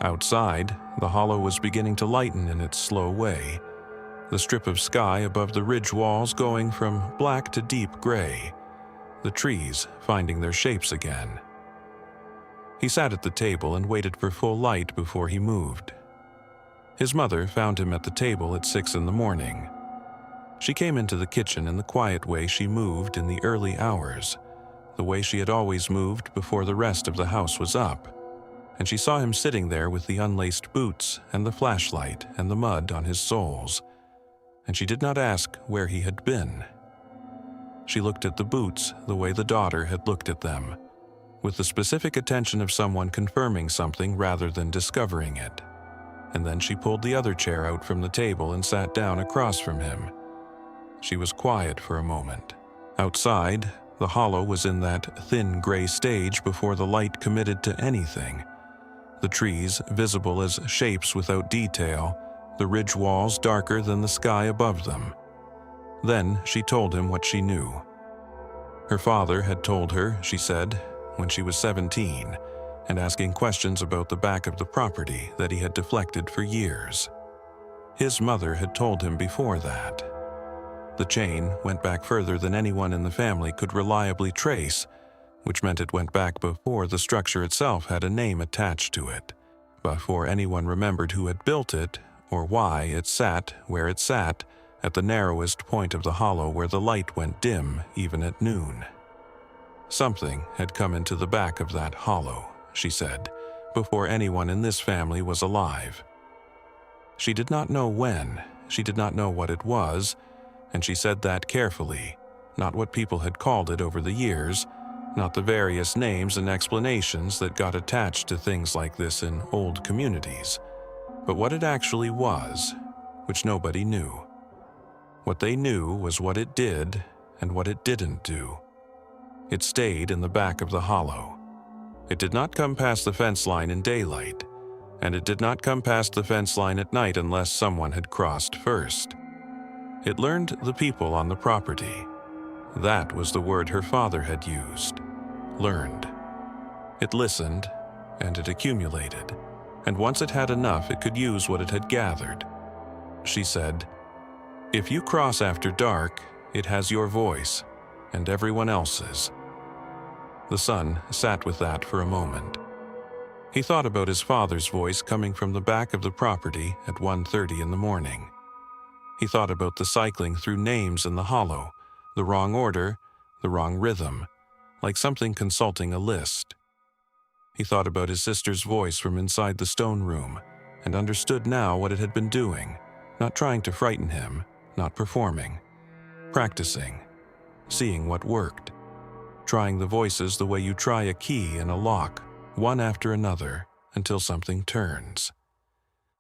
Outside, the hollow was beginning to lighten in its slow way, the strip of sky above the ridge walls going from black to deep gray, the trees finding their shapes again. He sat at the table and waited for full light before he moved. His mother found him at the table at 6 in the morning. She came into the kitchen in the quiet way she moved in the early hours, the way she had always moved before the rest of the house was up, and she saw him sitting there with the unlaced boots and the flashlight and the mud on his soles, and she did not ask where he had been. She looked at the boots the way the daughter had looked at them, with the specific attention of someone confirming something rather than discovering it. And then she pulled the other chair out from the table and sat down across from him. She was quiet for a moment. Outside, the hollow was in that thin gray stage before the light committed to anything. The trees visible as shapes without detail, the ridge walls darker than the sky above them. Then she told him what she knew. Her father had told her, she said, when she was 17, and asking questions about the back of the property that he had deflected for years. His mother had told him before that. The chain went back further than anyone in the family could reliably trace, which meant it went back before the structure itself had a name attached to it, before anyone remembered who had built it or why it sat where it sat at the narrowest point of the hollow where the light went dim even at noon. Something had come into the back of that hollow, she said, before anyone in this family was alive. She did not know when, she did not know what it was, and she said that carefully, not what people had called it over the years, not the various names and explanations that got attached to things like this in old communities, but what it actually was, which nobody knew. What they knew was what it did and what it didn't do. It stayed in the back of the hollow. It did not come past the fence line in daylight, and it did not come past the fence line at night unless someone had crossed first. It learned the people on the property. That was the word her father had used. Learned. It listened, and it accumulated, and once it had enough, it could use what it had gathered. She said, "If you cross after dark, it has your voice, and everyone else's." The son sat with that for a moment. He thought about his father's voice coming from the back of the property at 1:30 in the morning. He thought about the cycling through names in the hollow, the wrong order, the wrong rhythm, like something consulting a list. He thought about his sister's voice from inside the stone room and understood now what it had been doing, not trying to frighten him, not performing, practicing, seeing what worked, trying the voices the way you try a key in a lock, one after another, until something turns.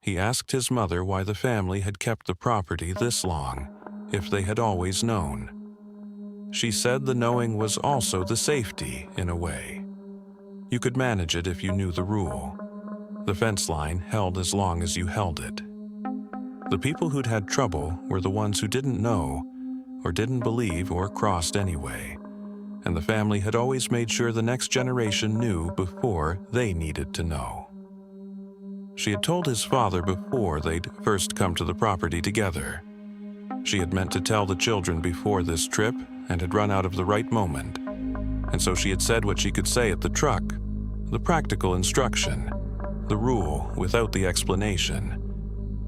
He asked his mother why the family had kept the property this long, if they had always known. She said the knowing was also the safety, in a way. You could manage it if you knew the rule. The fence line held as long as you held it. The people who'd had trouble were the ones who didn't know, or didn't believe, or crossed anyway. and the family had always made sure the next generation knew before they needed to know. She had told his father before they'd first come to the property together. She had meant to tell the children before this trip and had run out of the right moment, and so she had said what she could say at the truck, the practical instruction, the rule without the explanation,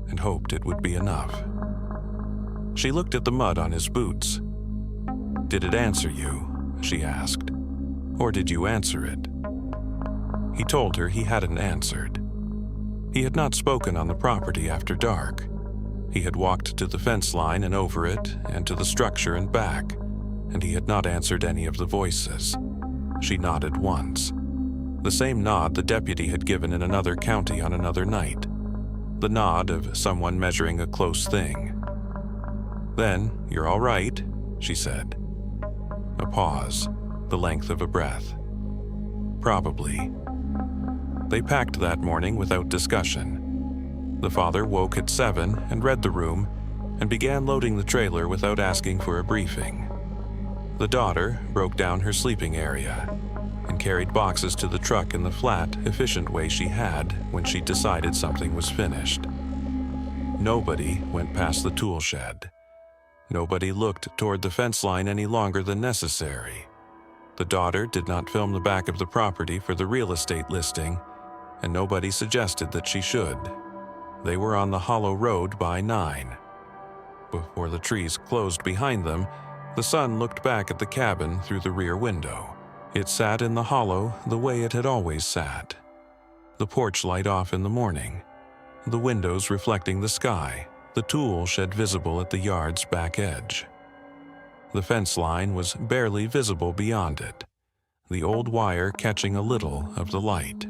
and hoped it would be enough. She looked at the mud on his boots. "Did it answer you?" she asked. "Or did you answer it?" He told her he hadn't answered. He had not spoken on the property after dark. He had walked to the fence line and over it, and to the structure and back, and he had not answered any of the voices. She nodded once. The same nod the deputy had given in another county on another night. The nod of someone measuring a close thing. "Then, you're all right," she said. A pause, the length of a breath. "Probably." They packed that morning without discussion. The father woke at 7 and read the room and began loading the trailer without asking for a briefing. The daughter broke down her sleeping area and carried boxes to the truck in the flat, efficient way she had when she decided something was finished. Nobody went past the tool shed. Nobody looked toward the fence line any longer than necessary. The daughter did not film the back of the property for the real estate listing, and nobody suggested that she should. They were on the hollow road by 9. Before the trees closed behind them, the sun looked back at the cabin through the rear window. It sat in the hollow the way it had always sat. The porch light off in the morning, the windows reflecting the sky, the tool shed visible at the yard's back edge. The fence line was barely visible beyond it, the old wire catching a little of the light.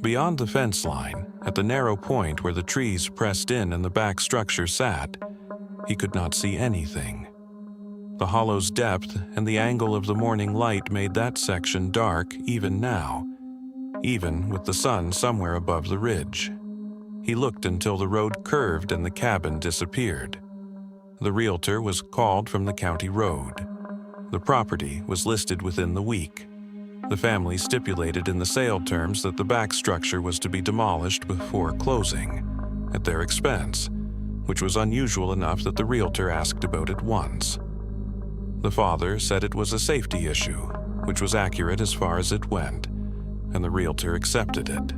Beyond the fence line, at the narrow point where the trees pressed in and the back structure sat, he could not see anything. The hollow's depth and the angle of the morning light made that section dark even now, even with the sun somewhere above the ridge. He looked until the road curved and the cabin disappeared. The realtor was called from the county road. The property was listed within the week. The family stipulated in the sale terms that the back structure was to be demolished before closing, at their expense, which was unusual enough that the realtor asked about it once. The father said it was a safety issue, which was accurate as far as it went, and the realtor accepted it.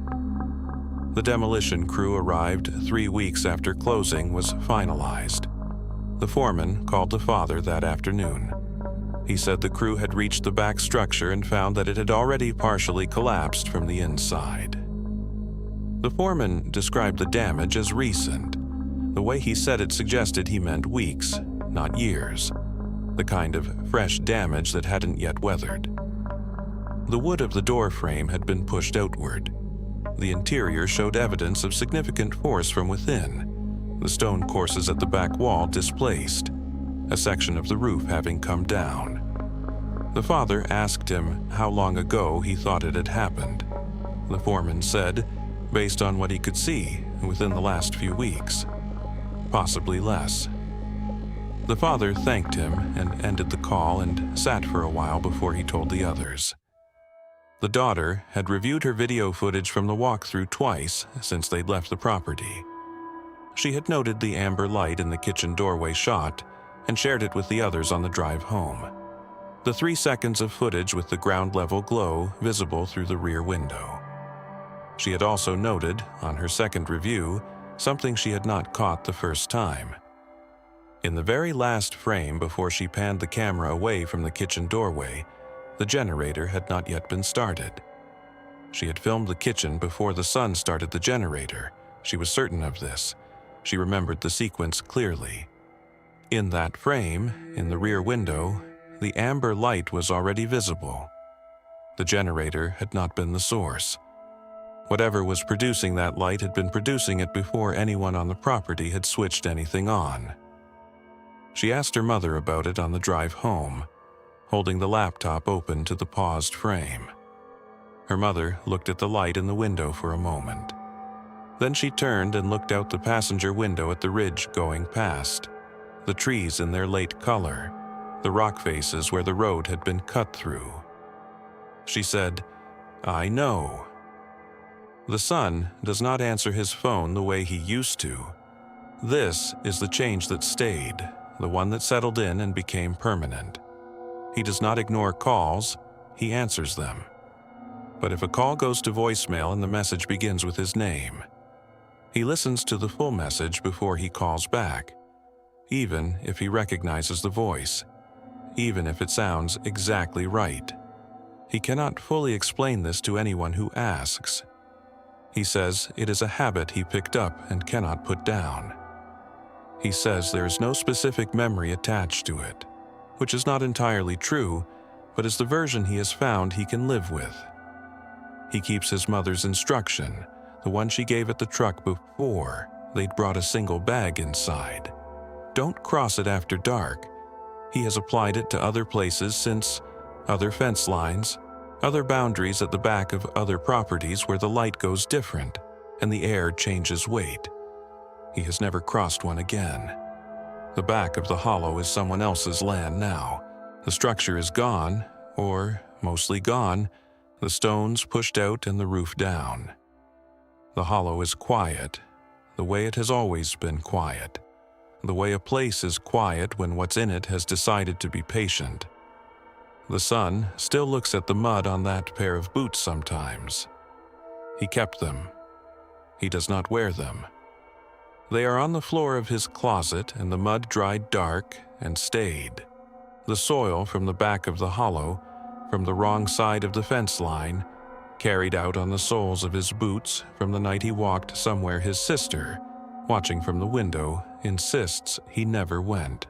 The demolition crew arrived 3 weeks after closing was finalized. The foreman called the father that afternoon. He said the crew had reached the back structure and found that it had already partially collapsed from the inside. The foreman described the damage as recent. The way he said it suggested he meant weeks, not years, the kind of fresh damage that hadn't yet weathered. The wood of the door frame had been pushed outward. The interior showed evidence of significant force from within, the stone courses at the back wall displaced, a section of the roof having come down. The father asked him how long ago he thought it had happened. The foreman said, based on what he could see, within the last few weeks, possibly less. The father thanked him and ended the call and sat for a while before he told the others. The daughter had reviewed her video footage from the walkthrough twice since they'd left the property. She had noted the amber light in the kitchen doorway shot and shared it with the others on the drive home. The 3 seconds of footage with the ground-level glow visible through the rear window. She had also noted, on her second review, something she had not caught the first time. In the very last frame before she panned the camera away from the kitchen doorway, the generator had not yet been started. She had filmed the kitchen before the sun started the generator. She was certain of this. She remembered the sequence clearly. In that frame, in the rear window, the amber light was already visible. The generator had not been the source. Whatever was producing that light had been producing it before anyone on the property had switched anything on. She asked her mother about it on the drive home, holding the laptop open to the paused frame. Her mother looked at the light in the window for a moment. Then she turned and looked out the passenger window at the ridge going past, the trees in their late color, the rock faces where the road had been cut through. She said, "I know." The son does not answer his phone the way he used to. This is the change that stayed, the one that settled in and became permanent. He does not ignore calls, he answers them. But if a call goes to voicemail and the message begins with his name, he listens to the full message before he calls back, even if he recognizes the voice, even if it sounds exactly right. He cannot fully explain this to anyone who asks. He says it is a habit he picked up and cannot put down. He says there is no specific memory attached to it, which is not entirely true, but is the version he has found he can live with. He keeps his mother's instruction, the one she gave at the truck before they'd brought a single bag inside. Don't cross it after dark. He has applied it to other places since, other fence lines, other boundaries at the back of other properties where the light goes different and the air changes weight. He has never crossed one again. The back of the hollow is someone else's land now. The structure is gone, or mostly gone, the stones pushed out and the roof down. The hollow is quiet, the way it has always been quiet. The way a place is quiet when what's in it has decided to be patient. The son still looks at the mud on that pair of boots sometimes. He kept them. He does not wear them. They are on the floor of his closet and the mud dried dark and stayed. The soil from the back of the hollow, from the wrong side of the fence line, carried out on the soles of his boots from the night he walked somewhere his sister, watching from the window, insists he never went.